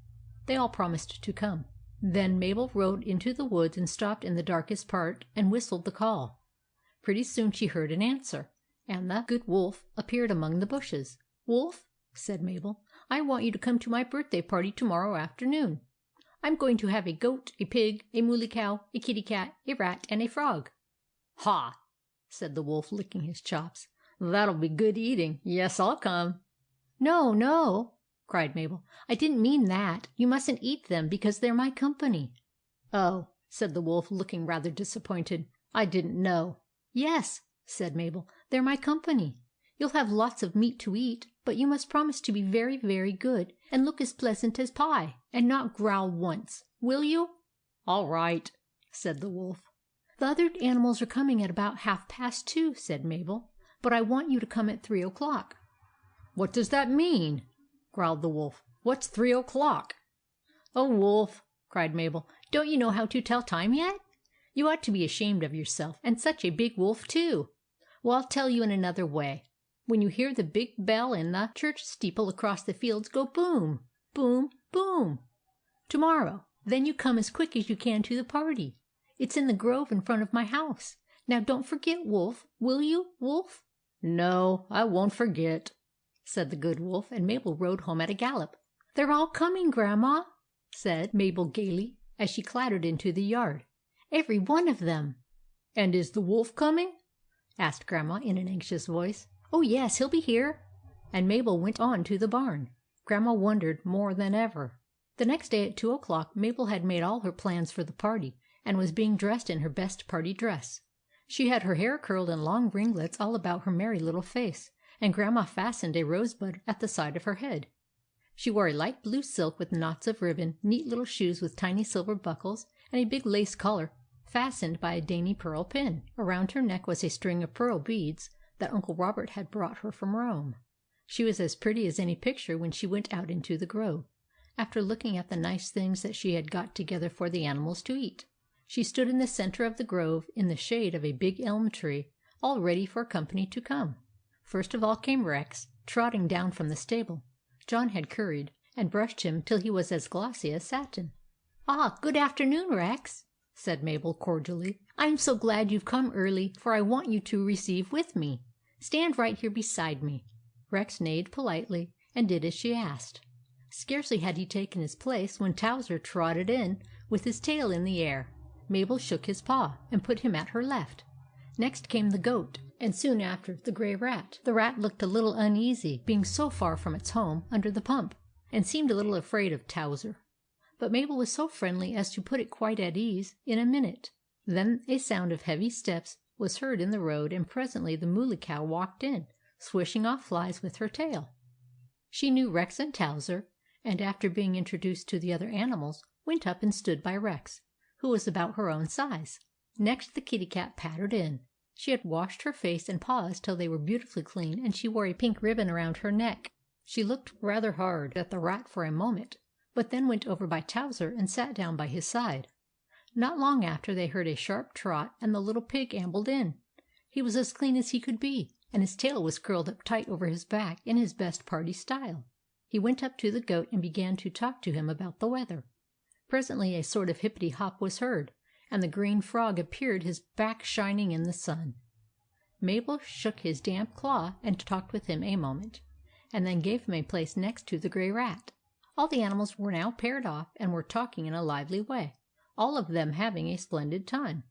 They all promised to come. Then Mabel rode into the woods and stopped in the darkest part and whistled the call. Pretty soon she heard an answer, and the Good Wolf appeared among the bushes. "Wolf," said Mabel, "I want you to come to my birthday party tomorrow afternoon. I'm going to have a goat, a pig, a Mooly Cow, a Kitty Cat, a rat, and a frog." "Ha!" said the Wolf, licking his chops. "That'll be good eating. Yes, I'll come." "No, no," cried Mabel. "I didn't mean that. You mustn't eat them, because they're my company." "Oh," said the Wolf, looking rather disappointed. "I didn't know." "Yes," said Mabel. "They're my company. You'll have lots of meat to eat, but you must promise to be very, very good, and look as pleasant as pie, and not growl once. Will you?" "All right," said the Wolf. "The other animals are coming at about 2:30, said Mabel. "But I want you to come at 3 o'clock." "What does that mean?" growled the Wolf. "What's 3 o'clock?" "Oh, Wolf," cried Mabel, "don't you know how to tell time yet? You ought to be ashamed of yourself, and such a big wolf, too. Well, I'll tell you in another way. When you hear the big bell in the church steeple across the fields go boom, boom, boom, tomorrow, then you come as quick as you can to the party. It's in the grove in front of my house. Now don't forget, Wolf. Will you, Wolf?" "No, I won't forget," said the Good Wolf, and Mabel rode home at a gallop. "They're all coming, Grandma," said Mabel gaily, as she clattered into the yard. "Every one of them." "And is the Wolf coming?" asked Grandma in an anxious voice. "Oh, yes, he'll be here." And Mabel went on to the barn. Grandma wondered more than ever. The next day at 2 o'clock, Mabel had made all her plans for the party, and was being dressed in her best party dress. She had her hair curled in long ringlets all about her merry little face, and Grandma fastened a rosebud at the side of her head. She wore a light blue silk with knots of ribbon, neat little shoes with tiny silver buckles, and a big lace collar fastened by a dainty pearl pin. Around her neck was a string of pearl beads that Uncle Robert had brought her from Rome. She was as pretty as any picture when she went out into the grove, after looking at the nice things that she had got together for the animals to eat. She stood in the center of the grove in the shade of a big elm tree, all ready for company to come. First of all came Rex, trotting down from the stable. John had curried and brushed him till he was as glossy as satin. "Ah, good afternoon, Rex," said Mabel cordially. "I'm so glad you've come early, for I want you to receive with me. Stand right here beside me." Rex neighed politely, and did as she asked. Scarcely had he taken his place when Towser trotted in with his tail in the air. Mabel shook his paw, and put him at her left. Next came the goat, and soon after the grey rat. The rat looked a little uneasy, being so far from its home under the pump, and seemed a little afraid of Towser. But Mabel was so friendly as to put it quite at ease in a minute. Then a sound of heavy steps was heard in the road, and presently the Mooly Cow walked in, swishing off flies with her tail. She knew Rex and Towser, and after being introduced to the other animals, went up and stood by Rex, who was about her own size. Next the Kitty Cat pattered in. She had washed her face and paws till they were beautifully clean, and she wore a pink ribbon around her neck. She looked rather hard at the rat for a moment, but then went over by Towser and sat down by his side. Not long after they heard a sharp trot, and the little pig ambled in. He was as clean as he could be, and his tail was curled up tight over his back in his best party style. He went up to the goat and began to talk to him about the weather. Presently a sort of hippity-hop was heard, and the green frog appeared, his back shining in the sun. Mabel shook his damp claw and talked with him a moment, and then gave him a place next to the grey rat. All the animals were now paired off, and were talking in a lively way, all of them having a splendid time.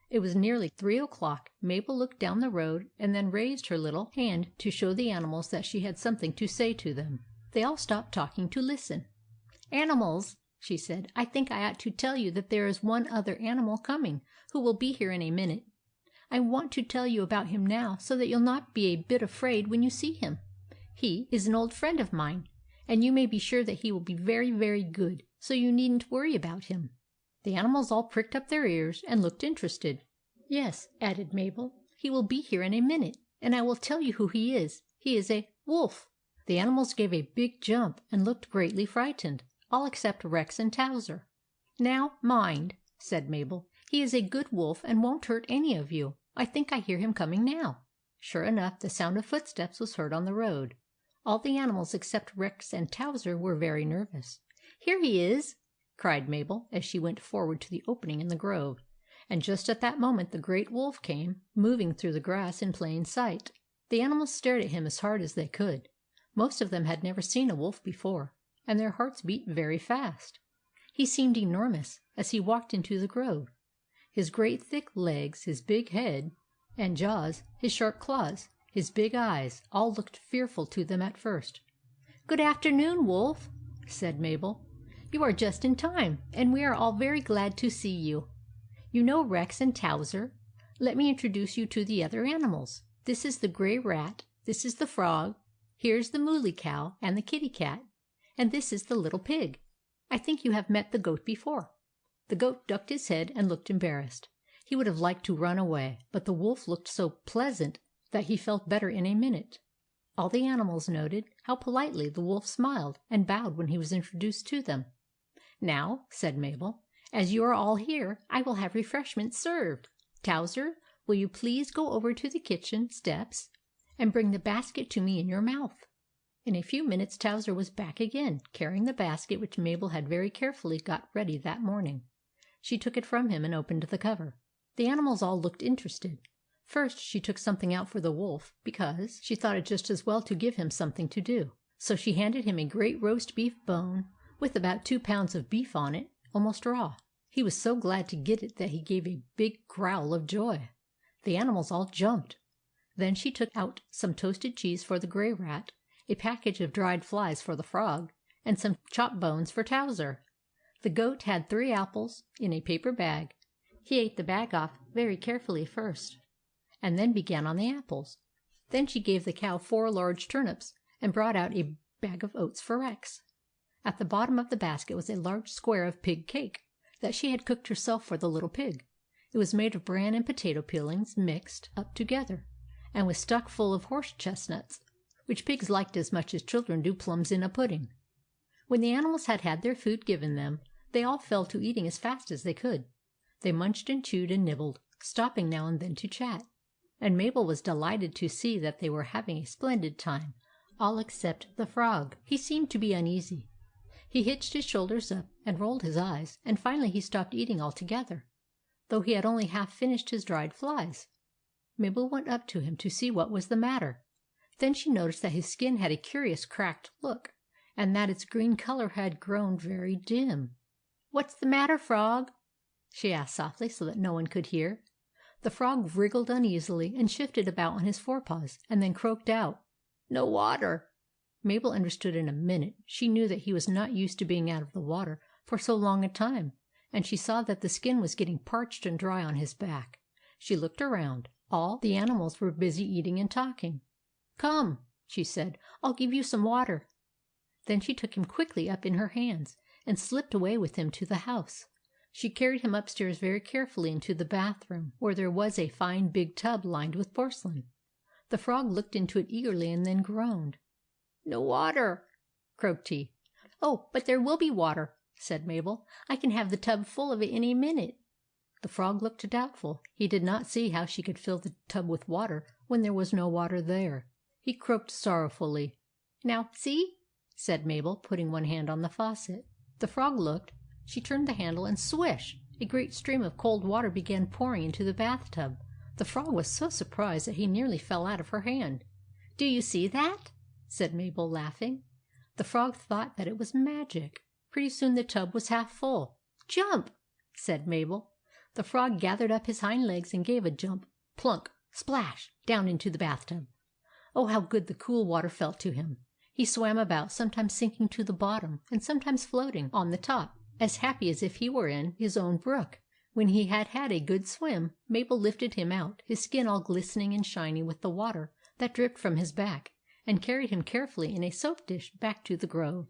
It was nearly 3 o'clock. Mabel looked down the road, and then raised her little hand to show the animals that she had something to say to them. They all stopped talking to listen. "Animals," she said, "I think I ought to tell you that there is one other animal coming, who will be here in a minute. I want to tell you about him now, so that you'll not be a bit afraid when you see him. He is an old friend of mine, and you may be sure that he will be very, very good, so you needn't worry about him." The animals all pricked up their ears and looked interested. "Yes," added Mabel, "he will be here in a minute, and I will tell you who he is. He is a wolf." The animals gave a big jump and looked greatly frightened, all except Rex and Towser. "Now, mind," said Mabel, "he is a good wolf and won't hurt any of you. I think I hear him coming now." Sure enough, the sound of footsteps was heard on the road. All the animals except Rex and Towser were very nervous. "Here he is!" cried Mabel, as she went forward to the opening in the grove. And just at that moment the great wolf came, moving through the grass in plain sight. The animals stared at him as hard as they could. Most of them had never seen a wolf before, and their hearts beat very fast. He seemed enormous as he walked into the grove. His great thick legs, his big head and jaws, his sharp claws, his big eyes, all looked fearful to them at first. "Good afternoon, Wolf," said Mabel. "You are just in time, and we are all very glad to see you. You know Rex and Towser. Let me introduce you to the other animals. This is the Grey Rat, this is the Frog, here's the Mooly Cow and the Kitty Cat, and this is the Little Pig. I think you have met the Goat before." The Goat ducked his head and looked embarrassed. He would have liked to run away, but the Wolf looked so pleasant that he felt better in a minute. All the animals noted how politely the Wolf smiled and bowed when he was introduced to them. "Now," said Mabel, "as you are all here, I will have refreshments served. Towser, will you please go over to the kitchen steps and bring the basket to me in your mouth?" In a few minutes Towser was back again, carrying the basket which Mabel had very carefully got ready that morning. She took it from him and opened the cover. The animals all looked interested. First she took something out for the Wolf, because she thought it just as well to give him something to do. So she handed him a great roast beef bone, with about 2 pounds of beef on it, almost raw. He was so glad to get it that he gave a big growl of joy. The animals all jumped. Then she took out some toasted cheese for the Grey Rat, a package of dried flies for the Frog, and some chopped bones for Towser. The Goat had 3 apples in a paper bag. He ate the bag off very carefully first, and then began on the apples. Then she gave the Cow 4 large turnips, and brought out a bag of oats for Rex. At the bottom of the basket was a large square of pig cake that she had cooked herself for the Little Pig. It was made of bran and potato peelings mixed up together, and was stuck full of horse chestnuts, which pigs liked as much as children do plums in a pudding. When the animals had had their food given them, they all fell to eating as fast as they could. They munched and chewed and nibbled, stopping now and then to chat, and Mabel was delighted to see that they were having a splendid time, all except the Frog. He seemed to be uneasy. He hitched his shoulders up and rolled his eyes, and finally he stopped eating altogether, though he had only half finished his dried flies. Mabel went up to him to see what was the matter. Then she noticed that his skin had a curious cracked look, and that its green color had grown very dim. "What's the matter, Frog?" she asked softly, so that no one could hear. The Frog wriggled uneasily and shifted about on his forepaws, and then croaked out, "No water." Mabel understood in a minute. She knew that he was not used to being out of the water for so long a time, and she saw that the skin was getting parched and dry on his back. She looked around. All the animals were busy eating and talking. "Come," she said, "I'll give you some water." Then she took him quickly up in her hands, and slipped away with him to the house. She carried him upstairs very carefully into the bathroom, where there was a fine big tub lined with porcelain. The Frog looked into it eagerly and then groaned. "No water," croaked he. "Oh, but there will be water," said Mabel. "I can have the tub full of it in a minute." The Frog looked doubtful. He did not see how she could fill the tub with water when there was no water there. He croaked sorrowfully. "Now, see," said Mabel, putting one hand on the faucet. The Frog looked. She turned the handle, and swish! A great stream of cold water began pouring into the bathtub. The Frog was so surprised that he nearly fell out of her hand. "Do you see that?" said Mabel, laughing. The Frog thought that it was magic. Pretty soon the tub was half full. "Jump!" said Mabel. The Frog gathered up his hind legs and gave a jump, plunk, splash, down into the bathtub. Oh, how good the cool water felt to him! He swam about, sometimes sinking to the bottom, and sometimes floating on the top. as happy as if he were in his own brook. When he had had a good swim, Mabel lifted him out, his skin all glistening and shiny with the water that dripped from his back, and carried him carefully in a soap dish back to the grove.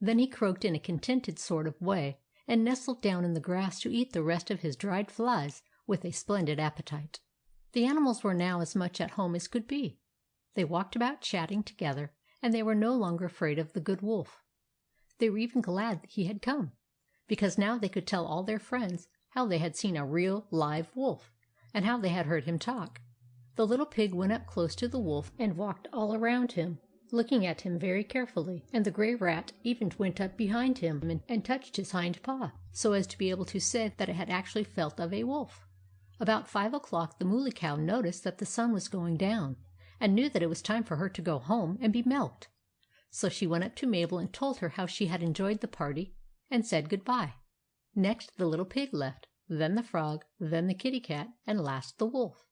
Then he croaked in a contented sort of way, and nestled down in the grass to eat the rest of his dried flies with a splendid appetite. The animals were now as much at home as could be. They walked about chatting together, and they were no longer afraid of the Good Wolf. They were even glad he had come, because now they could tell all their friends how they had seen a real live wolf, and how they had heard him talk. The little pig went up close to the wolf and walked all around him, looking at him very carefully, and the grey rat even went up behind him and touched his hind paw, so as to be able to say that it had actually felt of a wolf. About 5 o'clock the Mooly Cow noticed that the sun was going down, and knew that it was time for her to go home and be milked. So she went up to Mabel and told her how she had enjoyed the party, and said good-bye. Next the little pig left, then the frog, then the kitty-cat, and last the wolf.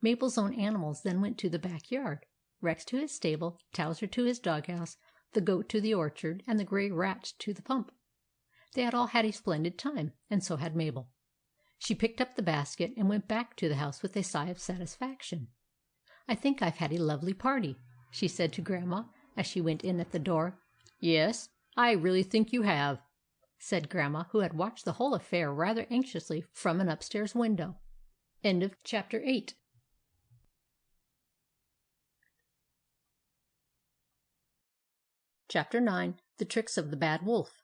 Mabel's own animals then went to the back-yard, Rex to his stable, Towser to his dog-house, the goat to the orchard, and the grey rat to the pump. They had all had a splendid time, and so had Mabel. She picked up the basket and went back to the house with a sigh of satisfaction. "I think I've had a lovely party," she said to Grandma as she went in at the door. "Yes, I really think you have," said Grandma, who had watched the whole affair rather anxiously from an upstairs window. Chapter 8. Chapter 9. The Tricks of the Bad Wolf.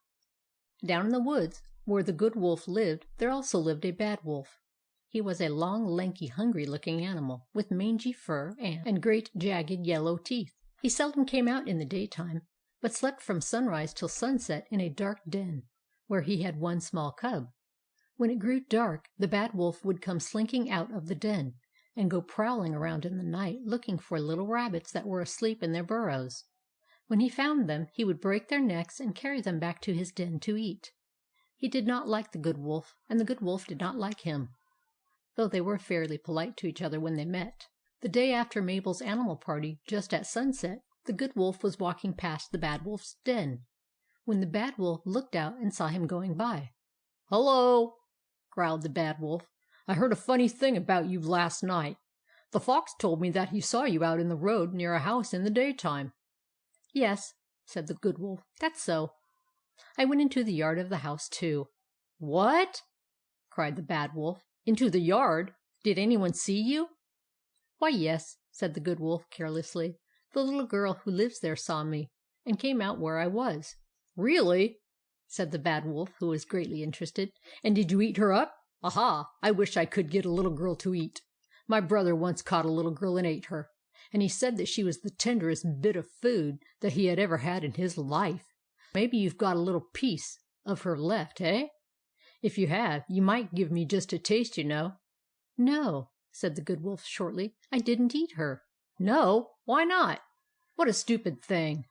Down in the woods, where the Good Wolf lived, there also lived a Bad Wolf. He was a long, lanky, hungry-looking animal, with mangy fur and great, jagged, yellow teeth. He seldom came out in the daytime, but slept from sunrise till sunset in a dark den, where he had one small cub. When it grew dark, the Bad Wolf would come slinking out of the den, and go prowling around in the night, looking for little rabbits that were asleep in their burrows. When he found them, he would break their necks and carry them back to his den to eat. He did not like the Good Wolf, and the Good Wolf did not like him, though they were fairly polite to each other when they met. The day after Mabel's animal party, just at sunset, the Good Wolf was walking past the Bad Wolf's den, when the Bad Wolf looked out and saw him going by. "Hello!" growled the Bad Wolf. "I heard a funny thing about you last night. The fox told me that he saw you out in the road near a house in the daytime." "Yes," said the Good Wolf, "that's so. I went into the yard of the house, too." "What?" cried the Bad Wolf. "Into the yard? Did anyone see you?" "Why, yes," said the Good Wolf, carelessly. "The little girl who lives there saw me, and came out where I was." "Really?" said the Bad Wolf, who was greatly interested. "And did you eat her up? Aha! I wish I could get a little girl to eat. My brother once caught a little girl and ate her, and he said that she was the tenderest bit of food that he had ever had in his life. Maybe you've got a little piece of her left, eh? If you have, you might give me just a taste, you know." "No," said the Good Wolf, shortly, "I didn't eat her." "No? Why not? What a stupid thing!"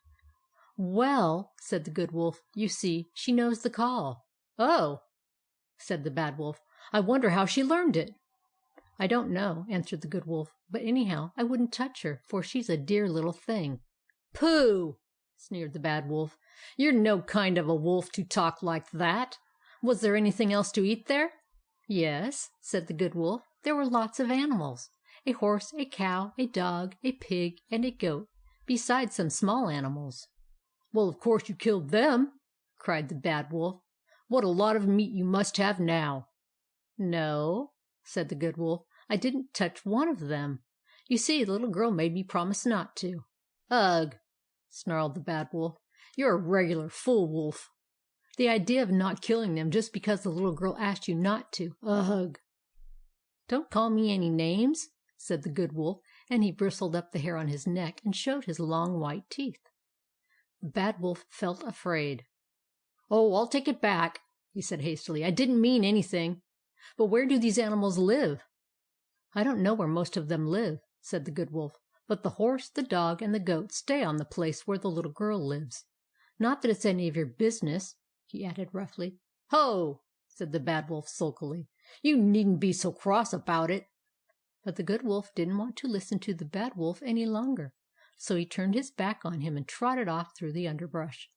"Well," said the Good Wolf, "you see, she knows the call." "Oh!" said the Bad Wolf. "I wonder how she learned it." "I don't know," answered the Good Wolf, "but anyhow I wouldn't touch her, for she's a dear little thing." "Pooh!" sneered the Bad Wolf. "You're no kind of a wolf to talk like that. Was there anything else to eat there?" "Yes," said the Good Wolf, "there were lots of animals. A horse, a cow, a dog, a pig, and a goat, besides some small animals." "Well, of course you killed them," cried the Bad Wolf. "What a lot of meat you must have now." "No," said the Good Wolf, "I didn't touch one of them. You see, the little girl made me promise not to." "Ugh!" snarled the Bad Wolf. "You're a regular fool wolf. The idea of not killing them just because the little girl asked you not to. Ugh!" "Don't call me any names," said the Good Wolf, and he bristled up the hair on his neck and showed his long white teeth. The Bad Wolf felt afraid. "Oh, I'll take it back," he said hastily. "I didn't mean anything. But where do these animals live?" "I don't know where most of them live," said the Good Wolf, "but the horse, the dog, and the goat stay on the place where the little girl lives. Not that it's any of your business," he added roughly. "Ho!" said the Bad Wolf sulkily. "You needn't be so cross about it." But the Good Wolf didn't want to listen to the Bad Wolf any longer, so he turned his back on him and trotted off through the underbrush.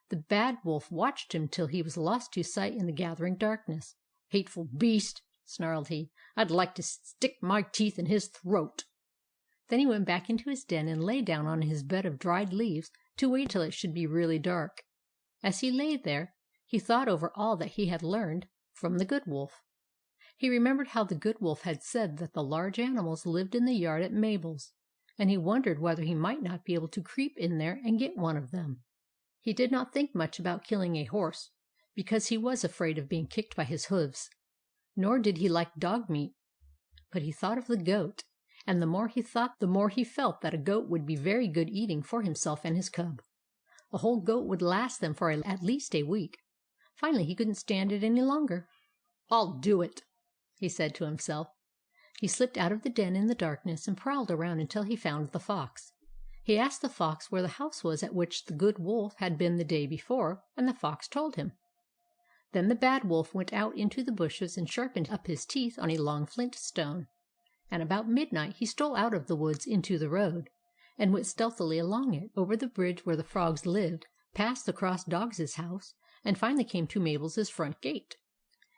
The The Bad Wolf watched him till he was lost to sight in the gathering darkness. "Hateful beast!" snarled he. "I'd like to stick my teeth in his throat." Then he went back into his den and lay down on his bed of dried leaves to wait till it should be really dark. As he lay there, he thought over all that he had learned from the Good Wolf. He remembered how the Good Wolf had said that the large animals lived in the yard at Mabel's, and he wondered whether he might not be able to creep in there and get one of them. He did not think much about killing a horse, because he was afraid of being kicked by his hoofs, nor did he like dog meat. But he thought of the goat, and the more he thought, the more he felt that a goat would be very good eating for himself and his cub. A whole goat would last them for at least a week. Finally, he couldn't stand it any longer. "I'll do it," he said to himself. He slipped out of the den in the darkness and prowled around until he found the fox. He asked the fox where the house was at which the Good Wolf had been the day before, and the fox told him. Then the Bad Wolf went out into the bushes and sharpened up his teeth on a long flint stone. And about midnight he stole out of the woods into the road, and went stealthily along it, over the bridge where the frogs lived, past the cross dog's house, and finally came to Mabel's front gate.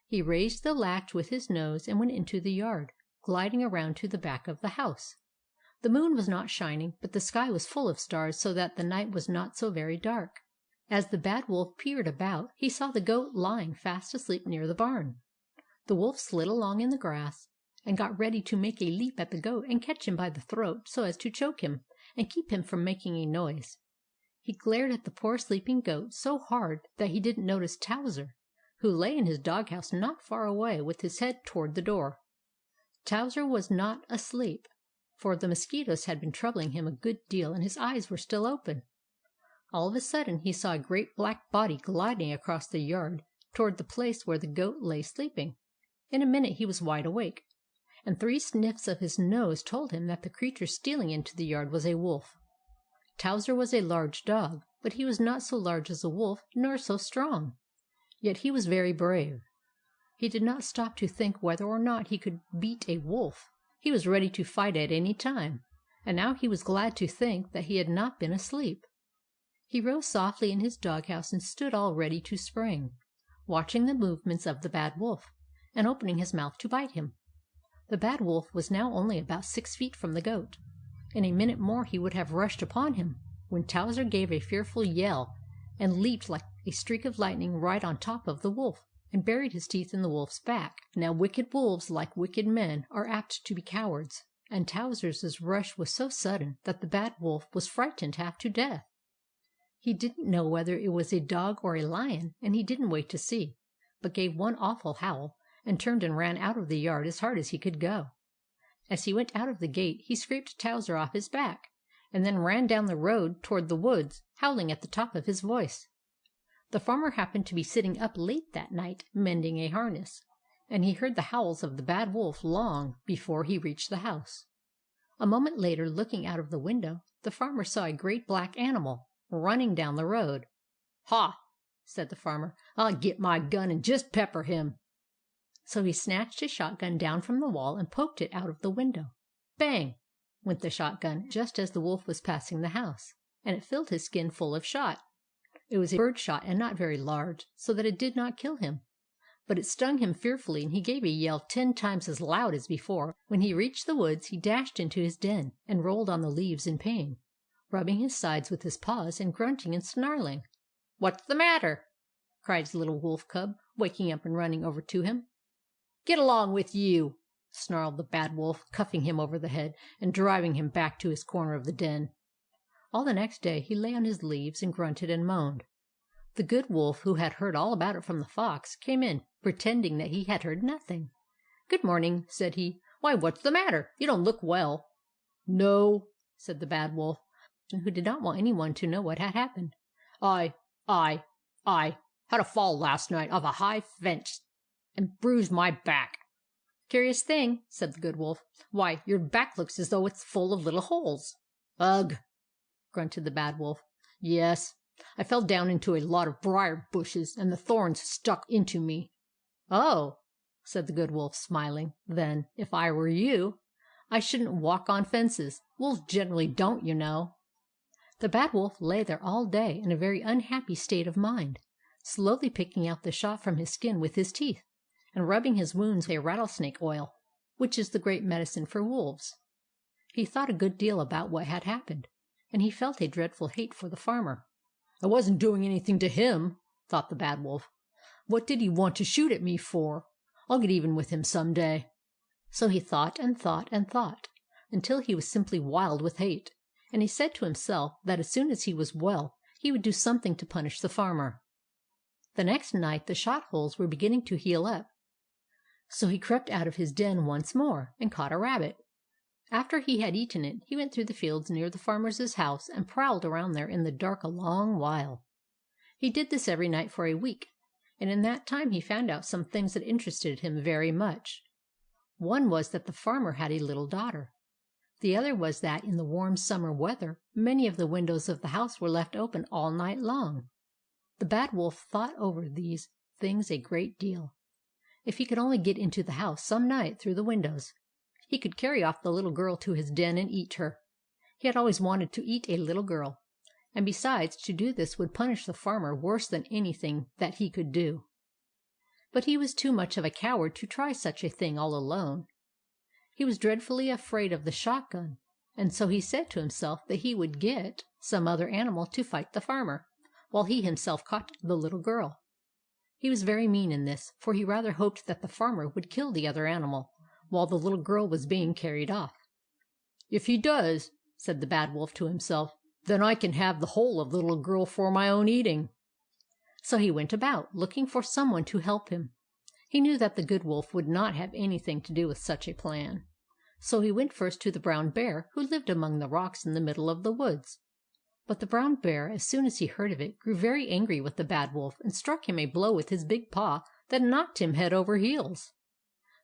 He raised the latch with his nose and went into the yard, gliding around to the back of the house. The moon was not shining, but the sky was full of stars, so that the night was not so very dark. As the Bad Wolf peered about, he saw the goat lying fast asleep near the barn. The wolf slid along in the grass, and got ready to make a leap at the goat and catch him by the throat so as to choke him, and keep him from making a noise. He glared at the poor sleeping goat so hard that he didn't notice Towser, who lay in his doghouse not far away with his head toward the door. Towser was not asleep, for the mosquitoes had been troubling him a good deal, and his eyes were still open. All of a sudden he saw a great black body gliding across the yard toward the place where the goat lay sleeping. In a minute he was wide awake, and 3 sniffs of his nose told him that the creature stealing into the yard was a wolf. Towser was a large dog, but he was not so large as a wolf, nor so strong. Yet he was very brave. He did not stop to think whether or not he could beat a wolf. He was ready to fight at any time, and now he was glad to think that he had not been asleep. He rose softly in his doghouse and stood all ready to spring, watching the movements of the Bad Wolf, and opening his mouth to bite him. The Bad Wolf was now only about 6 feet from the goat. In a minute more he would have rushed upon him, when Towser gave a fearful yell, and leaped like a streak of lightning right on top of the wolf, and buried his teeth in the wolf's back. Now wicked wolves, like wicked men, are apt to be cowards, and Towser's rush was so sudden that the Bad Wolf was frightened half to death. He didn't know whether it was a dog or a lion, and he didn't wait to see, but gave one awful howl, and turned and ran out of the yard as hard as he could go. As he went out of the gate, he scraped Towser off his back, and then ran down the road toward the woods, howling at the top of his voice. The farmer happened to be sitting up late that night, mending a harness, and he heard the howls of the Bad Wolf long before he reached the house. A moment later, looking out of the window, the farmer saw a great black animal running down the road. "Ha!" said the farmer. "I'll get my gun and just pepper him." So he snatched his shotgun down from the wall and poked it out of the window. Bang! went the shotgun just as the wolf was passing the house, and it filled his skin full of shot. It was a bird shot and not very large, so that it did not kill him. But it stung him fearfully, and he gave a yell 10 times as loud as before. When he reached the woods, he dashed into his den and rolled on the leaves in pain, rubbing his sides with his paws and grunting and snarling. "What's the matter?" cried his little wolf cub, waking up and running over to him. "Get along with you!" snarled the Bad Wolf, cuffing him over the head and driving him back to his corner of the den. All the next day he lay on his leaves and grunted and moaned. The Good Wolf, who had heard all about it from the fox, came in, pretending that he had heard nothing. "Good morning," said he. "Why, what's the matter? You don't look well." "No," said the Bad Wolf, who did not want anyone to know what had happened. I had a fall last night off a high fence and bruised my back." "Curious thing," said the Good Wolf. "Why, your back looks as though it's full of little holes." "Ugh!" grunted the Bad Wolf. "Yes, I fell down into a lot of briar bushes, and the thorns stuck into me." "Oh!" said the Good Wolf, smiling. "Then, if I were you, I shouldn't walk on fences. Wolves generally don't, you know." The Bad Wolf lay there all day in a very unhappy state of mind, slowly picking out the shot from his skin with his teeth, and rubbing his wounds with a rattlesnake oil, which is the great medicine for wolves. He thought a good deal about what had happened, and he felt a dreadful hate for the farmer. "I wasn't doing anything to him," thought the Bad Wolf. "What did he want to shoot at me for? I'll get even with him some day." So he thought and thought and thought, until he was simply wild with hate, and he said to himself that as soon as he was well he would do something to punish the farmer. The next night the shot holes were beginning to heal up, so he crept out of his den once more, and caught a rabbit. After he had eaten it, he went through the fields near the farmer's house, and prowled around there in the dark a long while. He did this every night for a week, and in that time he found out some things that interested him very much. One was that the farmer had a little daughter. The other was that in the warm summer weather many of the windows of the house were left open all night long. The Bad Wolf thought over these things a great deal. If he could only get into the house some night through the windows, he could carry off the little girl to his den and eat her. He had always wanted to eat a little girl, and besides, to do this would punish the farmer worse than anything that he could do. But he was too much of a coward to try such a thing all alone. He was dreadfully afraid of the shotgun, and so he said to himself that he would get some other animal to fight the farmer, while he himself caught the little girl. He was very mean in this, for he rather hoped that the farmer would kill the other animal, while the little girl was being carried off. "If he does," said the Bad Wolf to himself, "then I can have the whole of the little girl for my own eating." So he went about, looking for some one to help him. He knew that the Good Wolf would not have anything to do with such a plan. So he went first to the Brown Bear, who lived among the rocks in the middle of the woods. But the Brown Bear, as soon as he heard of it, grew very angry with the Bad Wolf, and struck him a blow with his big paw that knocked him head over heels.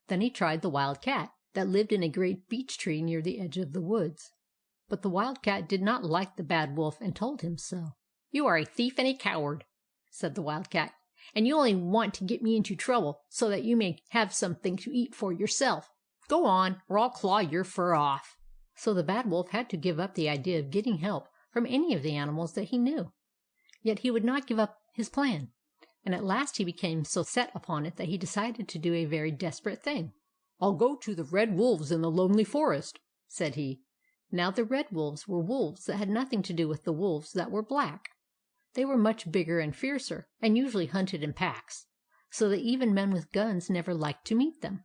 Then he tried the Wild Cat, that lived in a great beech tree near the edge of the woods. But the Wild Cat did not like the Bad Wolf, and told him so. "You are a thief and a coward," said the Wild Cat, "and you only want to get me into trouble, so that you may have something to eat for yourself. Go on, or I'll claw your fur off." So the Bad Wolf had to give up the idea of getting help from any of the animals that he knew. Yet he would not give up his plan, and at last he became so set upon it that he decided to do a very desperate thing. "I'll go to the Red Wolves in the Lonely Forest," said he. Now the Red Wolves were wolves that had nothing to do with the wolves that were black. They were much bigger and fiercer, and usually hunted in packs, so that even men with guns never liked to meet them.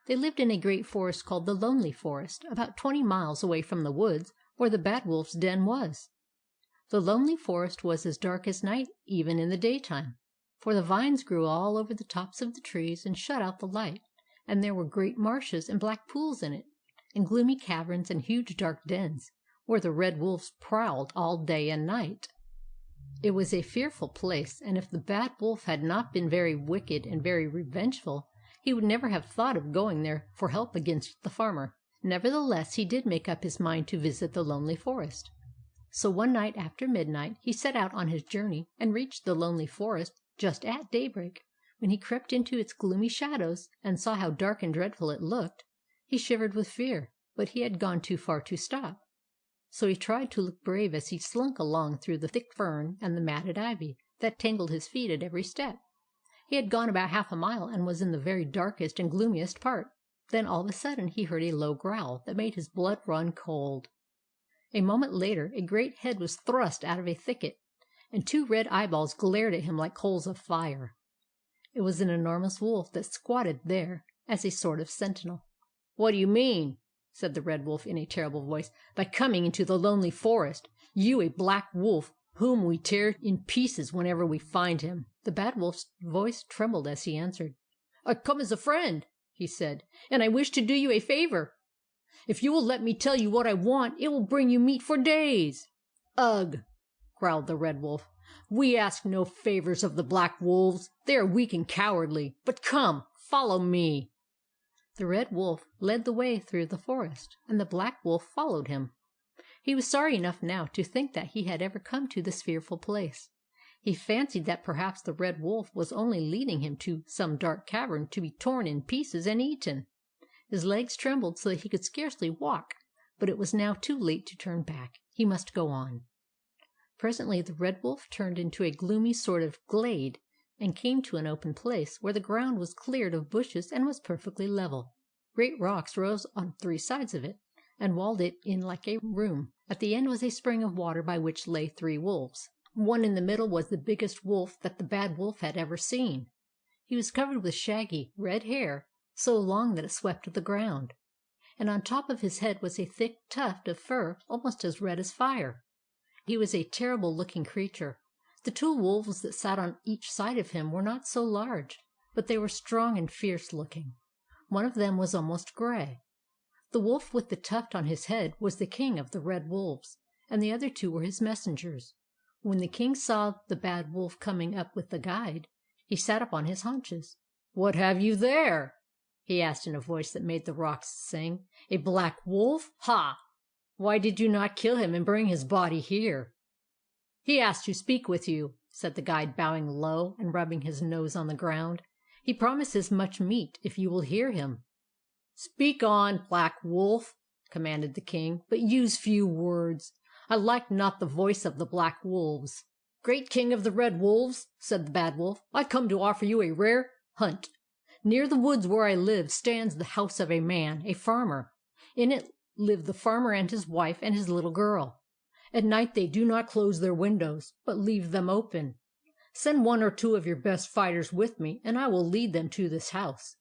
They lived in a great forest called the Lonely Forest, about 20 miles away from the woods where the Bad Wolf's den was. The Lonely Forest was as dark as night even in the daytime, for the vines grew all over the tops of the trees and shut out the light, and there were great marshes and black pools in it, and gloomy caverns and huge dark dens, where the Red Wolves prowled all day and night. It was a fearful place, and if the Bad Wolf had not been very wicked and very revengeful, he would never have thought of going there for help against the farmer. Nevertheless, he did make up his mind to visit the Lonely Forest. So one night after midnight he set out on his journey, and reached the Lonely Forest just at daybreak. When he crept into its gloomy shadows, and saw how dark and dreadful it looked, he shivered with fear, but he had gone too far to stop. So he tried to look brave as he slunk along through the thick fern and the matted ivy that tangled his feet at every step. He had gone about half a mile, and was in the very darkest and gloomiest part. Then all of a sudden he heard a low growl that made his blood run cold. A moment later a great head was thrust out of a thicket, and 2 red eyeballs glared at him like coals of fire. It was an enormous wolf that squatted there as a sort of sentinel. "What do you mean," said the Red Wolf in a terrible voice, "by coming into the Lonely Forest? You, a black wolf, whom we tear in pieces whenever we find him." The Bad Wolf's voice trembled as he answered. "I come as a friend," he said, "and I wish to do you a favor. If you will let me tell you what I want, it will bring you meat for days." "Ugh!" growled the Red Wolf. "We ask no favors of the Black Wolves. They are weak and cowardly. But come, follow me." The Red Wolf led the way through the forest, and the Black Wolf followed him. He was sorry enough now to think that he had ever come to this fearful place. He fancied that perhaps the Red Wolf was only leading him to some dark cavern to be torn in pieces and eaten. His legs trembled so that he could scarcely walk, but it was now too late to turn back. He must go on. Presently the Red Wolf turned into a gloomy sort of glade, and came to an open place where the ground was cleared of bushes and was perfectly level. Great rocks rose on 3 sides of it, and walled it in like a room. At the end was a spring of water by which lay 3 wolves. One in the middle was the biggest wolf that the Bad Wolf had ever seen. He was covered with shaggy, red hair, so long that it swept the ground, and on top of his head was a thick tuft of fur almost as red as fire. He was a terrible-looking creature. The 2 wolves that sat on each side of him were not so large, but they were strong and fierce-looking. One of them was almost gray. The wolf with the tuft on his head was the king of the Red Wolves, and the other 2 were his messengers. When the king saw the Bad Wolf coming up with the guide, he sat up on his haunches. "What have you there?" he asked in a voice that made the rocks sing. "A black wolf? Ha! Why did you not kill him and bring his body here?" "He asks to speak with you," said the guide, bowing low and rubbing his nose on the ground. "He promises much meat if you will hear him." "Speak on, Black Wolf," commanded the king, "but use few words. I like not the voice of the Black Wolves." "Great King of the Red Wolves," said the Bad Wolf, "I come to offer you a rare hunt. Near the woods where I live stands the house of a man, a farmer. In it live the farmer and his wife and his little girl. At night they do not close their windows, but leave them open. Send 1 or 2 of your best fighters with me, and I will lead them to this house.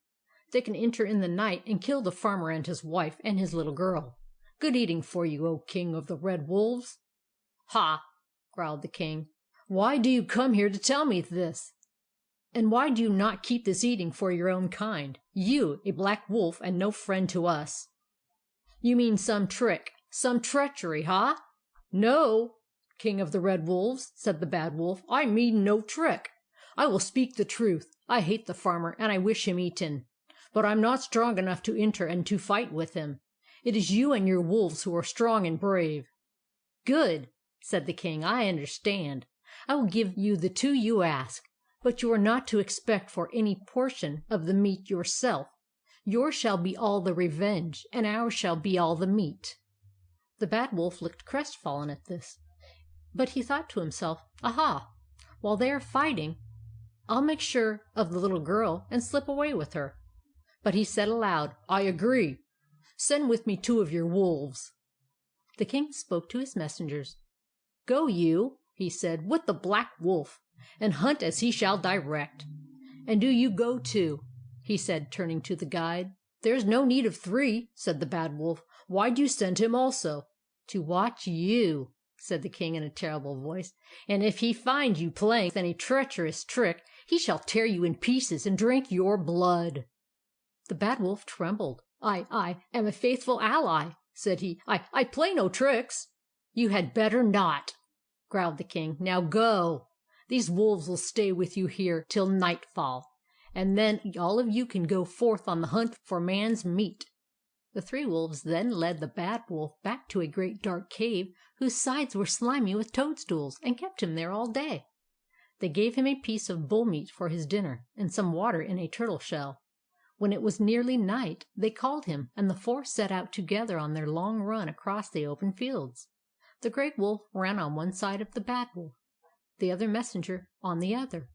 They can enter in the night and kill the farmer and his wife and his little girl. Good eating for you, O King of the Red Wolves." "Ha!" growled the king. "Why do you come here to tell me this? And why do you not keep this eating for your own kind? You, a black wolf, and no friend to us. You mean some trick, some treachery, ha?" "No, King of the Red Wolves," said the Bad Wolf, "I mean no trick. I will speak the truth. I hate the farmer, and I wish him eaten. But I'm not strong enough to enter and to fight with him. It is you and your wolves who are strong and brave." "Good," said the king. "I understand. I will give you the 2 you ask. But you are not to expect for any portion of the meat yourself. Yours shall be all the revenge, and ours shall be all the meat." The Bad Wolf looked crestfallen at this, but he thought to himself, "Aha! While they are fighting, I'll make sure of the little girl and slip away with her." But he said aloud, "I agree. Send with me 2 of your wolves." The king spoke to his messengers. "Go you," he said, "with the Black Wolf, and hunt as he shall direct. And do you go too," he said, turning to the guide. "There's no need of 3," said the Bad Wolf. "Why do you send him also?" "To watch you," said the king in a terrible voice. "And if he find you playing any treacherous trick, he shall tear you in pieces and drink your blood." The Bad Wolf trembled. I am a faithful ally," said he. I play no tricks." "You had better not," growled the king. "Now go. These wolves will stay with you here till nightfall, and then all of you can go forth on the hunt for man's meat." The 3 wolves then led the Bad Wolf back to a great dark cave whose sides were slimy with toadstools, and kept him there all day. They gave him a piece of bull meat for his dinner, and some water in a turtle shell. When it was nearly night, they called him, and the 4 set out together on their long run across the open fields. The Great Wolf ran on one side of the Bad Wolf, the other messenger on the other.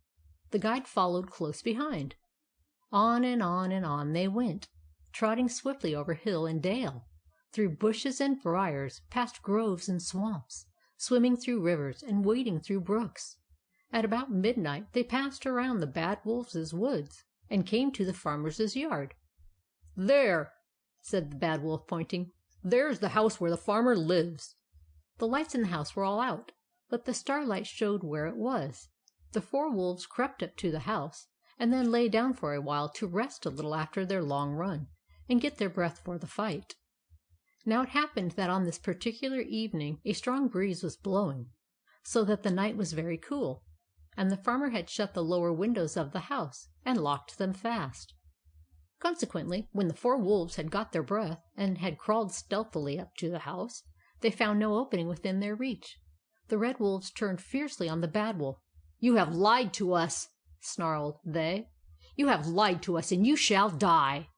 The guide followed close behind. On and on and on they went, trotting swiftly over hill and dale, through bushes and briars, past groves and swamps, swimming through rivers and wading through brooks. At about midnight they passed around the Bad Wolf's woods, and came to the farmer's yard. "There," said the Bad Wolf, pointing. "There's the house where the farmer lives." The lights in the house were all out, but the starlight showed where it was. The 4 wolves crept up to the house, and then lay down for a while to rest a little after their long run, and get their breath for the fight. Now it happened that on this particular evening a strong breeze was blowing, so that the night was very cool, and the farmer had shut the lower windows of the house, and locked them fast. Consequently, when the 4 wolves had got their breath, and had crawled stealthily up to the house, they found no opening within their reach. The Red Wolves turned fiercely on the Bad Wolf. "You have lied to us," snarled they. "You have lied to us, and you shall die."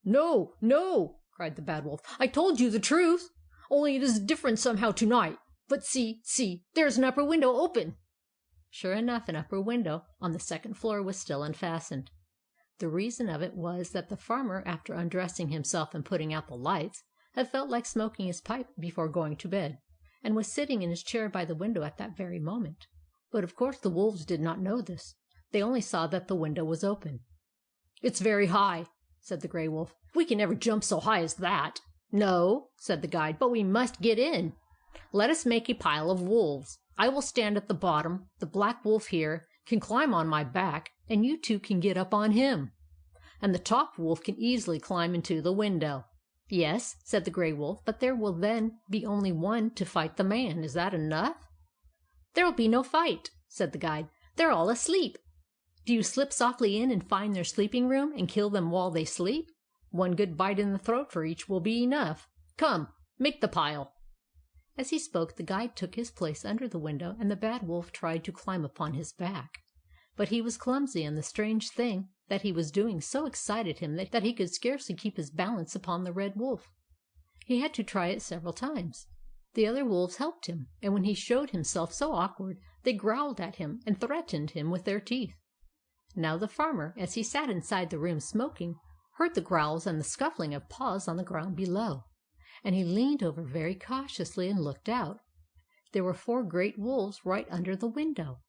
"No, no," cried the Bad Wolf. "I told you the truth, only it is different somehow to-night. But see, there's an upper window open." Sure enough, an upper window on the second floor was still unfastened. The reason of it was that the farmer, after undressing himself and putting out the lights, had felt like smoking his pipe before going to bed, and was sitting in his chair by the window at that very moment. But of course the wolves did not know this. They only saw that the window was open. "It's very high," said the Grey Wolf. "We can never jump so high as that." "No," said the guide, "but we must get in. Let us make a pile of wolves. I will stand at the bottom. The Black Wolf here can climb on my back, and you two can get up on him. And the top wolf can easily climb into the window." "Yes," said the Grey Wolf, "but there will then be only one to fight the man. Is that enough?" "There'll be no fight," said the guide. "They're all asleep. Do you slip softly in and find their sleeping room, and kill them while they sleep. One good bite in the throat for each will be enough. Come, make the pile." As he spoke, the guide took his place under the window, and the Bad Wolf tried to climb upon his back. But he was clumsy, and the strange thing that he was doing so excited him that he could scarcely keep his balance upon the Red Wolf. He had to try it several times. The other wolves helped him, and when he showed himself so awkward, they growled at him and threatened him with their teeth. Now the farmer, as he sat inside the room smoking, heard the growls and the scuffling of paws on the ground below, and he leaned over very cautiously and looked out. There were 4 great wolves right under the window.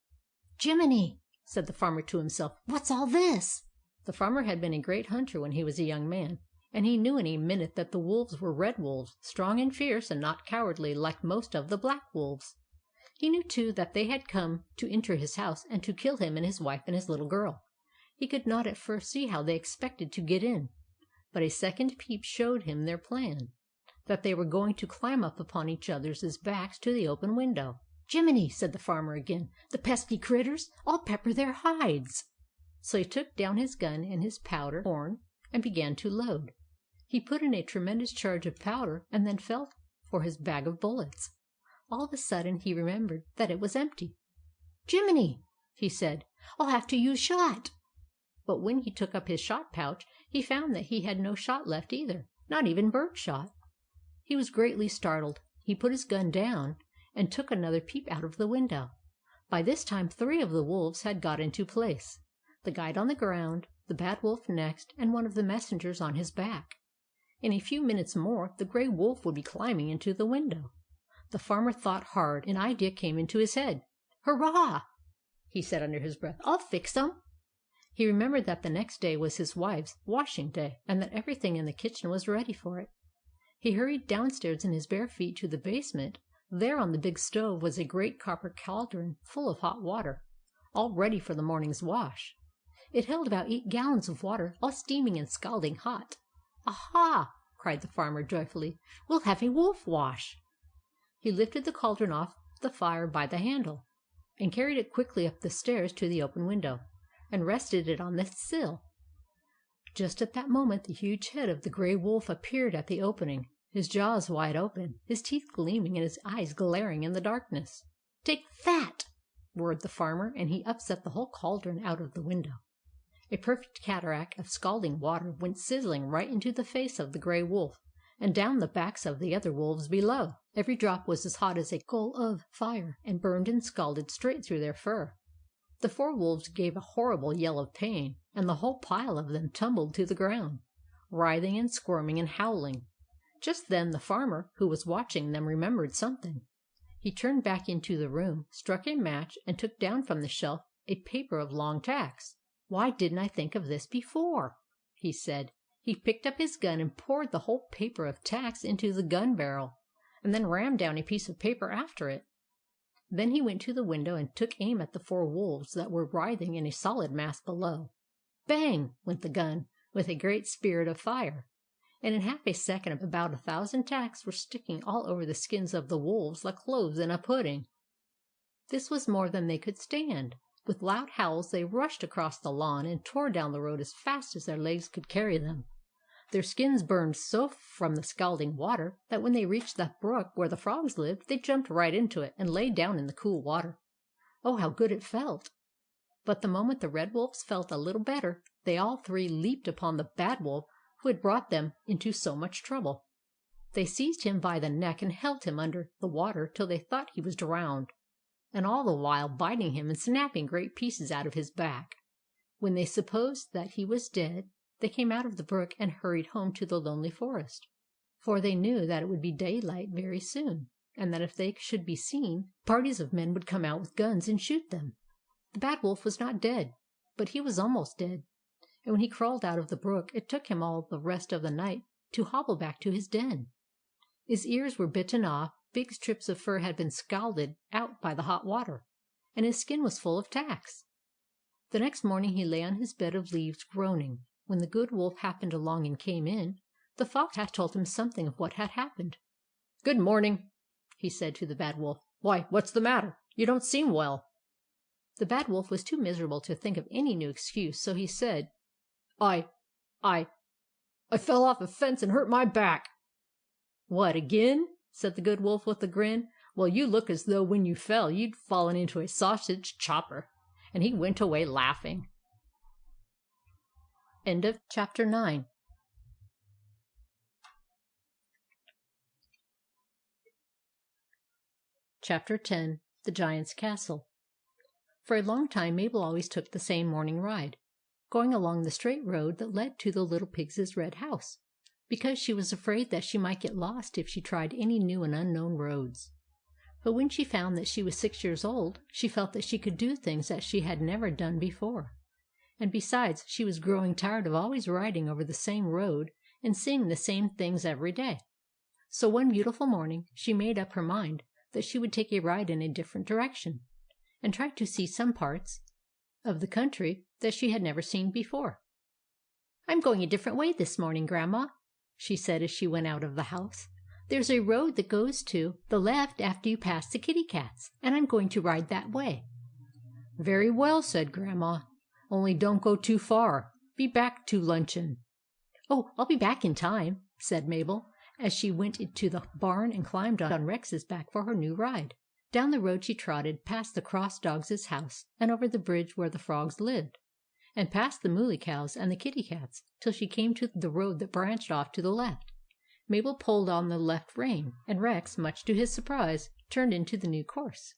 "Jiminy!" said the farmer to himself. "What's all this?" The farmer had been a great hunter when he was a young man, and he knew in a minute that the wolves were red wolves, strong and fierce, and not cowardly like most of the black wolves. He knew, too, that they had come to enter his house and to kill him and his wife and his little girl. He could not at first see how they expected to get in, but a second peep showed him their plan, that they were going to climb up upon each other's backs to the open window. "Jiminy!" said the farmer again. "The pesky critters! I'll pepper their hides." So he took down his gun and his powder horn and began to load. He put in a tremendous charge of powder and then felt for his bag of bullets. All of a sudden he remembered that it was empty. "Jiminy!" he said. "I'll have to use shot." But when he took up his shot pouch, he found that he had no shot left either, not even bird shot. He was greatly startled. He put his gun down and took another peep out of the window. By this time 3 of the wolves had got into place, the guide on the ground, the Bad Wolf next, and one of the messengers on his back. In a few minutes more the Grey Wolf would be climbing into the window. The farmer thought hard. An idea came into his head. "Hurrah!" he said under his breath. "I'll fix 'em." He remembered that the next day was his wife's washing day, and that everything in the kitchen was ready for it. He hurried downstairs in his bare feet to the basement. There on the big stove was a great copper cauldron full of hot water, all ready for the morning's wash. It held about 8 gallons of water, all steaming and scalding hot. "Aha!" cried the farmer joyfully. "We'll have a wolf wash." He lifted the cauldron off the fire by the handle, and carried it quickly up the stairs to the open window, and rested it on the sill. Just at that moment the huge head of the Grey Wolf appeared at the opening, his jaws wide open, his teeth gleaming, and his eyes glaring in the darkness. "Take that!" roared the farmer, and he upset the whole cauldron out of the window. A perfect cataract of scalding water went sizzling right into the face of the Grey Wolf, and down the backs of the other wolves below. Every drop was as hot as a coal of fire, and burned and scalded straight through their fur. The 4 wolves gave a horrible yell of pain, and the whole pile of them tumbled to the ground, writhing and squirming and howling. Just then the farmer, who was watching them, remembered something. He turned back into the room, struck a match, and took down from the shelf a paper of long tacks. "Why didn't I think of this before?" he said. He picked up his gun and poured the whole paper of tacks into the gun barrel, and then rammed down a piece of paper after it. Then he went to the window and took aim at the 4 wolves that were writhing in a solid mass below. Bang! went the gun, with a great spirt of fire, and in half a second about 1,000 tacks were sticking all over the skins of the wolves like cloves in a pudding. This was more than they could stand. With loud howls they rushed across the lawn and tore down the road as fast as their legs could carry them. Their skins burned so from the scalding water that when they reached the brook where the frogs lived, they jumped right into it and lay down in the cool water. Oh, how good it felt! But the moment the Red Wolves felt a little better, they all 3 leaped upon the Bad Wolf who had brought them into so much trouble. They seized him by the neck and held him under the water till they thought he was drowned, and all the while biting him and snapping great pieces out of his back. When they supposed that he was dead, they came out of the brook and hurried home to the lonely forest, for they knew that it would be daylight very soon, and that if they should be seen, parties of men would come out with guns and shoot them. The Bad Wolf was not dead, but he was almost dead, and when he crawled out of the brook, it took him all the rest of the night to hobble back to his den. His ears were bitten off, big strips of fur had been scalded out by the hot water, and his skin was full of tacks. The next morning he lay on his bed of leaves groaning. When the Good Wolf happened along and came in, the Fox had told him something of what had happened. "Good morning," he said to the Bad Wolf. "Why, what's the matter? You don't seem well." The Bad Wolf was too miserable to think of any new excuse, so he said, I fell off a fence and hurt my back." "What, again?" said the Good Wolf with a grin. "Well, you look as though when you fell you'd fallen into a sausage chopper." And he went away laughing. End of chapter 9. Chapter 10. The Giant's Castle. For a long time Mabel always took the same morning ride, going along the straight road that led to the little pig's red house, because she was afraid that she might get lost if she tried any new and unknown roads. But when she found that she was 6 years old, she felt that she could do things that she had never done before. And besides, she was growing tired of always riding over the same road and seeing the same things every day. So one beautiful morning she made up her mind that she would take a ride in a different direction, and try to see some parts of the country that she had never seen before. "I'm going a different way this morning, Grandma," she said as she went out of the house. "There's a road that goes to the left after you pass the kitty cats, and I'm going to ride that way." "Very well," said Grandma. "Only don't go too far. Be back to luncheon." "Oh, I'll be back in time," said Mabel, as she went into the barn and climbed on Rex's back for her new ride. Down the road she trotted, past the Cross Dogs' house, and over the bridge where the frogs lived, and past the Mooly Cows and the kitty cats, till she came to the road that branched off to the left. Mabel pulled on the left rein, and Rex, much to his surprise, turned into the new course.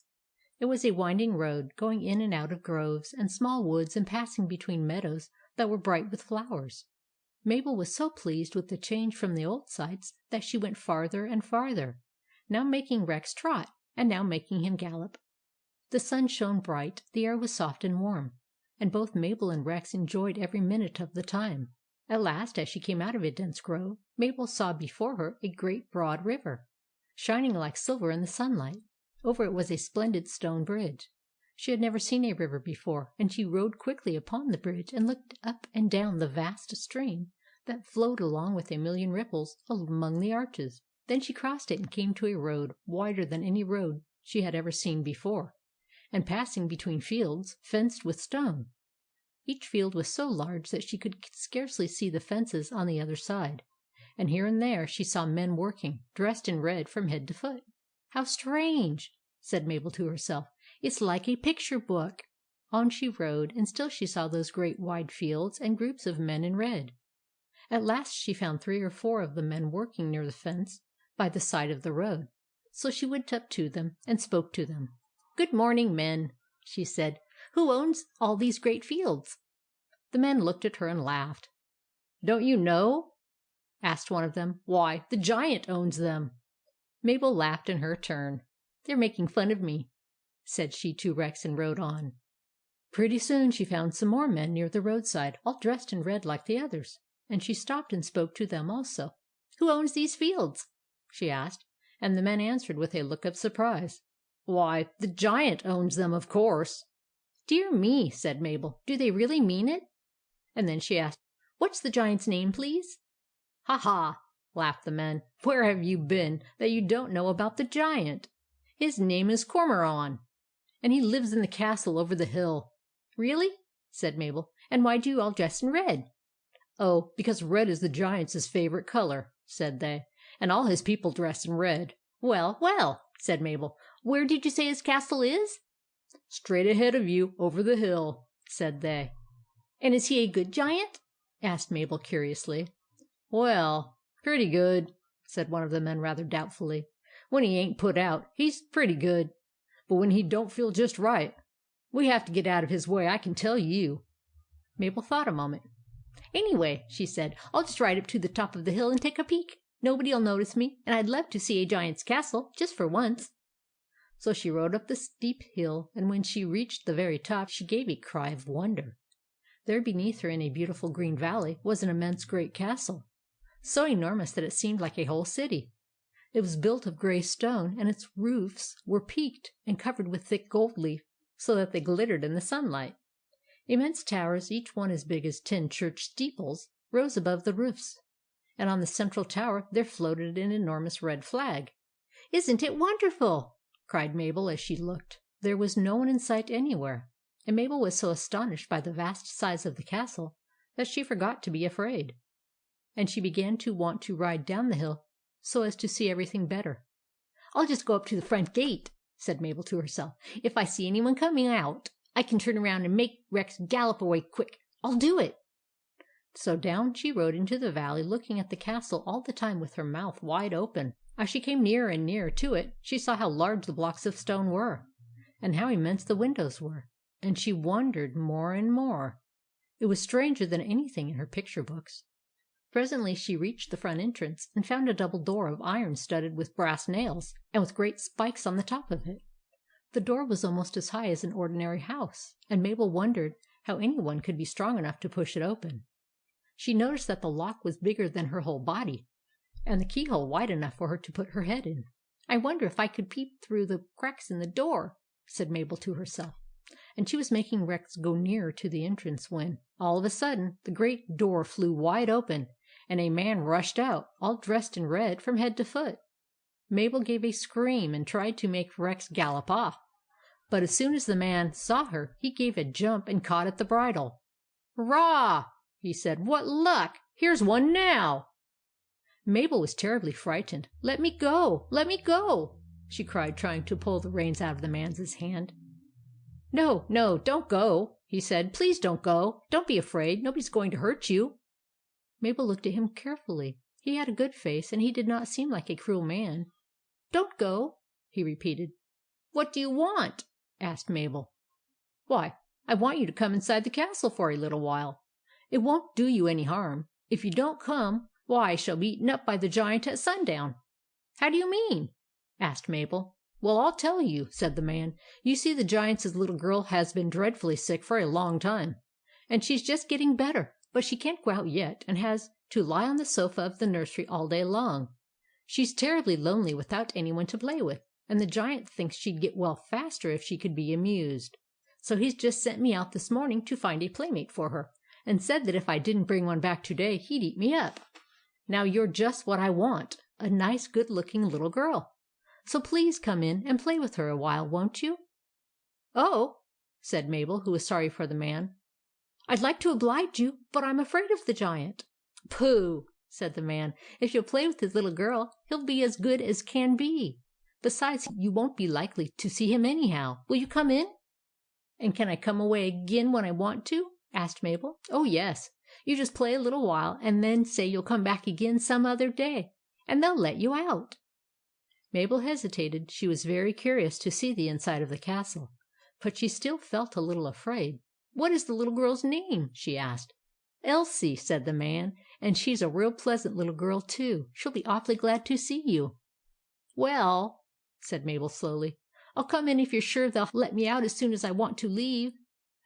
It was a winding road, going in and out of groves and small woods and passing between meadows that were bright with flowers. Mabel was so pleased with the change from the old sights that she went farther and farther, now making Rex trot, and now making him gallop. The sun shone bright, the air was soft and warm, and both Mabel and Rex enjoyed every minute of the time. At last, as she came out of a dense grove, Mabel saw before her a great broad river, shining like silver in the sunlight. Over it was a splendid stone bridge. She had never seen a river before, and she rode quickly upon the bridge and looked up and down the vast stream that flowed along with a million ripples among the arches. Then she crossed it and came to a road wider than any road she had ever seen before, and passing between fields fenced with stone. Each field was so large that she could scarcely see the fences on the other side, and here and there she saw men working, dressed in red from head to foot. "How strange!" said Mabel to herself. "It's like a picture book." On she rode, and still she saw those great wide fields and groups of men in red. At last she found 3 or 4 of the men working near the fence by the side of the road, so she went up to them and spoke to them. "Good morning, men," she said. "Who owns all these great fields?" The men looked at her and laughed. "Don't you know?" asked one of them. "Why, the Giant owns them." Mabel laughed in her turn. "They're making fun of me," said she to Rex, and rode on. Pretty soon she found some more men near the roadside, all dressed in red like the others, and she stopped and spoke to them also. "Who owns these fields?" she asked, and the men answered with a look of surprise. "Why, the Giant owns them, of course." "Dear me," said Mabel. "Do they really mean it?" And then she asked, "What's the Giant's name, please?" "Ha, ha!" laughed the men. "Where have you been that you don't know about the Giant? His name is Cormoran, and he lives in the castle over the hill." "Really?" said Mabel. "And why do you all dress in red?" "Oh, because red is the Giant's favorite color," said they, "and all his people dress in red." "Well, well," said Mabel. "Where did you say his castle is?" "Straight ahead of you, over the hill," said they. "And is he a good Giant?" asked Mabel curiously. "Well, pretty good," said one of the men rather doubtfully. "When he ain't put out, he's pretty good. But when he don't feel just right, we have to get out of his way, I can tell you." Mabel thought a moment. "Anyway," she said, "I'll just ride up to the top of the hill and take a peek. Nobody'll notice me, and I'd love to see a giant's castle, just for once." So she rode up the steep hill, and when she reached the very top, she gave a cry of wonder. There beneath her, in a beautiful green valley, was an immense great castle, so enormous that it seemed like a whole city. It was built of grey stone, and its roofs were peaked and covered with thick gold leaf, so that they glittered in the sunlight. Immense towers, each one as big as 10 church steeples, rose above the roofs, and on the central tower there floated an enormous red flag. "Isn't it wonderful?" cried Mabel as she looked. There was no one in sight anywhere, and Mabel was so astonished by the vast size of the castle that she forgot to be afraid, and she began to want to ride down the hill so as to see everything better. "I'll just go up to the front gate," said Mabel to herself. "If I see anyone coming out, I can turn around and make Rex gallop away quick. I'll do it." So down she rode into the valley, looking at the castle all the time with her mouth wide open. As she came nearer and nearer to it, she saw how large the blocks of stone were, and how immense the windows were, and she wondered more and more. It was stranger than anything in her picture books. Presently she reached the front entrance, and found a double door of iron studded with brass nails, and with great spikes on the top of it. The door was almost as high as an ordinary house, and Mabel wondered how anyone could be strong enough to push it open. She noticed that the lock was bigger than her whole body, and the keyhole wide enough for her to put her head in. "I wonder if I could peep through the cracks in the door," said Mabel to herself. And she was making Rex go nearer to the entrance when, all of a sudden, the great door flew wide open, and a man rushed out, all dressed in red from head to foot. Mabel gave a scream and tried to make Rex gallop off, but as soon as the man saw her, he gave a jump and caught at the bridle. "Hurrah!" he said. "What luck! Here's one now!" Mabel was terribly frightened. "Let me go! Let me go!" she cried, trying to pull the reins out of the man's hand. "No, no, don't go," he said. "Please don't go. Don't be afraid. Nobody's going to hurt you." Mabel looked at him carefully. He had a good face, and he did not seem like a cruel man. "Don't go," he repeated. "What do you want?" asked Mabel. "Why, I want you to come inside the castle for a little while. It won't do you any harm. If you don't come, why, I shall be eaten up by the giant at sundown." "How do you mean?" asked Mabel. "Well, I'll tell you," said the man. "You see, the giant's little girl has been dreadfully sick for a long time, and she's just getting better, but she can't go out yet, and has to lie on the sofa of the nursery all day long. She's terribly lonely without anyone to play with, and the giant thinks she'd get well faster if she could be amused. So he's just sent me out this morning to find a playmate for her, and said that if I didn't bring one back today, he'd eat me up. Now you're just what I want, a nice, good-looking little girl. So please come in and play with her a while, won't you?" "Oh," said Mabel, who was sorry for the man, "I'd like to oblige you, but I'm afraid of the giant." "Pooh!" said the man. "If you'll play with his little girl, he'll be as good as can be. Besides, you won't be likely to see him anyhow. Will you come in?" "And can I come away again when I want to?" asked Mabel. "Oh, yes. You just play a little while, and then say you'll come back again some other day, and they'll let you out." Mabel hesitated. She was very curious to see the inside of the castle, but she still felt a little afraid. "What is the little girl's name?" she asked. "Elsie," said the man, "and she's a real pleasant little girl, too. She'll be awfully glad to see you." "Well," said Mabel slowly, "I'll come in if you're sure they'll let me out as soon as I want to leave."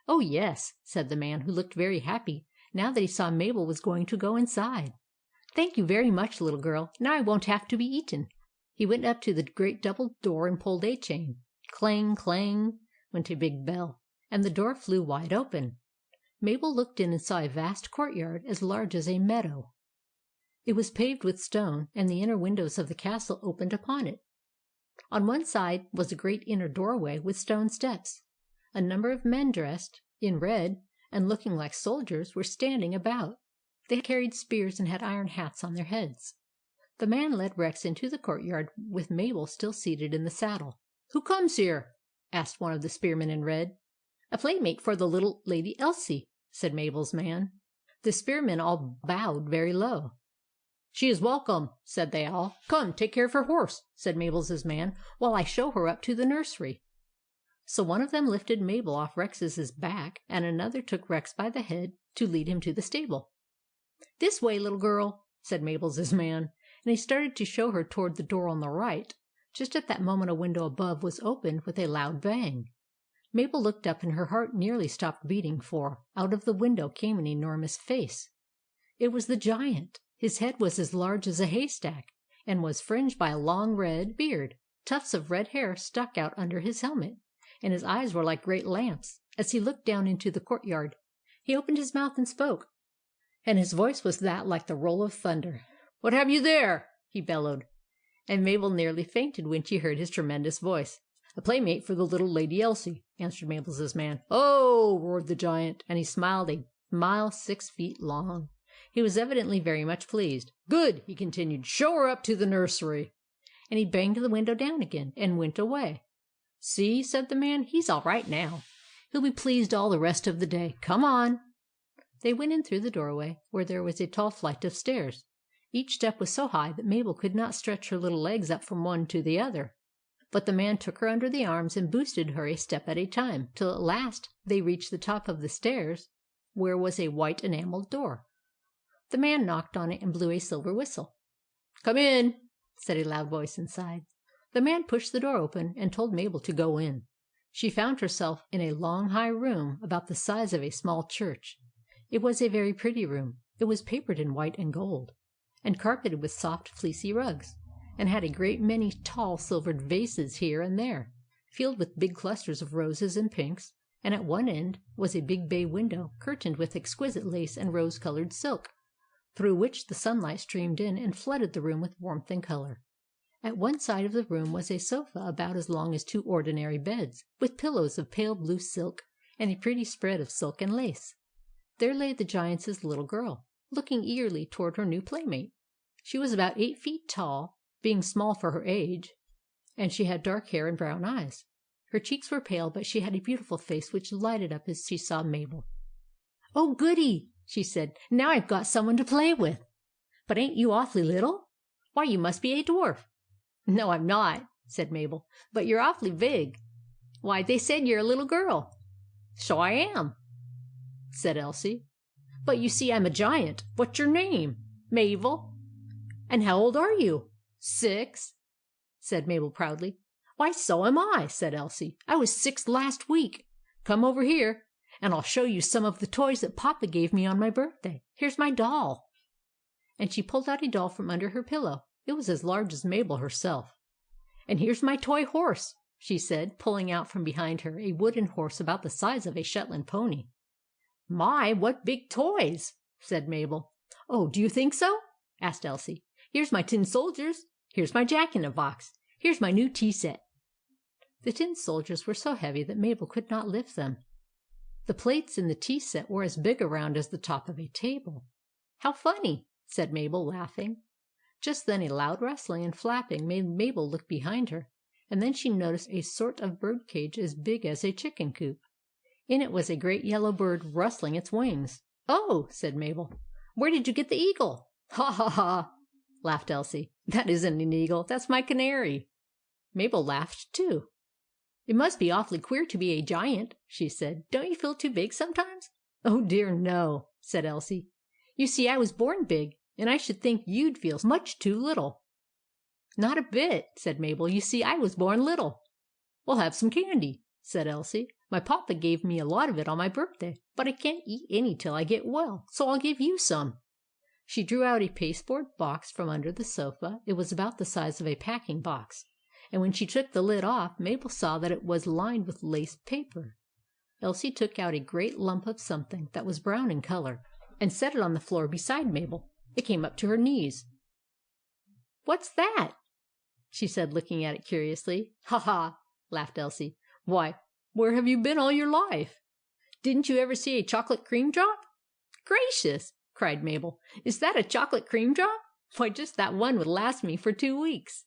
"Oh, yes," said the man, who looked very happy now that he saw Mabel was going to go inside. "Thank you very much, little girl. Now I won't have to be eaten." He went up to the great double door and pulled a chain. Clang, clang, went a big bell, and the door flew wide open. Mabel looked in and saw a vast courtyard as large as a meadow. It was paved with stone, and the inner windows of the castle opened upon it. On one side was a great inner doorway with stone steps. A number of men dressed in red and looking like soldiers were standing about. They carried spears and had iron hats on their heads. The man led Rex into the courtyard with Mabel still seated in the saddle. "Who comes here?" asked one of the spearmen in red. "A playmate for the little Lady Elsie," said Mabel's man. The spearmen all bowed very low. "She is welcome," said they all. "Come, take care of her horse," said Mabel's man, "while I show her up to the nursery." So one of them lifted Mabel off Rex's back, and another took Rex by the head to lead him to the stable. "This way, little girl," said Mabel's man, and he started to show her toward the door on the right. Just at that moment a window above was opened with a loud bang. Mabel looked up, and her heart nearly stopped beating, for out of the window came an enormous face. It was the Giant. His head was as large as a haystack, and was fringed by a long red beard. Tufts of red hair stuck out under his helmet, and his eyes were like great lamps. As he looked down into the courtyard, he opened his mouth and spoke, and his voice was that like the roll of thunder. "What have you there?" he bellowed, and Mabel nearly fainted when she heard his tremendous voice. "A playmate for the little Lady Elsie," answered Mabel's man. "Oh!" roared the Giant, and he smiled a smile 6 feet long. He was evidently very much pleased. "Good!" he continued. "Show her up to the nursery." And he banged the window down again, and went away. "See," said the man, "he's all right now. He'll be pleased all the rest of the day. Come on." They went in through the doorway, where there was a tall flight of stairs. Each step was so high that Mabel could not stretch her little legs up from one to the other. But the man took her under the arms and boosted her a step at a time, till at last they reached the top of the stairs, where was a white enamelled door. The man knocked on it and blew a silver whistle. "Come in," said a loud voice inside. The man pushed the door open and told Mabel to go in. She found herself in a long, high room about the size of a small church. It was a very pretty room. It was papered in white and gold, and carpeted with soft, fleecy rugs, and had a great many tall silvered vases here and there, filled with big clusters of roses and pinks, and at one end was a big bay window, curtained with exquisite lace and rose-colored silk, through which the sunlight streamed in and flooded the room with warmth and color. At one side of the room was a sofa about as long as 2 ordinary beds, with pillows of pale blue silk, and a pretty spread of silk and lace. There lay the Giant's little girl, looking eagerly toward her new playmate. She was about 8 feet tall, being small for her age, and she had dark hair and brown eyes. Her cheeks were pale, but she had a beautiful face which lighted up as she saw Mabel. "Oh, goody!" she said. "Now I've got someone to play with. But ain't you awfully little? Why, you must be a dwarf." "No, I'm not," said Mabel. "But you're awfully big. Why, they said you're a little girl." "So I am," said Elsie. "But you see I'm a giant. What's your name?" "Mabel." "And how old are you?" "6," said Mabel proudly. "Why, so am I," said Elsie. "I was 6 last week. Come over here, and I'll show you some of the toys that Papa gave me on my birthday. Here's my doll." And she pulled out a doll from under her pillow. It was as large as Mabel herself. "And here's my toy horse," she said, pulling out from behind her a wooden horse about the size of a Shetland pony. "My, what big toys!" said Mabel. "Oh, do you think so?" asked Elsie. "Here's my tin soldiers. Here's my jack-in-a-box. Here's my new tea set." The tin soldiers were so heavy that Mabel could not lift them. The plates in the tea set were as big around as the top of a table. "How funny!" said Mabel, laughing. Just then a loud rustling and flapping made Mabel look behind her, and then she noticed a sort of bird cage as big as a chicken coop. In it was a great yellow bird rustling its wings. "Oh!" said Mabel. "Where did you get the eagle?" "Ha, ha, ha!" laughed Elsie. "That isn't an eagle. That's my canary." Mabel laughed too. "It must be awfully queer to be a giant," she said. "Don't you feel too big sometimes?" "Oh, dear, no," said Elsie. "You see, I was born big, and I should think you'd feel much too little." "Not a bit," said Mabel. "You see, I was born little." "We'll have some candy," said Elsie. "My papa gave me a lot of it on my birthday, but I can't eat any till I get well, so I'll give you some." She drew out a pasteboard box from under the sofa. It was about the size of a packing box, and when she took the lid off, Mabel saw that it was lined with lace paper. Elsie took out a great lump of something that was brown in color, and set it on the floor beside Mabel. It came up to her knees. "What's that?" she said, looking at it curiously. "Ha, ha!" laughed Elsie. "Why, where have you been all your life? Didn't you ever see a chocolate cream drop?" "Gracious!" cried Mabel. "Is that a chocolate cream drop? Why, just that one would last me for 2 weeks."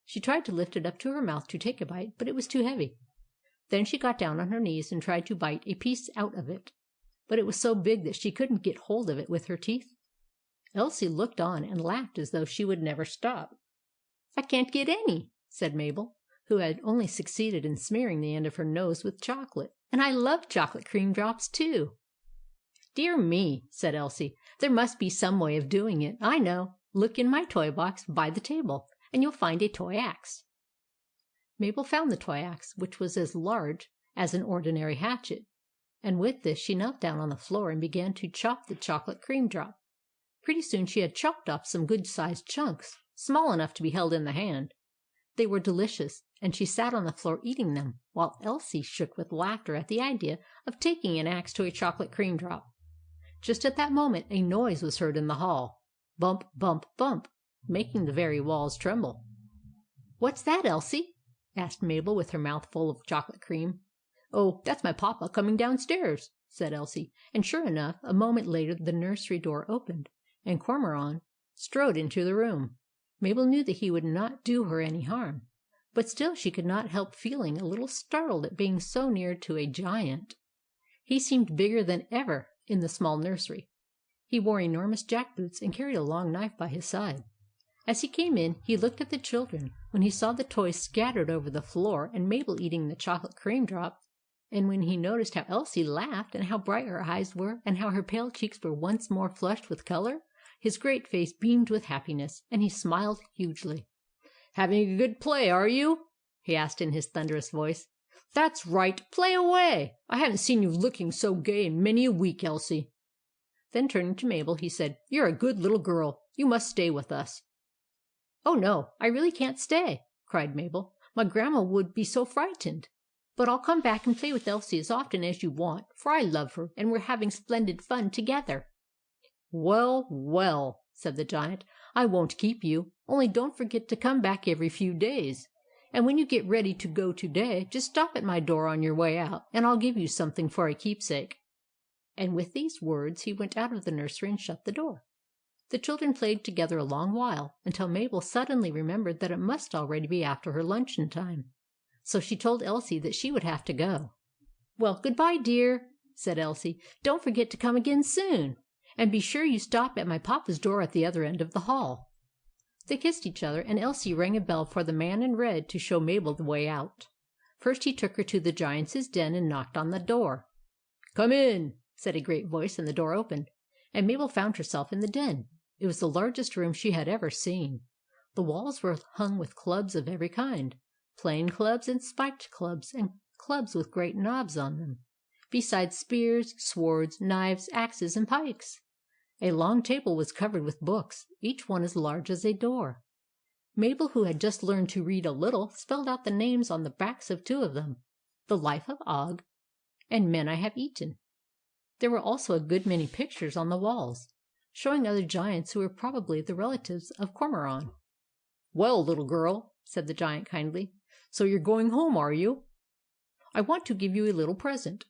She tried to lift it up to her mouth to take a bite, but it was too heavy. Then she got down on her knees and tried to bite a piece out of it, but it was so big that she couldn't get hold of it with her teeth. Elsie looked on and laughed as though she would never stop. "I can't get any," said Mabel, who had only succeeded in smearing the end of her nose with chocolate. "And I love chocolate cream drops, too." "Dear me," said Elsie, "there must be some way of doing it. I know. Look in my toy box by the table, and you'll find a toy axe." Mabel found the toy axe, which was as large as an ordinary hatchet, and with this she knelt down on the floor and began to chop the chocolate cream drop. Pretty soon she had chopped off some good-sized chunks, small enough to be held in the hand. They were delicious, and she sat on the floor eating them, while Elsie shook with laughter at the idea of taking an axe to a chocolate cream drop. Just at that moment a noise was heard in the hall. Bump, bump, bump, making the very walls tremble. "What's that, Elsie?" asked Mabel, with her mouth full of chocolate cream. "Oh, that's my papa coming downstairs," said Elsie. And sure enough, a moment later the nursery door opened, and Cormoran strode into the room. Mabel knew that he would not do her any harm, but still she could not help feeling a little startled at being so near to a giant. He seemed bigger than ever in the small nursery. He wore enormous jack boots and carried a long knife by his side. As he came in, he looked at the children. When he saw the toys scattered over the floor and Mabel eating the chocolate cream drop, and when he noticed how Elsie laughed and how bright her eyes were and how her pale cheeks were once more flushed with color, his great face beamed with happiness, and he smiled hugely. "Having a good play, are you?" he asked in his thunderous voice. "That's right. Play away. I haven't seen you looking so gay in many a week, Elsie." Then turning to Mabel, he said, "You're a good little girl. You must stay with us." "Oh, no, I really can't stay," cried Mabel. "My grandma would be so frightened. But I'll come back and play with Elsie as often as you want, for I love her, and we're having splendid fun together." "Well, well," said the giant, "I won't keep you. Only don't forget to come back every few days. And when you get ready to go to-day, just stop at my door on your way out, and I'll give you something for a keepsake." And with these words he went out of the nursery and shut the door. The children played together a long while, until Mabel suddenly remembered that it must already be after her luncheon time. So she told Elsie that she would have to go. "Well, good-bye, dear," said Elsie. "Don't forget to come again soon. And be sure you stop at my papa's door at the other end of the hall." They kissed each other, and Elsie rang a bell for the man in red to show Mabel the way out. First he took her to the giant's den and knocked on the door. "Come in," said a great voice, and the door opened, and Mabel found herself in the den. It was the largest room she had ever seen. The walls were hung with clubs of every kind, plain clubs and spiked clubs, and clubs with great knobs on them, besides spears, swords, knives, axes, and pikes. A long table was covered with books, each one as large as a door. Mabel, who had just learned to read a little, spelled out the names on the backs of two of them, "The Life of Og," and "Men I Have Eaten." There were also a good many pictures on the walls, showing other giants who were probably the relatives of Cormoran. "Well, little girl," said the giant kindly, "so you're going home, are you? I want to give you a little present."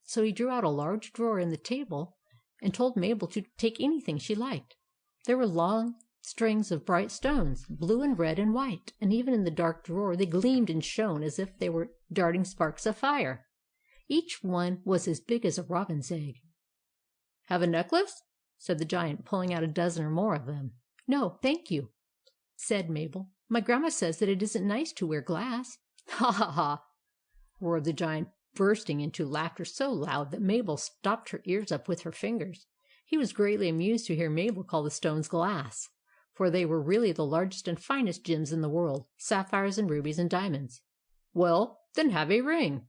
So he drew out a large drawer in the table and told Mabel to take anything she liked. There were long strings of bright stones, blue and red and white, and even in the dark drawer they gleamed and shone as if they were darting sparks of fire. Each one was as big as a robin's egg. "Have a necklace?" said the giant, pulling out a dozen or more of them. "No, thank you," said Mabel. "My grandma says that it isn't nice to wear glass." "Ha, ha, ha!" roared the giant, bursting into laughter so loud that Mabel stopped her ears up with her fingers. He was greatly amused to hear Mabel call the stones glass, for they were really the largest and finest gems in the world, sapphires and rubies and diamonds. "Well, then have a ring,"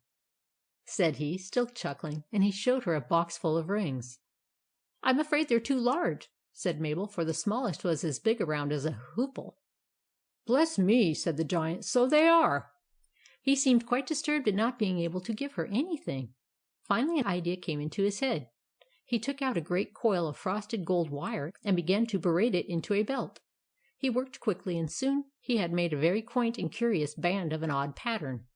said he, still chuckling, and he showed her a box full of rings. "I'm afraid they're too large," said Mabel, for the smallest was as big around as a hoople. "Bless me," said the giant, "so they are." He seemed quite disturbed at not being able to give her anything. Finally an idea came into his head. He took out a great coil of frosted gold wire and began to braid it into a belt. He worked quickly, and soon he had made a very quaint and curious band of an odd pattern.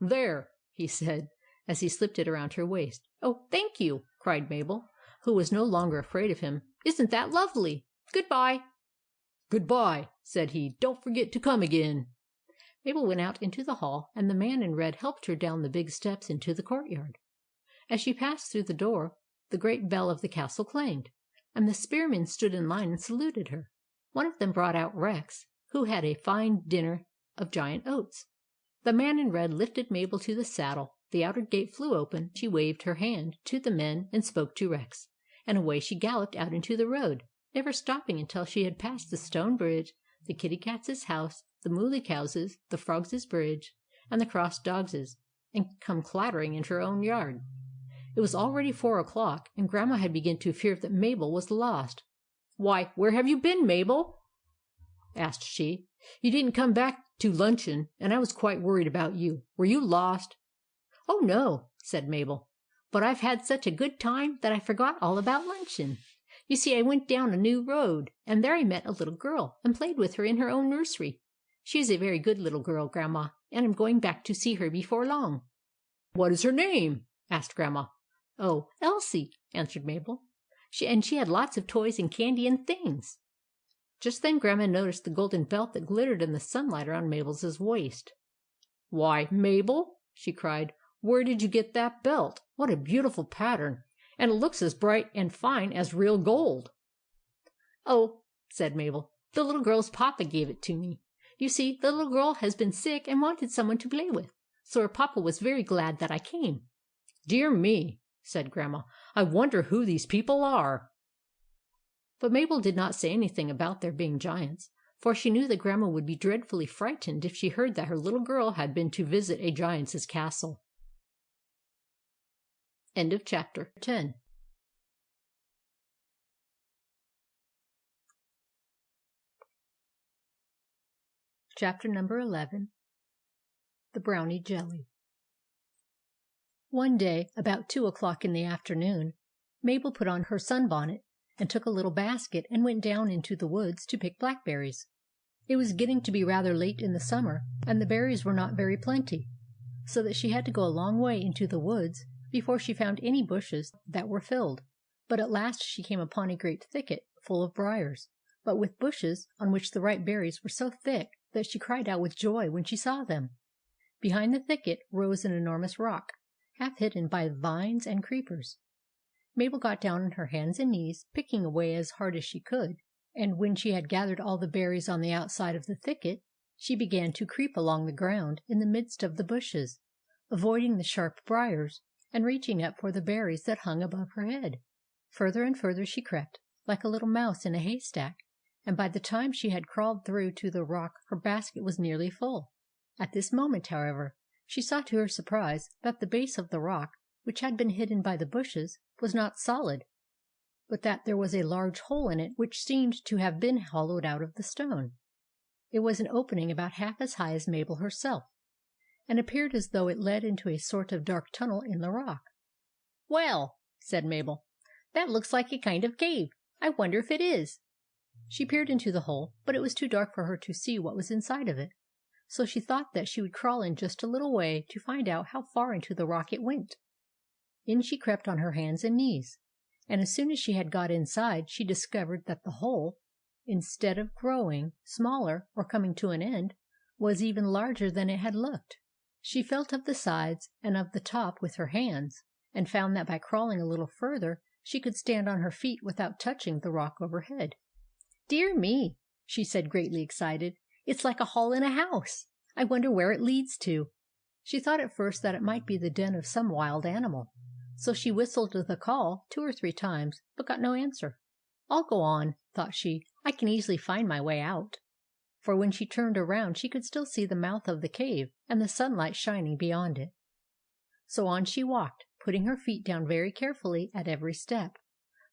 "There," he said, as he slipped it around her waist. "Oh, thank you!" cried Mabel, who was no longer afraid of him. "Isn't that lovely? Good-bye." "Good-bye," said he. "Don't forget to come again." Mabel went out into the hall, and the man in red helped her down the big steps into the courtyard. As she passed through the door, the great bell of the castle clanged. and the spearmen stood in line and saluted her. One of them brought out Rex, who had a fine dinner of giant oats. The man in red lifted Mabel to the saddle. The outer gate flew open. She waved her hand to the men and spoke to Rex, and away she galloped out into the road, never stopping until she had passed the stone bridge, the kitty cat's house, the mooly cow's, the frog's bridge, and the cross dog's, and come clattering into her own yard. It was already 4 o'clock, and Grandma had begun to fear that Mabel was lost. "Why, where have you been, Mabel?" asked she. "You didn't come back to luncheon, and I was quite worried about you. Were you lost?" "Oh, no," said Mabel. "But I've had such a good time that I forgot all about luncheon. You see, I went down a new road, and there I met a little girl, and played with her in her own nursery. She is a very good little girl, Grandma, and I'm going back to see her before long." "What is her name?" asked Grandma. "Oh, Elsie," answered Mabel. She had lots of toys and candy and things." Just then Grandma noticed the golden belt that glittered in the sunlight around Mabel's waist. "Why, Mabel," she cried, "where did you get that belt? What a beautiful pattern! And it looks as bright and fine as real gold." "Oh," said Mabel, "the little girl's papa gave it to me. You see, the little girl has been sick and wanted someone to play with, so her papa was very glad that I came." "Dear me," said Grandma, "I wonder who these people are." But Mabel did not say anything about their being giants, for she knew that Grandma would be dreadfully frightened if she heard that her little girl had been to visit a giant's castle. End of chapter 10. Chapter number 11. The Brownie Jelly. One day, about 2 o'clock in the afternoon, Mabel put on her sunbonnet and took a little basket and went down into the woods to pick blackberries. It was getting to be rather late in the summer, and the berries were not very plenty, so that she had to go a long way into the woods before she found any bushes that were filled. But at last she came upon a great thicket full of briars, but with bushes on which the ripe berries were so thick that she cried out with joy when she saw them. Behind the thicket rose an enormous rock, half hidden by vines and creepers. Mabel got down on her hands and knees, picking away as hard as she could, and when she had gathered all the berries on the outside of the thicket, she began to creep along the ground in the midst of the bushes, avoiding the sharp briars, and reaching up for the berries that hung above her head. Further and further she crept, like a little mouse in a haystack, and by the time she had crawled through to the rock her basket was nearly full. At this moment, however, she saw to her surprise that the base of the rock, which had been hidden by the bushes, was not solid, but that there was a large hole in it which seemed to have been hollowed out of the stone. It was an opening about half as high as Mabel herself, and appeared as though it led into a sort of dark tunnel in the rock. "Well," said Mabel, "that looks like a kind of cave. I wonder if it is." She peered into the hole, but it was too dark for her to see what was inside of it, so she thought that she would crawl in just a little way to find out how far into the rock it went. In she crept on her hands and knees, and as soon as she had got inside she discovered that the hole, instead of growing smaller or coming to an end, was even larger than it had looked. She felt of the sides and of the top with her hands, and found that by crawling a little further she could stand on her feet without touching the rock overhead. "Dear me," she said, greatly excited, "it's like a hall in a house. I wonder where it leads to." She thought at first that it might be the den of some wild animal, so she whistled the call 2 or 3 times, but got no answer. "I'll go on," thought she. "I can easily find my way out." For when she turned around she could still see the mouth of the cave and the sunlight shining beyond it. So on she walked, putting her feet down very carefully at every step,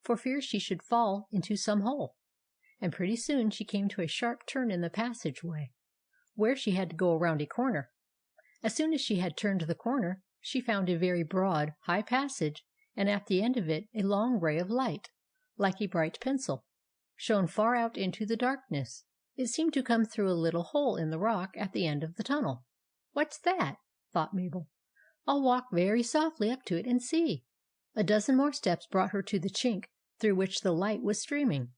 for fear she should fall into some hole. And pretty soon she came to a sharp turn in the passageway, where she had to go around a corner. As soon as she had turned the corner, she found a very broad, high passage, and at the end of it a long ray of light, like a bright pencil, shone far out into the darkness. It seemed to come through a little hole in the rock at the end of the tunnel. "What's that?" thought Mabel. "I'll walk very softly up to it and see." A dozen more steps brought her to the chink through which the light was streaming.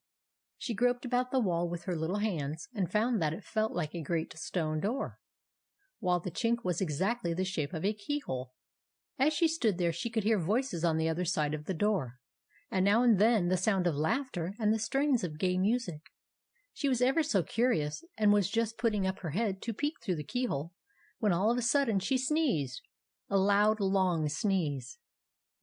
She groped about the wall with her little hands, and found that it felt like a great stone door, while the chink was exactly the shape of a keyhole. As she stood there she could hear voices on the other side of the door, and now and then the sound of laughter and the strains of gay music. She was ever so curious, and was just putting up her head to peek through the keyhole, when all of a sudden she sneezed, a loud, long sneeze.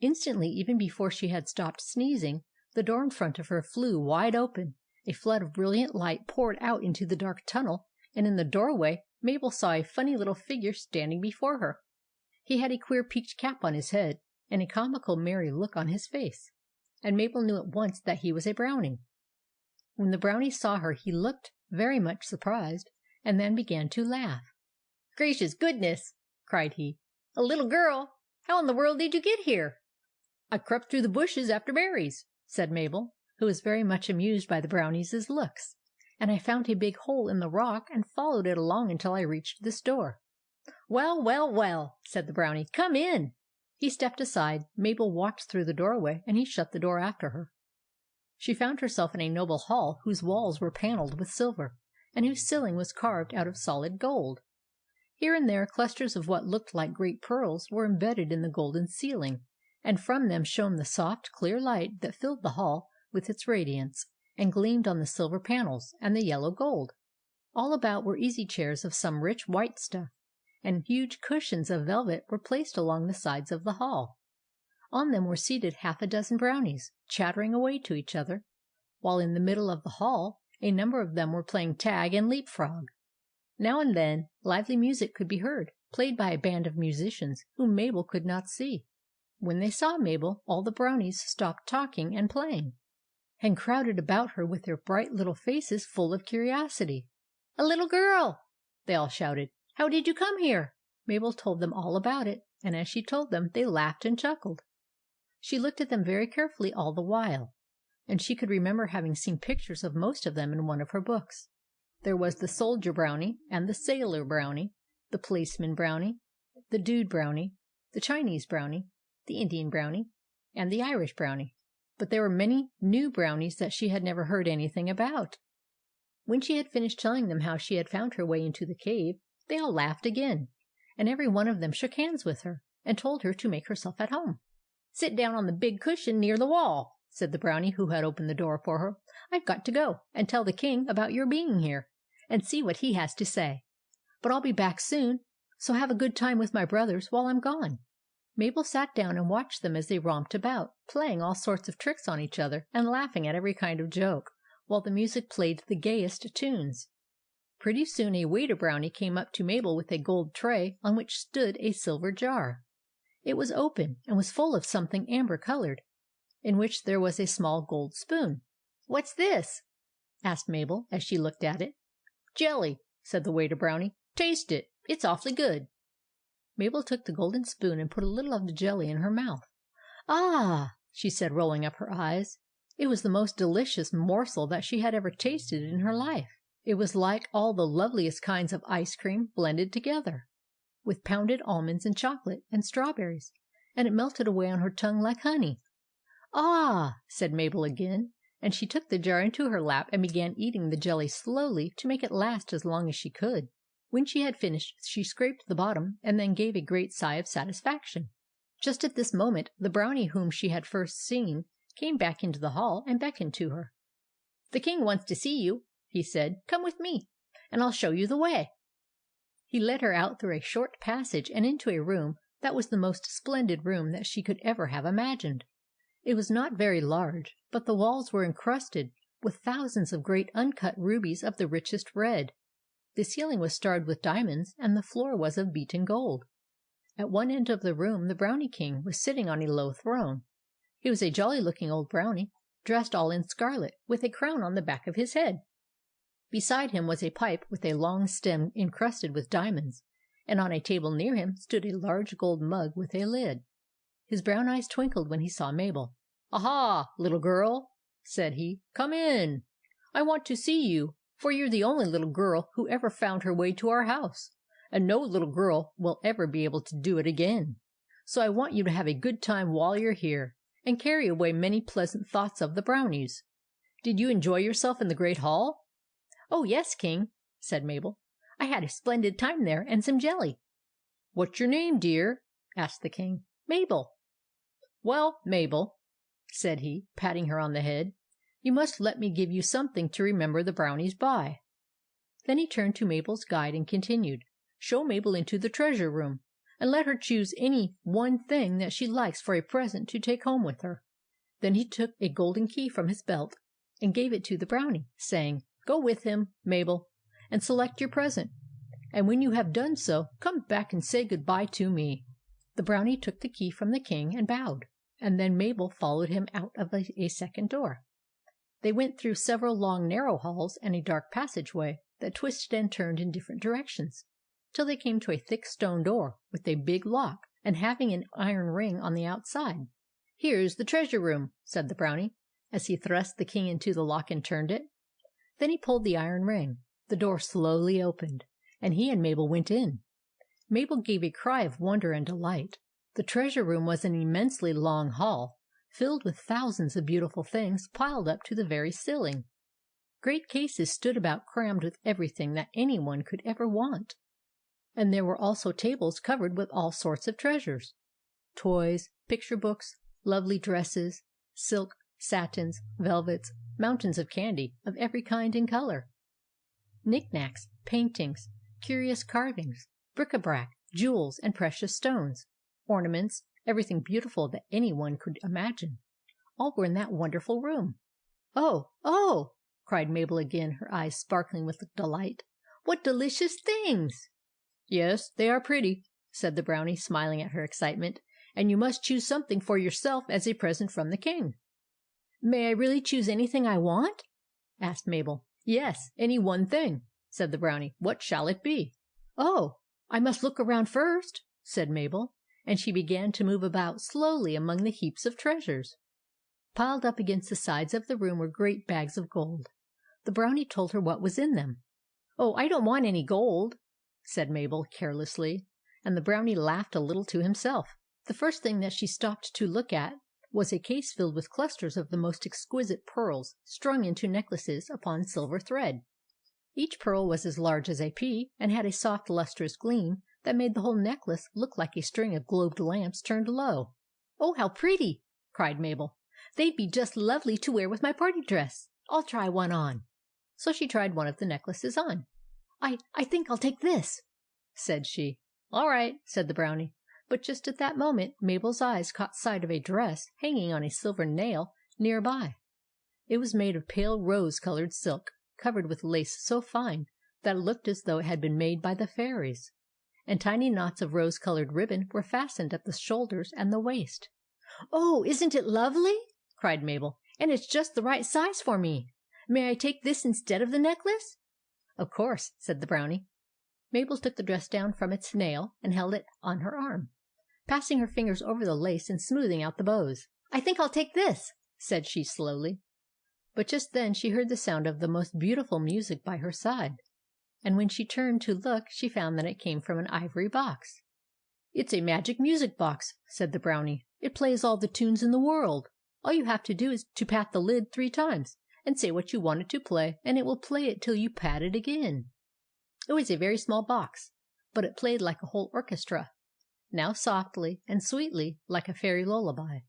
Instantly, even before she had stopped sneezing, the door in front of her flew wide open, a flood of brilliant light poured out into the dark tunnel, and in the doorway Mabel saw a funny little figure standing before her. He had a queer peaked cap on his head, and a comical merry look on his face, and Mabel knew at once that he was a Brownie. When the Brownie saw her he looked very much surprised, and then began to laugh. "Gracious goodness!" cried he. "A little girl! How in the world did you get here?" "I crept through the bushes after berries," said Mabel, who was very much amused by the Brownie's looks, "and I found a big hole in the rock and followed it along until I reached this door." "Well, well, well!" said the Brownie. "Come in!" He stepped aside. Mabel walked through the doorway, and he shut the door after her. She found herself in a noble hall whose walls were panelled with silver, and whose ceiling was carved out of solid gold. Here and there clusters of what looked like great pearls were embedded in the golden ceiling, and from them shone the soft, clear light that filled the hall with its radiance, and gleamed on the silver panels and the yellow gold. All about were easy chairs of some rich white stuff, and huge cushions of velvet were placed along the sides of the hall. On them were seated half a dozen Brownies, chattering away to each other, while in the middle of the hall a number of them were playing tag and leap-frog. Now and then lively music could be heard, played by a band of musicians whom Mabel could not see. When they saw Mabel, all the Brownies stopped talking and playing, and crowded about her with their bright little faces full of curiosity. "A little girl!" they all shouted. "How did you come here?" Mabel told them all about it, and as she told them, they laughed and chuckled. She looked at them very carefully all the while, and she could remember having seen pictures of most of them in one of her books. There was the Soldier Brownie, and the Sailor Brownie, the Policeman Brownie, the Dude Brownie, the Chinese Brownie, the Indian Brownie, and the Irish Brownie. But there were many new Brownies that she had never heard anything about. When she had finished telling them how she had found her way into the cave, they all laughed again, and every one of them shook hands with her, and told her to make herself at home. "Sit down on the big cushion near the wall," said the Brownie who had opened the door for her. "I've got to go and tell the king about your being here, and see what he has to say. But I'll be back soon, so have a good time with my brothers while I'm gone." Mabel sat down and watched them as they romped about, playing all sorts of tricks on each other, and laughing at every kind of joke, while the music played the gayest tunes. Pretty soon a waiter Brownie came up to Mabel with a gold tray on which stood a silver jar. It was open, and was full of something amber-coloured, in which there was a small gold spoon. "What's this?" asked Mabel, as she looked at it. "Jelly," said the waiter Brownie. "Taste it. It's awfully good." Mabel took the golden spoon and put a little of the jelly in her mouth. "Ah!" she said, rolling up her eyes. It was the most delicious morsel that she had ever tasted in her life. It was like all the loveliest kinds of ice cream blended together, with pounded almonds and chocolate and strawberries, and it melted away on her tongue like honey. "Ah!" said Mabel again, and she took the jar into her lap and began eating the jelly slowly to make it last as long as she could. When she had finished, she scraped the bottom, and then gave a great sigh of satisfaction. Just at this moment, the Brownie whom she had first seen came back into the hall and beckoned to her. "The king wants to see you," he said. "Come with me, and I'll show you the way." He led her out through a short passage and into a room that was the most splendid room that she could ever have imagined. It was not very large, but the walls were encrusted with thousands of great uncut rubies of the richest red. The ceiling was starred with diamonds, and the floor was of beaten gold. At one end of the room the Brownie King was sitting on a low throne. He was a jolly-looking old Brownie, dressed all in scarlet, with a crown on the back of his head. Beside him was a pipe with a long stem encrusted with diamonds, and on a table near him stood a large gold mug with a lid. His brown eyes twinkled when he saw Mabel. "Aha, little girl," said he. "Come in. I want to see you, for you're the only little girl who ever found her way to our house, and no little girl will ever be able to do it again. So I want you to have a good time while you're here, and carry away many pleasant thoughts of the Brownies. Did you enjoy yourself in the great hall?" "Oh, yes, King," said Mabel. "I had a splendid time there, and some jelly." "What's your name, dear?" asked the King. "Mabel." "Well, Mabel," said he, patting her on the head. "You must let me give you something to remember the brownies by." Then he turned to Mabel's guide and continued, "Show Mabel into the treasure room, and let her choose any one thing that she likes for a present to take home with her." Then he took a golden key from his belt and gave it to the brownie, saying, "Go with him, Mabel, and select your present. And when you have done so, come back and say good-bye to me." The brownie took the key from the king and bowed, and then Mabel followed him out of a second door. They went through several long narrow halls and a dark passageway that twisted and turned in different directions, till they came to a thick stone door with a big lock, and having an iron ring on the outside. "Here's the treasure room," said the brownie, as he thrust the key into the lock and turned it. Then he pulled the iron ring. The door slowly opened, and he and Mabel went in. Mabel gave a cry of wonder and delight. The treasure room was an immensely long hall, filled with thousands of beautiful things piled up to the very ceiling. Great cases stood about crammed with everything that any one could ever want. And there were also tables covered with all sorts of treasures: toys, picture books, lovely dresses, silk, satins, velvets, mountains of candy of every kind and color, knickknacks, paintings, curious carvings, bric-a-brac, jewels, and precious stones, ornaments, everything beautiful that any one could imagine. All were in that wonderful room. "Oh, oh!" cried Mabel again, her eyes sparkling with delight. "What delicious things!" "Yes, they are pretty," said the brownie, smiling at her excitement. "And you must choose something for yourself as a present from the king." "May I really choose anything I want?" asked Mabel. "Yes, any one thing," said the brownie. "What shall it be?" "Oh, I must look around first," said Mabel, and she began to move about slowly among the heaps of treasures. Piled up against the sides of the room were great bags of gold. The brownie told her what was in them. "Oh, I don't want any gold," said Mabel carelessly, and the brownie laughed a little to himself. The first thing that she stopped to look at was a case filled with clusters of the most exquisite pearls strung into necklaces upon silver thread. Each pearl was as large as a pea, and had a soft lustrous gleam that made the whole necklace look like a string of globed lamps turned low. "Oh, how pretty!" cried Mabel. "They'd be just lovely to wear with my party dress. I'll try one on." So she tried one of the necklaces on. I think I'll take this," said she. "All right," said the brownie. But just at that moment Mabel's eyes caught sight of a dress hanging on a silver nail near by. It was made of pale rose-colored silk, covered with lace so fine that it looked as though it had been made by the fairies, and tiny knots of rose-colored ribbon were fastened at the shoulders and the waist. "Oh, isn't it lovely?" cried Mabel. "And it's just the right size for me. May I take this instead of the necklace?" "Of course," said the brownie. Mabel took the dress down from its nail and held it on her arm, passing her fingers over the lace and smoothing out the bows. "I think I'll take this," said she slowly. But just then she heard the sound of the most beautiful music by her side, and when she turned to look she found that it came from an ivory box. "It's a magic music box," said the brownie. "It plays all the tunes in the world. All you have to do is to pat the lid 3 times, and say what you want it to play, and it will play it till you pat it again." It was a very small box, but it played like a whole orchestra, now softly and sweetly like a fairy lullaby,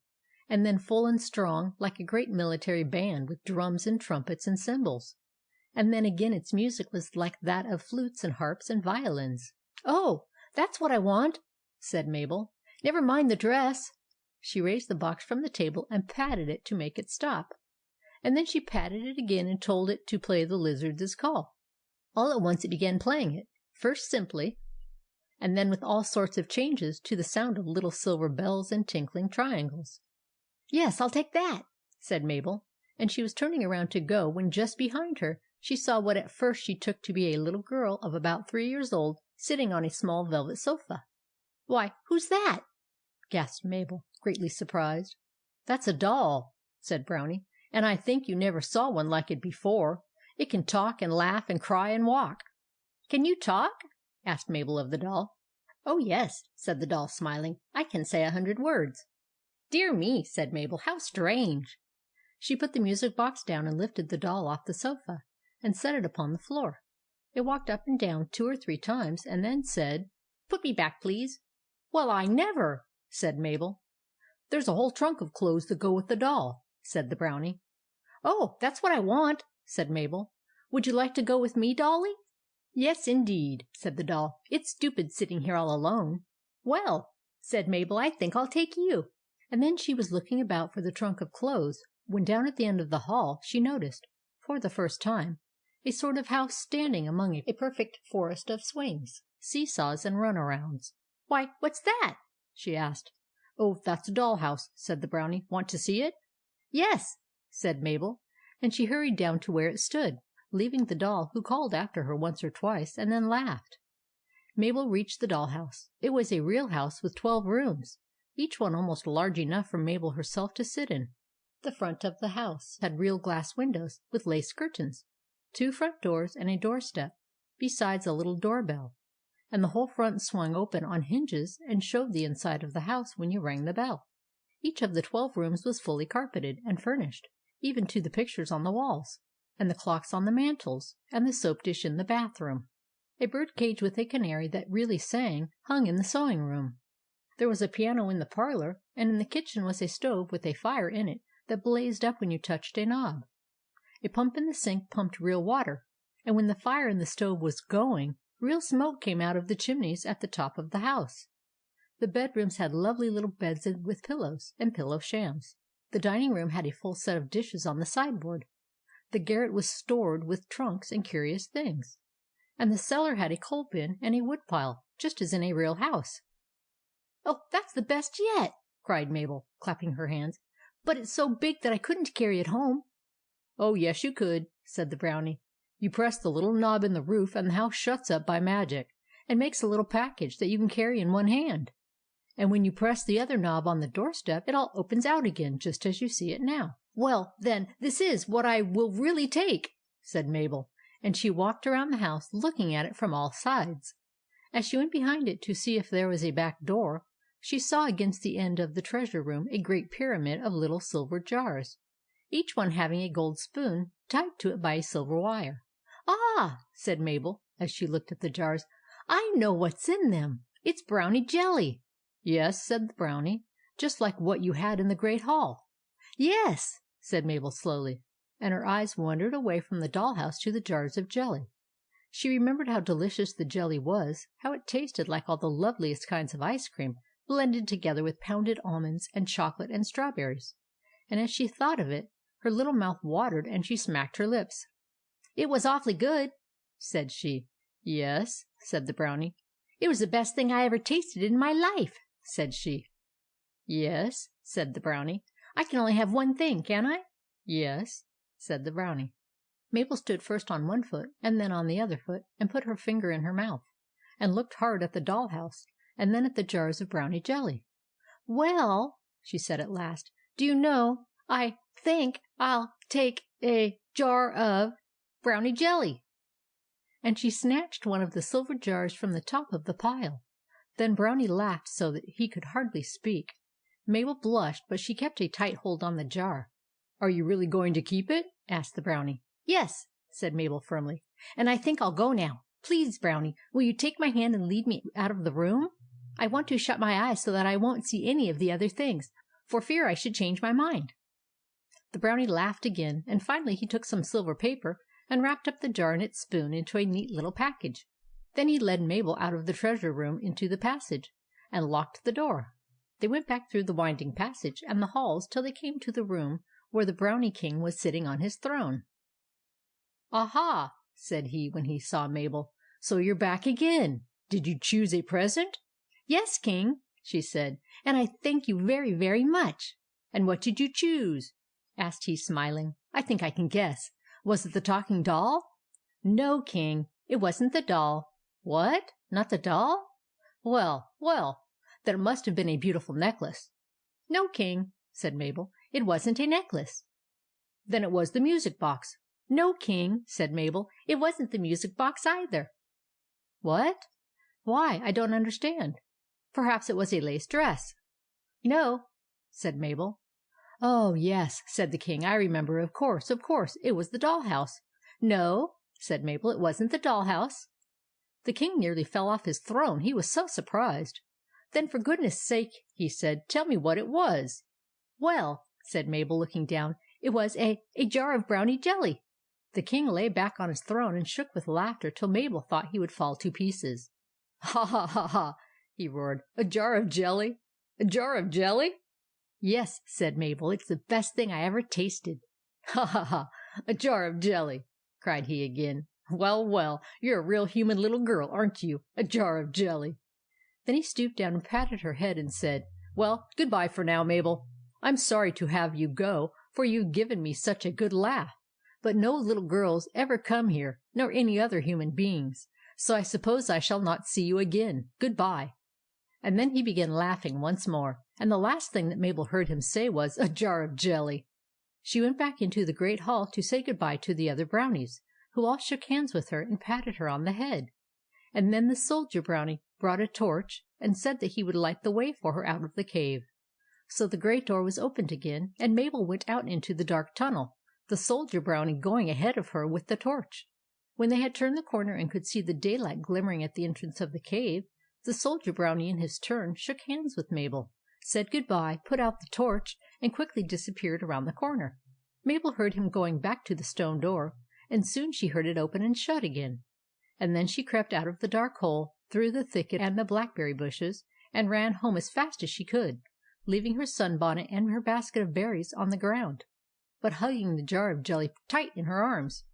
and then full and strong like a great military band with drums and trumpets and cymbals, and then again its music was like that of flutes and harps and violins. "Oh, that's what I want," said Mabel. "Never mind the dress." She raised the box from the table and patted it to make it stop, and then she patted it again and told it to play the lizard's call. All at once it began playing it, first simply, and then with all sorts of changes to the sound of little silver bells and tinkling triangles. "Yes, I'll take that," said Mabel, and she was turning around to go when just behind her she saw what at first she took to be a little girl of about 3 years old sitting on a small velvet sofa. "Why, who's that?" gasped Mabel, greatly surprised. "That's a doll," said Brownie, "and I think you never saw one like it before. It can talk and laugh and cry and walk." "Can you talk?" asked Mabel of the doll. "Oh, yes," said the doll, smiling. "I can say 100 words." "Dear me," said Mabel. "How strange." She put the music box down and lifted the doll off the sofa and set it upon the floor. It walked up and down 2 or 3 times and then said, "Put me back, please." "Well, I never!" said Mabel. "There's a whole trunk of clothes to go with the doll," said the Brownie. "Oh, that's what I want," said Mabel. "Would you like to go with me, Dolly?" "Yes, indeed," said the doll. "It's stupid sitting here all alone." "Well," said Mabel, "I think I'll take you." And then she was looking about for the trunk of clothes, when down at the end of the hall she noticed, for the first time, a sort of house standing among a perfect forest of swings, seesaws, and runarounds. "Why, what's that?" she asked. "Oh, that's a doll house," said the Brownie. "Want to see it?" "Yes," said Mabel, and she hurried down to where it stood, leaving the doll, who called after her once or twice, and then laughed. Mabel reached the doll house. It was a real house with 12 rooms, each one almost large enough for Mabel herself to sit in. The front of the house had real glass windows with lace curtains, 2 front doors, and a doorstep, besides a little doorbell, and the whole front swung open on hinges and showed the inside of the house when you rang the bell. Each of the 12 rooms was fully carpeted and furnished, even to the pictures on the walls, and the clocks on the mantels, and the soap dish in the bathroom. A bird cage with a canary that really sang hung in the sewing room. There was a piano in the parlor, and in the kitchen was a stove with a fire in it that blazed up when you touched a knob. A pump in the sink pumped real water, and when the fire in the stove was going, real smoke came out of the chimneys at the top of the house. The bedrooms had lovely little beds with pillows and pillow shams. The dining room had a full set of dishes on the sideboard. The garret was stored with trunks and curious things. And the cellar had a coal bin and a woodpile, just as in a real house. "Oh, that's the best yet!" cried Mabel, clapping her hands. "But it's so big that I couldn't carry it home." "Oh, yes, you could," said the Brownie. "You press the little knob in the roof, and the house shuts up by magic, and makes a little package that you can carry in one hand. And when you press the other knob on the doorstep, it all opens out again, just as you see it now." "Well, then, this is what I will really take," said Mabel, and she walked around the house, looking at it from all sides. As she went behind it to see if there was a back door, she saw against the end of the treasure room a great pyramid of little silver jars, each one having a gold spoon tied to it by a silver wire. "Ah!" said Mabel, as she looked at the jars, "I know what's in them. It's Brownie jelly." "Yes," said the Brownie, "just like what you had in the great hall." "Yes," said Mabel slowly, and her eyes wandered away from the doll house to the jars of jelly. She remembered how delicious the jelly was, how it tasted like all the loveliest kinds of ice cream blended together with pounded almonds and chocolate and strawberries, and as she thought of it, her little mouth watered and she smacked her lips. "It was awfully good," said she. "Yes," said the Brownie. "It was the best thing I ever tasted in my life," said she. "Yes," said the Brownie. "I can only have one thing, can't I?" "Yes," said the Brownie. Mabel stood first on one foot and then on the other foot, and put her finger in her mouth, and looked hard at the doll house, and then at the jars of Brownie jelly. "Well," she said at last, "do you know, I think I'll take a jar of Brownie jelly." And she snatched one of the silver jars from the top of the pile. Then Brownie laughed so that he could hardly speak. Mabel blushed, but she kept a tight hold on the jar. "Are you really going to keep it?" asked the Brownie. "Yes," said Mabel firmly. "And I think I'll go now. Please, Brownie, will you take my hand and lead me out of the room? I want to shut my eyes so that I won't see any of the other things, for fear I should change my mind." The Brownie laughed again, and finally he took some silver paper and wrapped up the jar and its spoon into a neat little package. Then he led Mabel out of the treasure room into the passage, and locked the door. They went back through the winding passage and the halls till they came to the room where the Brownie King was sitting on his throne. "Aha!" said he, when he saw Mabel. "So you're back again. Did you choose a present?" "Yes, King," she said, "and I thank you very, very much." "And what did you choose?" asked he, smiling. "I think I can guess. Was it the talking doll?" "No, King, it wasn't the doll." "What? Not the doll? Well, well, then it must have been a beautiful necklace." "No, King," said Mabel, "it wasn't a necklace." "Then it was the music box." "No, King," said Mabel, "it wasn't the music box either." "What? Why, I don't understand. Perhaps it was a lace dress." "No," said Mabel. "Oh, yes," said the King. "I remember. Of course, it was the doll house." "No," said Mabel, "it wasn't the doll house." The King nearly fell off his throne, he was so surprised. "Then for goodness' sake," he said, "tell me what it was." "Well," said Mabel, looking down, "it was a jar of Brownie jelly." The King lay back on his throne and shook with laughter till Mabel thought he would fall to pieces. "Ha, ha, ha, ha!" he roared. "A jar of jelly? A jar of jelly?" "Yes," said Mabel. "It's the best thing I ever tasted." "Ha, ha, ha! A jar of jelly!" cried he again. "Well, well, you're a real human little girl, aren't you? A jar of jelly!" Then he stooped down and patted her head and said, "Well, good bye for now, Mabel. I'm sorry to have you go, for you've given me such a good laugh. But no little girls ever come here, nor any other human beings, so I suppose I shall not see you again. Good bye." And then he began laughing once more, and the last thing that Mabel heard him say was, "A jar of jelly." She went back into the great hall to say good bye to the other Brownies, who all shook hands with her and patted her on the head. And then the Soldier Brownie brought a torch and said that he would light the way for her out of the cave. So the great door was opened again, and Mabel went out into the dark tunnel, the Soldier Brownie going ahead of her with the torch. When they had turned the corner and could see the daylight glimmering at the entrance of the cave, the Soldier Brownie in his turn shook hands with Mabel, said good bye, put out the torch, and quickly disappeared around the corner. Mabel heard him going back to the stone door, and soon she heard it open and shut again. And then she crept out of the dark hole, through the thicket and the blackberry bushes, and ran home as fast as she could, leaving her sunbonnet and her basket of berries on the ground, but hugging the jar of jelly tight in her arms.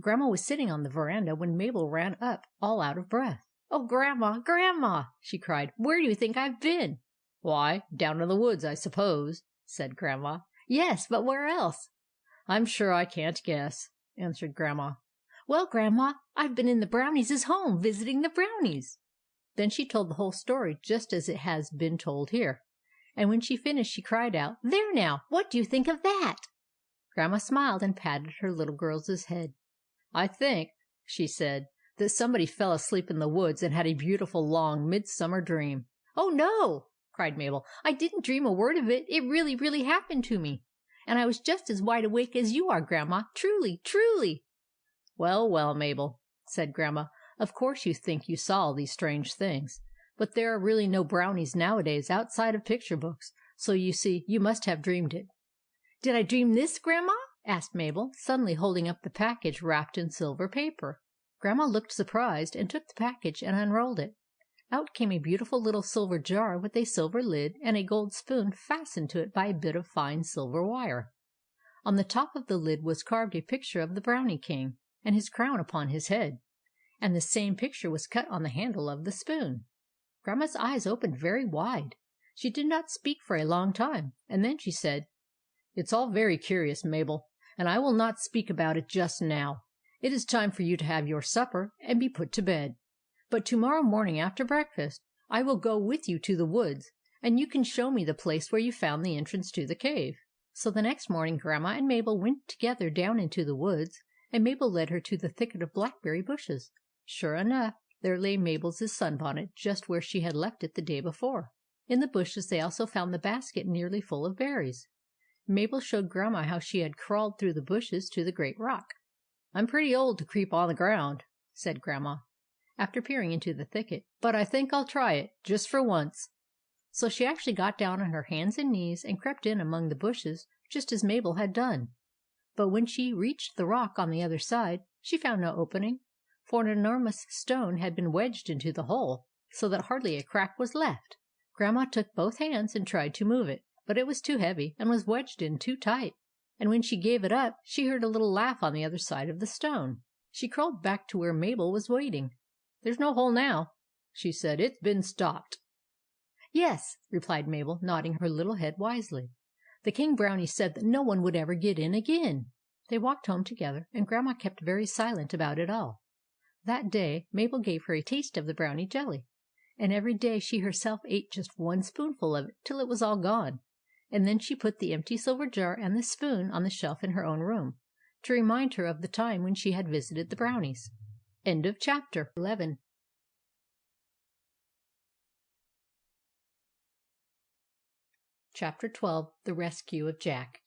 Grandma was sitting on the veranda when Mabel ran up, all out of breath. "Oh, Grandma, Grandma!" she cried. "Where do you think I've been?" "Why, down in the woods, I suppose," said Grandma. "Yes, but where else?" "I'm sure I can't guess," answered Grandma. "Well, Grandma, I've been in the Brownies' home, visiting the Brownies." Then she told the whole story just as it has been told here. And when she finished, she cried out, "There now! What do you think of that?" Grandma smiled and patted her little girl's head. "I think," she said, "that somebody fell asleep in the woods and had a beautiful long midsummer dream." "Oh, no!" cried Mabel. "I didn't dream a word of it. It really, really happened to me. And I was just as wide awake as you are, Grandma. Truly, truly." "Well, well, Mabel," said Grandma, "of course you think you saw all these strange things. But there are really no Brownies nowadays outside of picture books, so you see you must have dreamed it." "Did I dream this, Grandma?" asked Mabel, suddenly holding up the package wrapped in silver paper. Grandma looked surprised, and took the package and unrolled it. Out came a beautiful little silver jar with a silver lid and a gold spoon fastened to it by a bit of fine silver wire. On the top of the lid was carved a picture of the Brownie King, and his crown upon his head, and the same picture was cut on the handle of the spoon. Grandma's eyes opened very wide. She did not speak for a long time, and then she said, "It's all very curious, Mabel, and I will not speak about it just now. It is time for you to have your supper and be put to bed. But tomorrow morning after breakfast I will go with you to the woods, and you can show me the place where you found the entrance to the cave." So the next morning Grandma and Mabel went together down into the woods, and Mabel led her to the thicket of blackberry bushes. Sure enough, there lay Mabel's sunbonnet just where she had left it the day before. In the bushes they also found the basket nearly full of berries. Mabel showed Grandma how she had crawled through the bushes to the great rock. "I'm pretty old to creep on the ground," said Grandma, after peering into the thicket, "but I think I'll try it, just for once." So she actually got down on her hands and knees and crept in among the bushes just as Mabel had done. But when she reached the rock on the other side, she found no opening, for an enormous stone had been wedged into the hole, so that hardly a crack was left. Grandma took both hands and tried to move it, but it was too heavy and was wedged in too tight, and when she gave it up, she heard a little laugh on the other side of the stone. She crawled back to where Mabel was waiting. "There's no hole now," she said. "It's been stopped." "Yes," replied Mabel, nodding her little head wisely. "The King Brownie said that no one would ever get in again." They walked home together, and Grandma kept very silent about it all. That day Mabel gave her a taste of the Brownie jelly, and every day she herself ate just one spoonful of it till it was all gone, and then she put the empty silver jar and the spoon on the shelf in her own room, to remind her of the time when she had visited the Brownies. End of chapter 11. Chapter 12. The Rescue of Jack.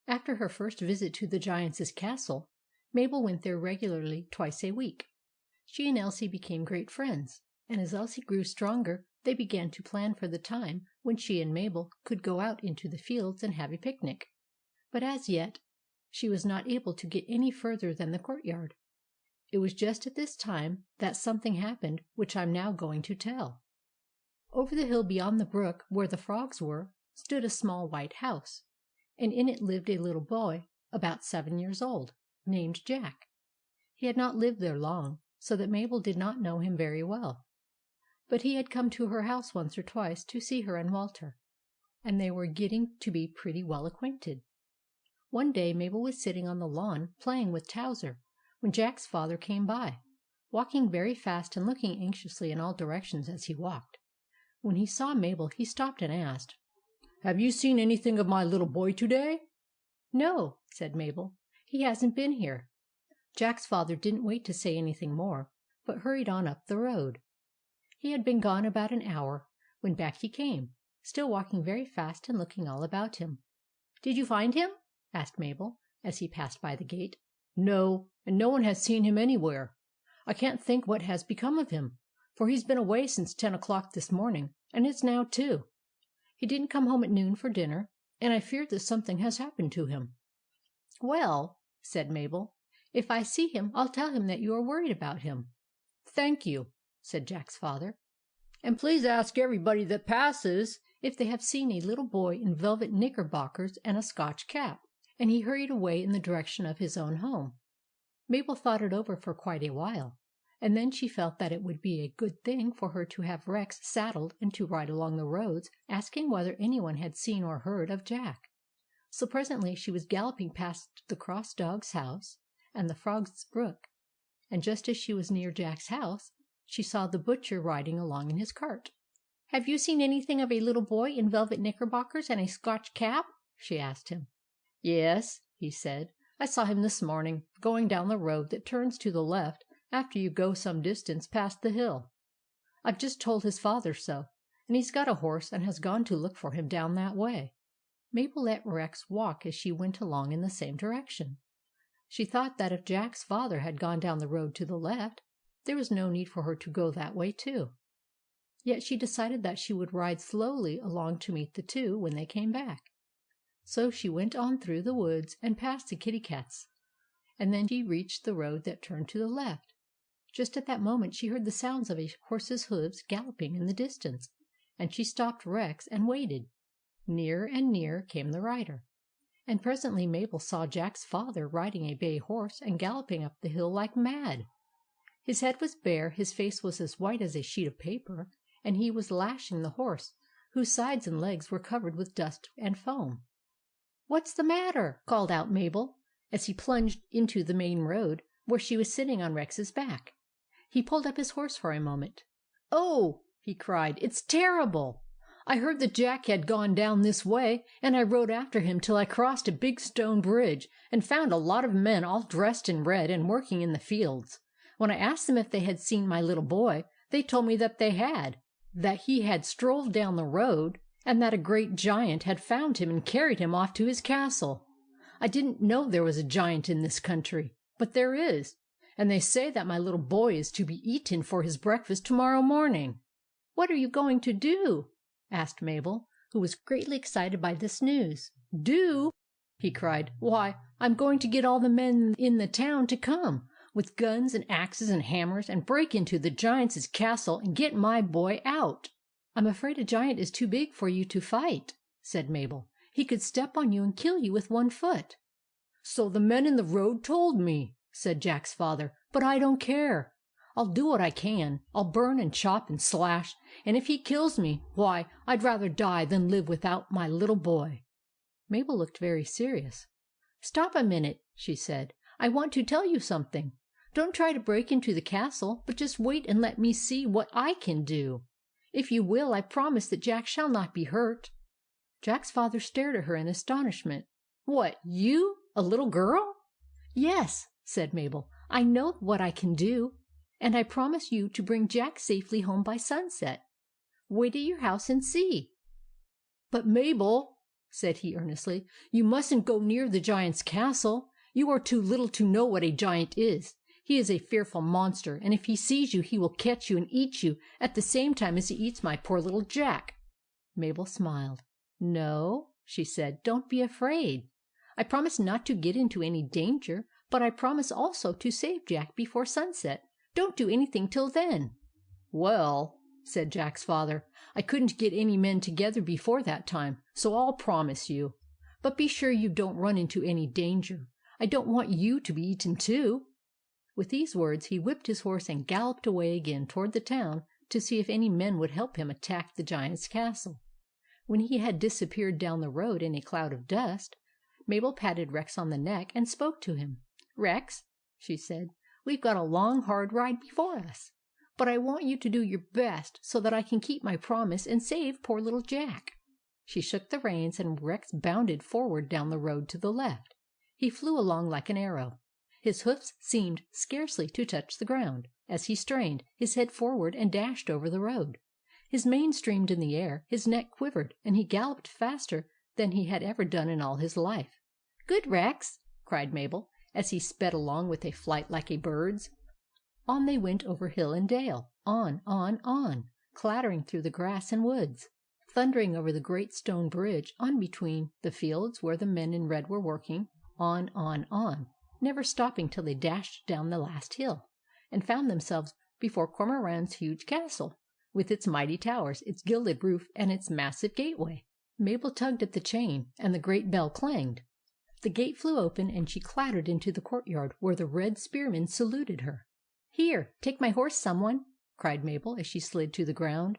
After her first visit to the Giant's castle, Mabel went there regularly twice a week. She and Elsie became great friends, and as Elsie grew stronger, they began to plan for the time when she and Mabel could go out into the fields and have a picnic. But as yet she was not able to get any further than the courtyard. It was just at this time that something happened which I'm now going to tell. Over the hill beyond the brook, where the frogs were, stood a small white house, and in it lived a little boy about 7 years old, named Jack. He had not lived there long, so that Mabel did not know him very well. But he had come to her house once or twice to see her and Walter, and they were getting to be pretty well acquainted. One day Mabel was sitting on the lawn playing with Towser, when Jack's father came by, walking very fast and looking anxiously in all directions as he walked. When he saw Mabel, he stopped and asked, "Have you seen anything of my little boy today?" "No," said Mabel. "He hasn't been here." Jack's father didn't wait to say anything more, but hurried on up the road. He had been gone about an hour when back he came, still walking very fast and looking all about him. "Did you find him?" asked Mabel, as he passed by the gate. "No, and no one has seen him anywhere. I can't think what has become of him, for he's been away since 10 o'clock this morning, and it's now 2. He didn't come home at noon for dinner, and I fear that something has happened to him." "Well," said Mabel, "if I see him, I'll tell him that you are worried about him." "Thank you," said Jack's father. "And please ask everybody that passes if they have seen a little boy in velvet knickerbockers and a Scotch cap." And he hurried away in the direction of his own home. Mabel thought it over for quite a while, and then she felt that it would be a good thing for her to have Rex saddled and to ride along the roads, asking whether anyone had seen or heard of Jack. So presently she was galloping past the Cross Dog's house and the Frog's Brook, and just as she was near Jack's house, she saw the butcher riding along in his cart. "Have you seen anything of a little boy in velvet knickerbockers and a Scotch cap?" she asked him. "Yes," he said. "I saw him this morning, going down the road that turns to the left after you go some distance past the hill. I've just told his father so, and he's got a horse and has gone to look for him down that way." Mabel let Rex walk as she went along in the same direction. She thought that if Jack's father had gone down the road to the left, there was no need for her to go that way too. Yet she decided that she would ride slowly along to meet the two when they came back. So she went on through the woods and past the kitty cats, and then she reached the road that turned to the left. Just at that moment she heard the sounds of a horse's hoofs galloping in the distance, and she stopped Rex and waited. Nearer and nearer came the rider, and presently Mabel saw Jack's father riding a bay horse and galloping up the hill like mad. His head was bare, his face was as white as a sheet of paper, and he was lashing the horse, whose sides and legs were covered with dust and foam. "What's the matter?" called out Mabel, as he plunged into the main road, where she was sitting on Rex's back. He pulled up his horse for a moment. "Oh!" he cried, "it's terrible! I heard that Jack had gone down this way, and I rode after him till I crossed a big stone bridge, and found a lot of men all dressed in red and working in the fields. When I asked them if they had seen my little boy, they told me that they had, that he had strolled down the road, and that a great giant had found him and carried him off to his castle. I didn't know there was a giant in this country, but there is, and they say that my little boy is to be eaten for his breakfast tomorrow morning." "What are you going to do?" asked Mabel, who was greatly excited by this news. "Do?" he cried. "Why, I'm going to get all the men in the town to come, with guns and axes and hammers, and break into the giant's castle and get my boy out." "I'm afraid a giant is too big for you to fight," said Mabel. "He could step on you and kill you with one foot." "So the men in the road told me," said Jack's father. "But I don't care. I'll do what I can. I'll burn and chop and slash, and if he kills me, why, I'd rather die than live without my little boy." Mabel looked very serious. "Stop a minute," she said. "I want to tell you something. Don't try to break into the castle, but just wait and let me see what I can do. If you will, I promise that Jack shall not be hurt." Jack's father stared at her in astonishment. "What, you, a little girl?" "Yes," said Mabel. "I know what I can do, and I promise you to bring Jack safely home by sunset. Wait at your house and see." "But, Mabel," said he earnestly, "you mustn't go near the giant's castle. You are too little to know what a giant is. He is a fearful monster, and if he sees you he will catch you and eat you at the same time as he eats my poor little Jack." Mabel smiled. "No," she said, "don't be afraid. I promise not to get into any danger, but I promise also to save Jack before sunset. Don't do anything till then." "Well," said Jack's father, "I couldn't get any men together before that time, so I'll promise you. But be sure you don't run into any danger. I don't want you to be eaten too." With these words he whipped his horse and galloped away again toward the town to see if any men would help him attack the giant's castle. When he had disappeared down the road in a cloud of dust, Mabel patted Rex on the neck and spoke to him. "Rex," she said, "we've got a long, hard ride before us. But I want you to do your best so that I can keep my promise and save poor little Jack." She shook the reins, and Rex bounded forward down the road to the left. He flew along like an arrow. His hoofs seemed scarcely to touch the ground, as he strained his head forward and dashed over the road. His mane streamed in the air, his neck quivered, and he galloped faster than he had ever done in all his life. "Good, Rex!" cried Mabel, as he sped along with a flight like a bird's. On they went over hill and dale, on, clattering through the grass and woods, thundering over the great stone bridge, on between the fields where the men in red were working, on, never stopping till they dashed down the last hill, and found themselves before Cormoran's huge castle, with its mighty towers, its gilded roof, and its massive gateway. Mabel tugged at the chain, and the great bell clanged. The gate flew open, and she clattered into the courtyard, where the red spearmen saluted her. "Here, take my horse, someone," cried Mabel, as she slid to the ground.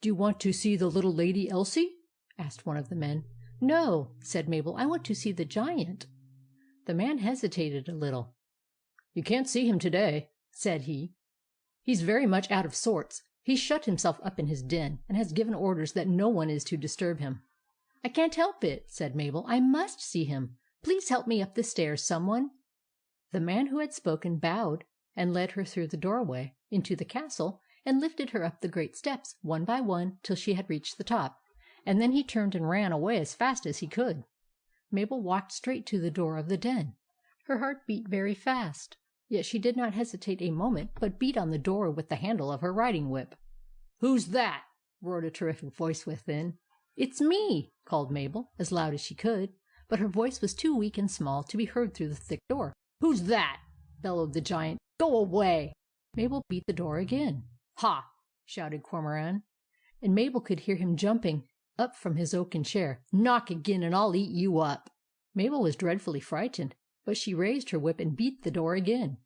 "Do you want to see the little lady Elsie?" asked one of the men. "No," said Mabel, "I want to see the giant." The man hesitated a little. "You can't see him today," said he. "He's very much out of sorts. He's shut himself up in his den, and has given orders that no one is to disturb him." "I can't help it," said Mabel. "I must see him. Please help me up the stairs, someone." The man who had spoken bowed and led her through the doorway into the castle, and lifted her up the great steps, one by one, till she had reached the top, and then he turned and ran away as fast as he could. Mabel walked straight to the door of the den. Her heart beat very fast, yet she did not hesitate a moment, but beat on the door with the handle of her riding whip. "Who's that?" roared a terrific voice within. "It's me," called Mabel, as loud as she could, but her voice was too weak and small to be heard through the thick door. "Who's that?" bellowed the giant. "Go away!" Mabel beat the door again. "Ha!" shouted Cormoran, and Mabel could hear him jumping up from his oaken chair. "Knock again, and I'll eat you up." Mabel was dreadfully frightened, but she raised her whip and beat the door again.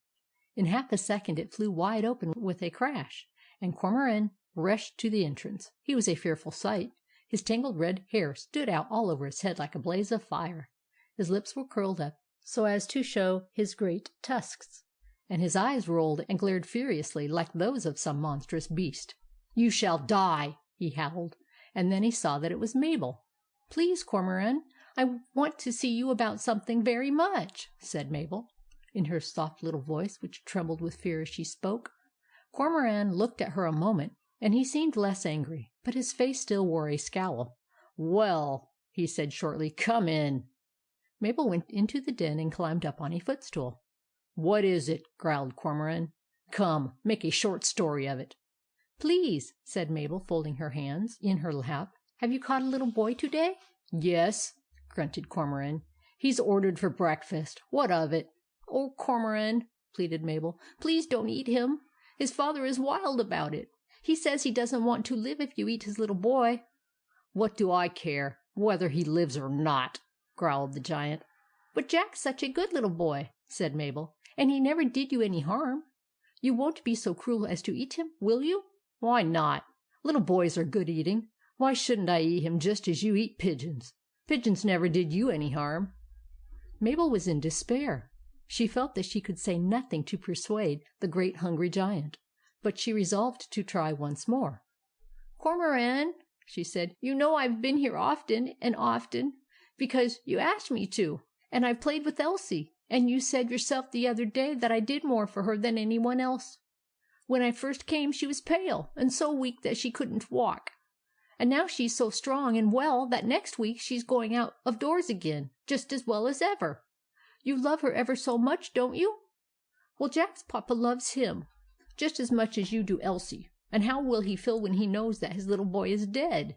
In half a second it flew wide open with a crash, and Cormoran rushed to the entrance. He was a fearful sight. His tangled red hair stood out all over his head like a blaze of fire. His lips were curled up so as to show his great tusks, and his eyes rolled and glared furiously like those of some monstrous beast. "You shall die!" he howled, and then he saw that it was Mabel. "Please, Cormoran, I want to see you about something very much," said Mabel, in her soft little voice, which trembled with fear as she spoke. Cormoran looked at her a moment, and he seemed less angry, but his face still wore a scowl. "Well," he said shortly, "come in." Mabel went into the den and climbed up on a footstool. "What is it?" growled Cormoran. "Come, make a short story of it." "Please," said Mabel, folding her hands in her lap, "have you caught a little boy to-day?" "Yes," grunted Cormoran. "He's ordered for breakfast. What of it?" "Oh, Cormoran," pleaded Mabel, "please don't eat him. His father is wild about it. He says he doesn't want to live if you eat his little boy." "What do I care, whether he lives or not?" growled the giant. "But Jack's such a good little boy," said Mabel, "and he never did you any harm. You won't be so cruel as to eat him, will you?" "Why not? Little boys are good eating. Why shouldn't I eat him just as you eat pigeons? Pigeons never did you any harm." Mabel was in despair. She felt that she could say nothing to persuade the great hungry giant, but she resolved to try once more. "Cormoran," she said, "you know I've been here often and often, because you asked me to, and I've played with Elsie, and you said yourself the other day that I did more for her than any one else. When I first came she was pale, and so weak that she couldn't walk. And now she's so strong and well that next week she's going out of doors again, just as well as ever. You love her ever so much, don't you?" Well, Jack's papa loves him just as much as you do Elsie, and how will he feel when he knows that his little boy is dead?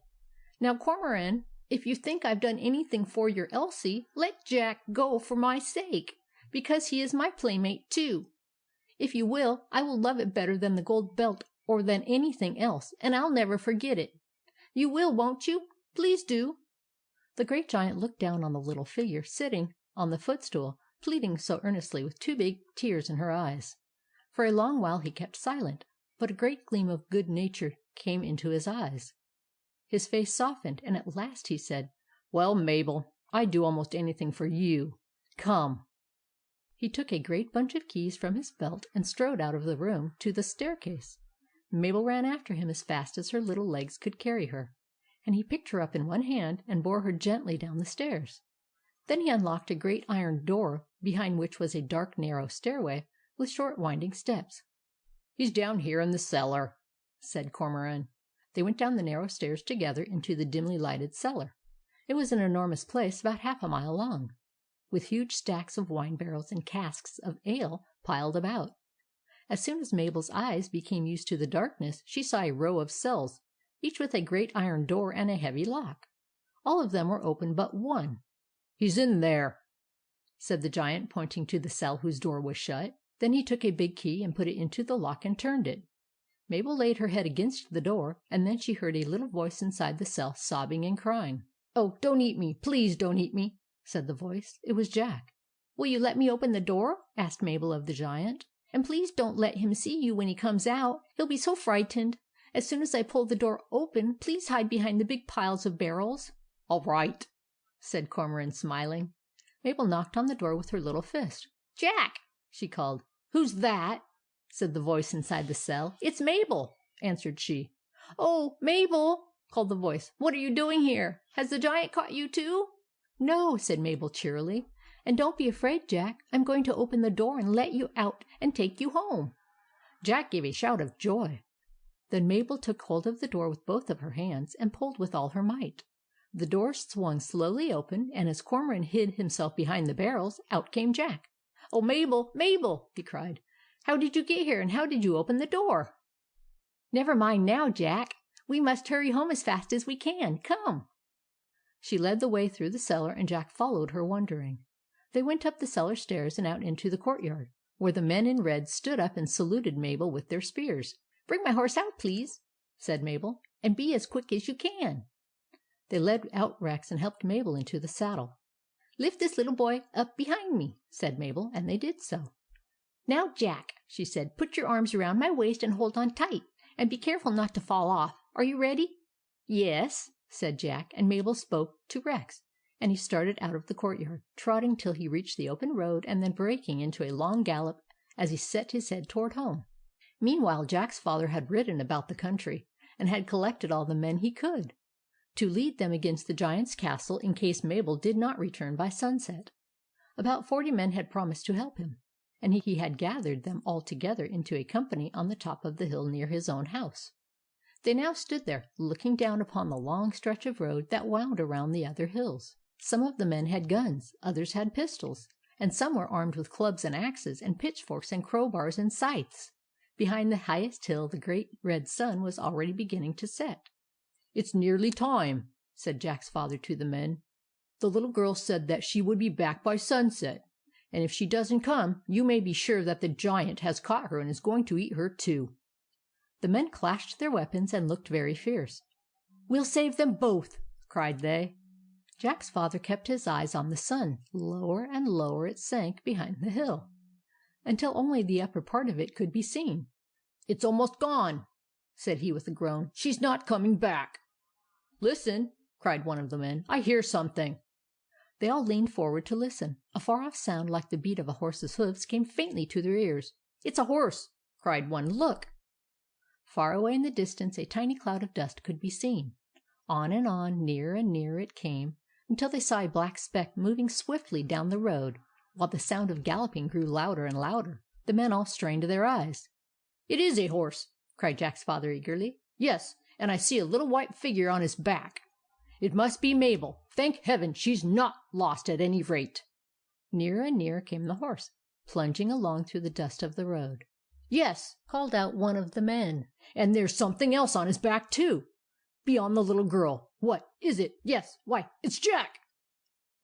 Now, Cormoran, if you think I've done anything for your Elsie, let Jack go for my sake, because he is my playmate too. If you will, I will love it better than the gold belt or than anything else, and I'll never forget it. You will, won't you? Please do." The great giant looked down on the little figure sitting on the footstool, pleading so earnestly with two big tears in her eyes. For a long while he kept silent, but a great gleam of good nature came into his eyes. His face softened, and at last he said, "Well, Mabel, I'd do almost anything for you. Come." He took a great bunch of keys from his belt and strode out of the room to the staircase. Mabel ran after him as fast as her little legs could carry her, and he picked her up in one hand and bore her gently down the stairs. Then he unlocked a great iron door, behind which was a dark, narrow stairway with short, winding steps. "He's down here in the cellar," said Cormoran. They went down the narrow stairs together into the dimly lighted cellar. It was an enormous place about half a mile long, with huge stacks of wine barrels and casks of ale piled about. As soon as Mabel's eyes became used to the darkness, she saw a row of cells, each with a great iron door and a heavy lock. All of them were open but one. "He's in there," said the giant, pointing to the cell whose door was shut. Then he took a big key and put it into the lock and turned it. Mabel laid her head against the door, and then she heard a little voice inside the cell sobbing and crying. "Oh, don't eat me! Please don't eat me!" said the voice. It was Jack. "Will you let me open the door?" asked Mabel of the giant. "And please don't let him see you when he comes out. He'll be so frightened. As soon as I pull the door open, please hide behind the big piles of barrels." "All right," said Cormoran, smiling. Mabel knocked on the door with her little fist. "Jack!" she called. "Who's that?" said the voice inside the cell. "It's Mabel," answered she. "Oh, Mabel!" called the voice. "What are you doing here? Has the giant caught you too?" "No," said Mabel cheerily. "And don't be afraid, Jack. I'm going to open the door and let you out and take you home." Jack gave a shout of joy. Then Mabel took hold of the door with both of her hands and pulled with all her might. The door swung slowly open, and as Cormoran hid himself behind the barrels, out came Jack. "Oh, Mabel, Mabel!" he cried. "How did you get here, and how did you open the door?" "Never mind now, Jack. We must hurry home as fast as we can. Come." She led the way through the cellar, and Jack followed her, wondering. They went up the cellar stairs and out into the courtyard, where the men in red stood up and saluted Mabel with their spears. "Bring my horse out, please," said Mabel, "and be as quick as you can." They led out Rex and helped Mabel into the saddle. "Lift this little boy up behind me," said Mabel, and they did so. "Now, Jack," she said, "put your arms around my waist and hold on tight, and be careful not to fall off. Are you ready?" "Yes," said Jack, and Mabel spoke to Rex, and he started out of the courtyard, trotting till he reached the open road, and then breaking into a long gallop as he set his head toward home. Meanwhile, Jack's father had ridden about the country, and had collected all the men he could, to lead them against the giant's castle in case Mabel did not return by sunset. About 40 men had promised to help him, and he had gathered them all together into a company on the top of the hill near his own house. They now stood there, looking down upon the long stretch of road that wound around the other hills. Some of the men had guns, others had pistols, and some were armed with clubs and axes and pitchforks and crowbars and scythes. Behind the highest hill the great red sun was already beginning to set. "It's nearly time," said Jack's father to the men. "The little girl said that she would be back by sunset, and if she doesn't come, you may be sure that the giant has caught her and is going to eat her too." The men clashed their weapons and looked very fierce. "We'll save them both!" cried they. Jack's father kept his eyes on the sun. Lower and lower it sank behind the hill, until only the upper part of it could be seen. "It's almost gone," said he with a groan. "She's not coming back." "Listen!" cried one of the men. "I hear something." They all leaned forward to listen. A far-off sound like the beat of a horse's hoofs came faintly to their ears. "It's a horse!" cried one. "Look!" Far away in the distance a tiny cloud of dust could be seen. On and nearer and nearer it came, until they saw a black speck moving swiftly down the road, while the sound of galloping grew louder and louder. The men all strained their eyes. "It is a horse!" cried Jack's father eagerly. "Yes, and I see a little white figure on his back. It must be Mabel. Thank heaven she's not lost at any rate." Nearer and nearer came the horse. plunging along through the dust of the road. "Yes," called out one of the men, "and there's something else on his back, too. Beyond the little girl. What is it? Yes, why, it's Jack!"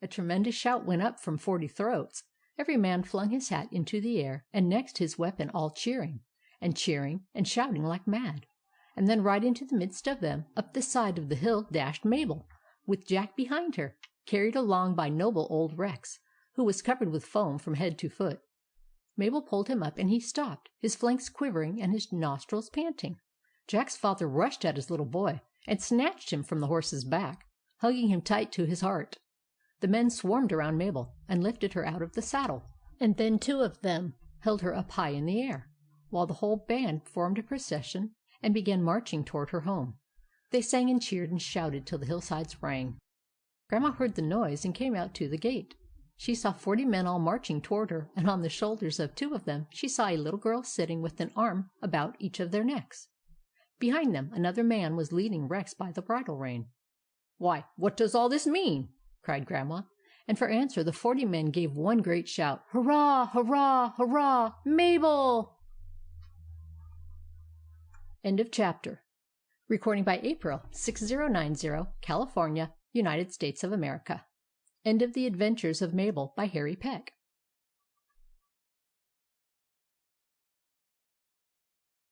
A tremendous shout went up from 40 throats. Every man flung his hat into the air, and next his weapon, all cheering, and shouting like mad. And then right into the midst of them, up the side of the hill, dashed Mabel, with Jack behind her, carried along by noble old Rex, who was covered with foam from head to foot. Mabel pulled him up, and he stopped, his flanks quivering and his nostrils panting. Jack's father rushed at his little boy, and snatched him from the horse's back, hugging him tight to his heart. The men swarmed around Mabel, and lifted her out of the saddle, and then 2 of them held her up high in the air, while the whole band formed a procession and began marching toward her home. They sang and cheered and shouted till the hillsides rang. Grandma heard the noise and came out to the gate. She saw 40 men all marching toward her, and on the shoulders of 2 of them she saw a little girl sitting with an arm about each of their necks. Behind them another man was leading Rex by the bridle rein. "Why, what does all this mean?" cried Grandma, and for answer the 40 men gave one great shout, "Hurrah! Hurrah! Hurrah! Mabel!" End of chapter. Recording by April 6090, California, United States of America. End of The Adventures of Mabel by Harry Peck.